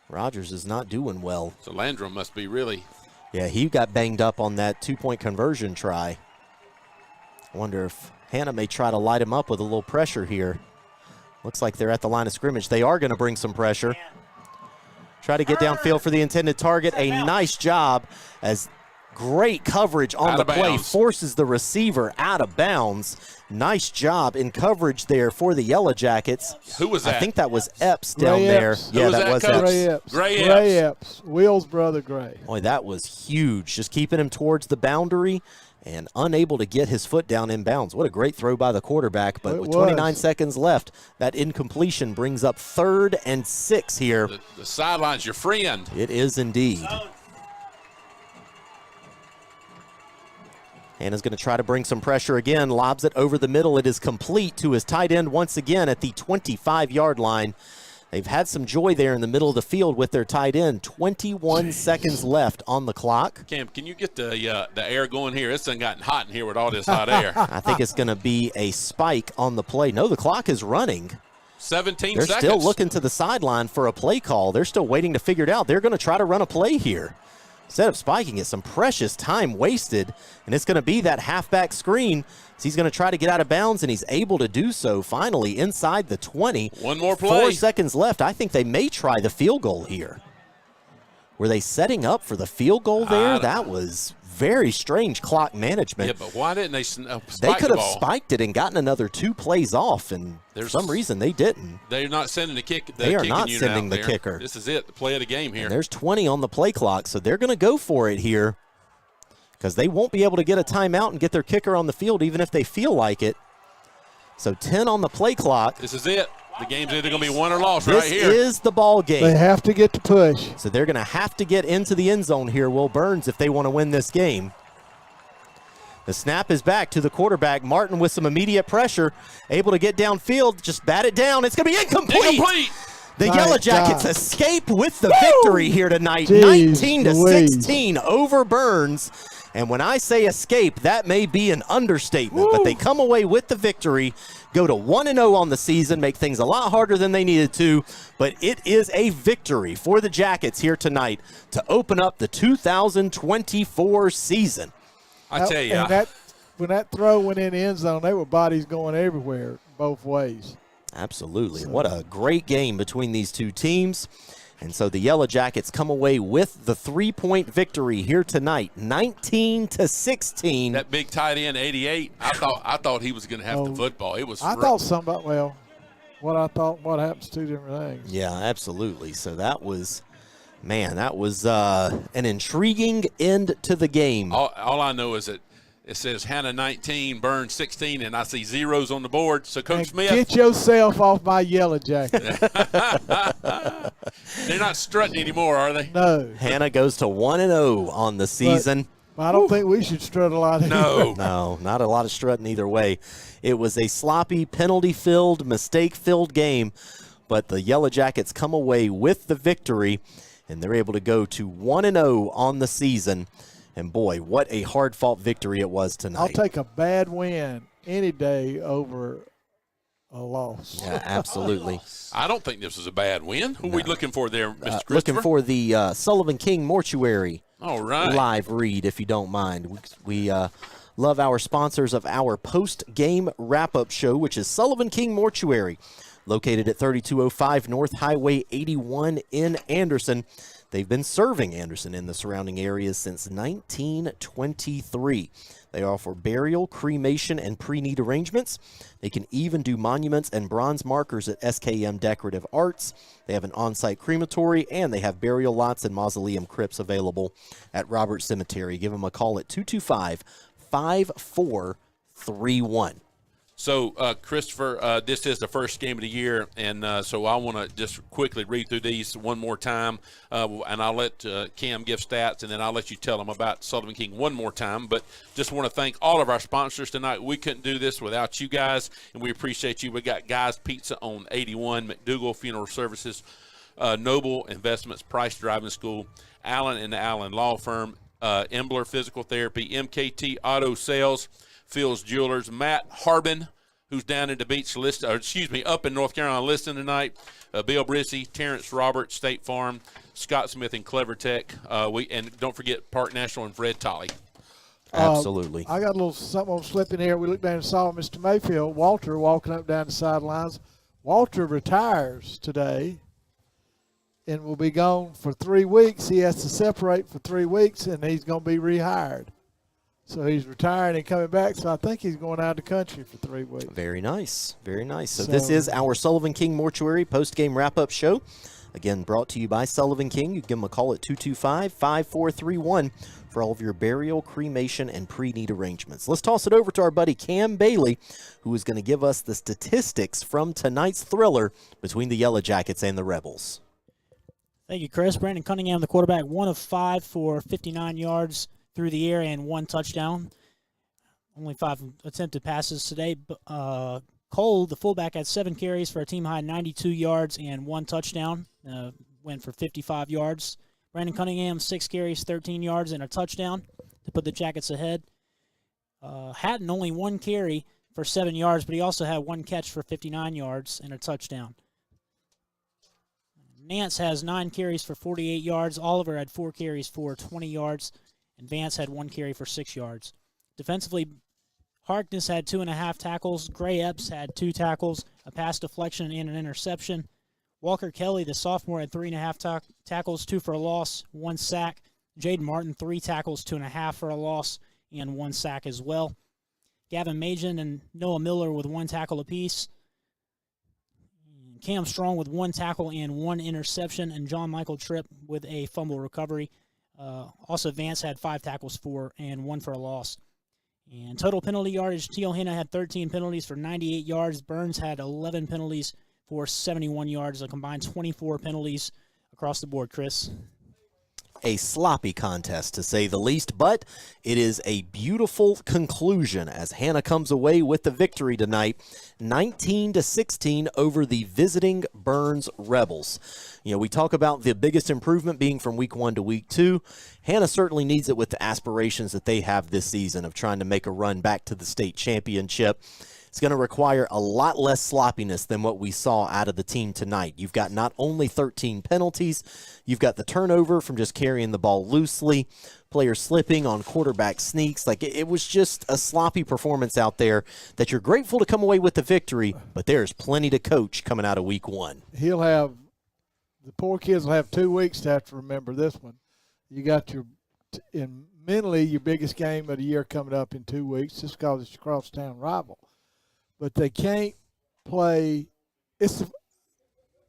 Rogers is not doing well. So Landrum must be really. Yeah, he got banged up on that two-point conversion try. I wonder if Hanna may try to light him up with a little pressure here. Looks like they're at the line of scrimmage. They are going to bring some pressure. Try to get downfield for the intended target. A nice job as great coverage on the play. Forces the receiver out of bounds. Nice job in coverage there for the Yellow Jackets. Who was that? I think that was Epps down there. Yeah, that was Epps. Gray Epps. Gray Epps. Will's brother Gray. Boy, that was huge. Just keeping him towards the boundary and unable to get his foot down in bounds. What a great throw by the quarterback. But with 29 seconds left, that incompletion brings up 3rd and 6 here. The sideline's your friend. It is indeed. Hanna's going to try to bring some pressure again. Lobs it over the middle. It is complete to his tight end once again at the 25-yard line. They've had some joy there in the middle of the field with their tight end. 21 seconds left on the clock. Cam, can you get the air going here? It's done gotten hot in here with all this hot air. I think it's going to be a spike on the play. No, the clock is running. 17 They're seconds. still looking to the sideline for a play call. They're still waiting to figure it out. They're going to try to run a play here. Instead of spiking it, some precious time wasted, and it's going to be that halfback screen. So he's going to try to get out of bounds, and he's able to do so finally inside the 20. One more play. 4 seconds left. I think they may try the field goal here. Were they setting up for the field goal there? That was very strange clock management. Yeah, but why didn't they spike They could the have ball? spiked it and gotten another 2 plays off, and for some reason they didn't. They're not sending the kick. They are not sending the kicker. This is it, the play of the game here. And there's 20 on the play clock, so they're going to go for it here because they won't be able to get a timeout and get their kicker on the field even if they feel like it. So 10 on the play clock. This is it. The game's either going to be won or lost This right here. is the ball game. They have to get the push. So they're going to have to get into the end zone here, Will Byrnes, if they want to win this game. The snap is back to the quarterback. Martin with some immediate pressure, able to get downfield, just bat it down. It's going to be incomplete. The Yellow Jackets escape with the victory here tonight, 19-16 over Byrnes. And when I say escape, that may be an understatement, but they come away with the victory, go to 1-0 on the season, make things a lot harder than they needed to, but it is a victory for the Jackets here tonight to open up the 2024 season. I tell you. And when that throw went in the end zone, there were bodies going everywhere, both ways. Absolutely. What a great game between these two teams. And so the Yellow Jackets come away with the 3-point victory here tonight, 19-16. That big tight end, 88. I thought he was going to have the football. It was. I thought somebody. Well, what happens? 2 different things. Yeah, absolutely. So that was. Man, that was an intriguing end to the game. All I know is that it says Hanna 19, Byrnes 16, and I see zeros on the board. So, Coach Smith. Get yourself off my Yellow Jacket. They're not strutting anymore, are they? No. Hanna goes to 1-0 on the season. But I don't think we should strut a lot. No. No, not a lot of strutting either way. It was a sloppy, penalty-filled, mistake-filled game, but the Yellow Jackets come away with the victory, and they're able to go to 1-0 on the season. And, boy, what a hard-fought victory it was tonight. I'll take a bad win any day over a loss. Yeah, absolutely. I don't think this was a bad win. Who are we looking for there, Mr. Christopher? Looking for the Sullivan King Mortuary All right. live read, if you don't mind. We love our sponsors of our post-game wrap-up show, which is Sullivan King Mortuary, located at 3205 North Highway 81 in Anderson. They've been serving Anderson and the surrounding areas since 1923. They offer burial, cremation, and pre-need arrangements. They can even do monuments and bronze markers at SKM Decorative Arts. They have an on-site crematory, and they have burial lots and mausoleum crypts available at Robert Cemetery. Give them a call at 225-5431. So, Christopher, this is the first game of the year, and so I want to just quickly read through these one more time, and I'll let Cam give stats, and then I'll let you tell them about Sullivan King one more time. But just want to thank all of our sponsors tonight. We couldn't do this without you guys, and we appreciate you. We got Guys Pizza on 81, McDougal Funeral Services, Noble Investments, Price Driving School, Allen and the Allen Law Firm, Embler Physical Therapy, MKT Auto Sales, Phil's Jewelers, Matt Harbin, who's down in the beach up in North Carolina listening tonight, Bill Brissy, Terrence Roberts, State Farm, Scott Smith and Clever Tech, and don't forget Park National and Fred Tolley. Absolutely. I got a little something on slip in here. We looked down and saw Mr. Mayfield, Walter, walking up down the sidelines. Walter retires today and will be gone for 3 weeks. He has to separate for 3 weeks, and he's going to be rehired. So he's retiring and coming back, so I think he's going out of the country for 3 weeks. Very nice. Very nice. So this is our Sullivan King Mortuary post-game wrap-up show. Again, brought to you by Sullivan King. You can give them a call at 225-5431 for all of your burial, cremation, and pre-need arrangements. Let's toss it over to our buddy Cam Bailey, who is going to give us the statistics from tonight's thriller between the Yellow Jackets and the Rebels. Thank you, Chris. Brandon Cunningham, the quarterback, 1 of 5 for 59 yards through the air and 1 touchdown. Only 5 attempted passes today. Cole, the fullback, had 7 carries for a team-high 92 yards and 1 touchdown. Went for 55 yards. Brandon Cunningham, 6 carries, 13 yards, and a touchdown to put the Jackets ahead. Hatton, only 1 carry for 7 yards, but he also had 1 catch for 59 yards and a touchdown. Nance has 9 carries for 48 yards. Oliver had 4 carries for 20 yards. And Vance had 1 carry for 6 yards. Defensively, Harkness had 2.5 tackles. Gray Epps had 2 tackles, a pass deflection, and an interception. Walker Kelly, the sophomore, had 3.5 tackles, 2 for a loss, 1 sack. Jaden Martin, 3 tackles, 2.5 for a loss, and 1 sack as well. Gavin Majan and Noah Miller with 1 tackle apiece. Cam Strong with 1 tackle and 1 interception, and John Michael Tripp with a fumble recovery. Also, Vance had 5 tackles and 1 for a loss. And total penalty yardage, Teal Hanna had 13 penalties for 98 yards. Byrnes had 11 penalties for 71 yards, a combined 24 penalties across the board, Chris. A sloppy contest, to say the least, but it is a beautiful conclusion as Hanna comes away with the victory tonight, 19-16 over the visiting Byrnes Rebels. You know, we talk about the biggest improvement being from week 1 to week 2. Hanna certainly needs it with the aspirations that they have this season of trying to make a run back to the state championship. It's going to require a lot less sloppiness than what we saw out of the team tonight. You've got not only 13 penalties, you've got the turnover from just carrying the ball loosely, players slipping on quarterback sneaks. Like, it was just a sloppy performance out there that you're grateful to come away with the victory, but there's plenty to coach coming out of week 1. The poor kids will have 2 weeks to have to remember this one. You got mentally your biggest game of the year coming up in 2 weeks just because it's your crosstown rival. But they can't play.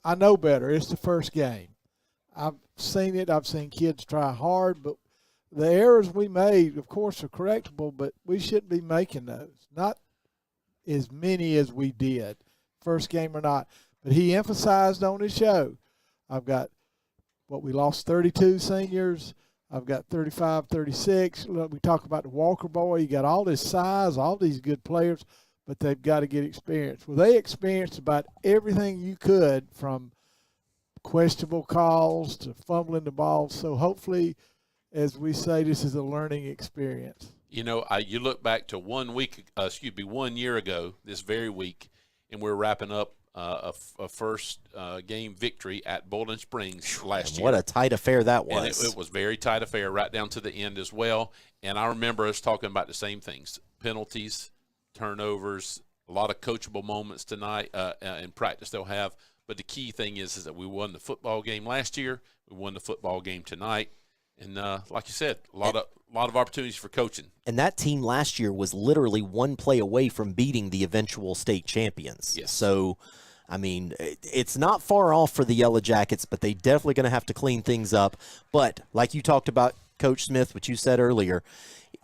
I know better. It's the first game. I've seen it. I've seen kids try hard, but the errors we made, of course, are correctable, but we shouldn't be making those. Not as many as we did, first game or not. But he emphasized on his show, we lost 32 seniors. I've got 35, 36. Look, we talk about the Walker boy. You got all this size, all these good players, but they've got to get experience. Well, they experienced about everything you could, from questionable calls to fumbling the ball. So hopefully, as we say, this is a learning experience. You know, you look back to 1 year ago, this very week, and we're wrapping up a first game victory at Bowling Springs last year. What a tight affair that was. And it was a very tight affair right down to the end as well. And I remember us talking about the same things: penalties, turnovers, a lot of coachable moments tonight in practice they'll have. But the key thing is that we won the football game last year. We won the football game tonight. And like you said, a lot of opportunities for coaching. And that team last year was literally 1 play away from beating the eventual state champions. Yes. So, I mean, it's not far off for the Yellow Jackets, but they definitely going to have to clean things up. But like you talked about, Coach Smith, what you said earlier,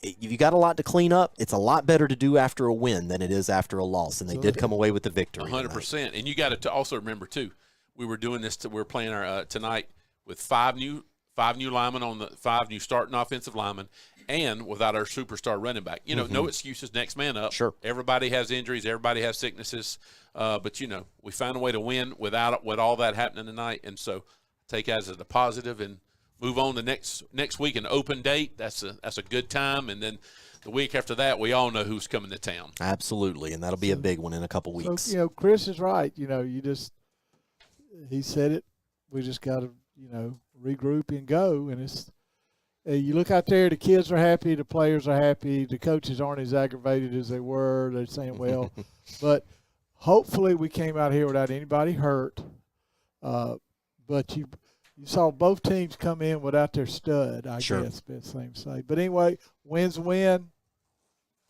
if you got a lot to clean up, it's a lot better to do after a win than it is after a loss. And they did come away with the victory. 100%. And you got to also remember, too, we were doing this. We were playing our tonight with 5 new linemen 5 new starting offensive linemen, and without our superstar running back. You know, no excuses, next man up. Sure. Everybody has injuries. Everybody has sicknesses. But, you know, we found a way to win with all that happening tonight. And so take that as a positive and move on to next week, an open date. That's a good time, and then the week after that, we all know who's coming to town. Absolutely, and that'll be a big one in a couple weeks. So, Chris is right. He said it. We just got to, regroup and go. And you look out there, the kids are happy, the players are happy, the coaches aren't as aggravated as they were. They're saying, well, but hopefully we came out here without anybody hurt. But you saw both teams come in without their stud, I guess, best thing to say. But anyway, win's a win.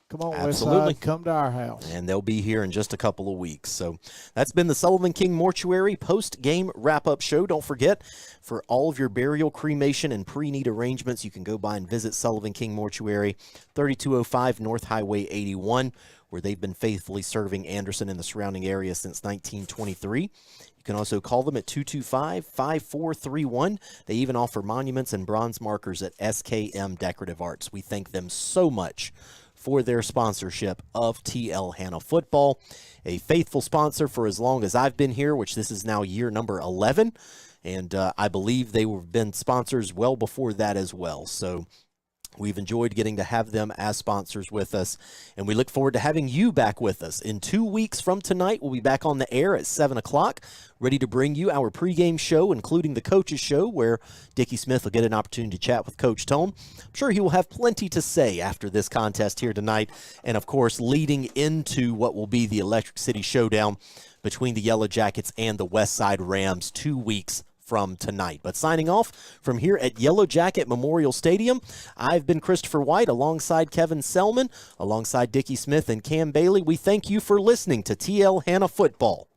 Come on, Absolutely. Westside, come to our house. And they'll be here in just a couple of weeks. So that's been the Sullivan King Mortuary post-game wrap-up show. Don't forget, for all of your burial, cremation, and pre-need arrangements, you can go by and visit Sullivan King Mortuary, 3205 North Highway 81, where they've been faithfully serving Anderson and the surrounding area since 1923. You can also call them at 225-5431. They even offer monuments and bronze markers at SKM Decorative Arts. We thank them so much for their sponsorship of TL Hanna football, a faithful sponsor for as long as I've been here, which this is now year number 11, and I believe they have been sponsors well before that as well. So we've enjoyed getting to have them as sponsors with us, and we look forward to having you back with us. In 2 weeks from tonight, we'll be back on the air at 7 o'clock, ready to bring you our pregame show, including the coaches show, where Dickie Smith will get an opportunity to chat with Coach Tome. I'm sure he will have plenty to say after this contest here tonight, and of course, leading into what will be the Electric City Showdown between the Yellow Jackets and the West Side Rams 2 weeks from tonight. But signing off from here at Yellow Jacket Memorial Stadium, I've been Christopher White alongside Kevin Selman, alongside Dickie Smith and Cam Bailey. We thank you for listening to TL Hanna Football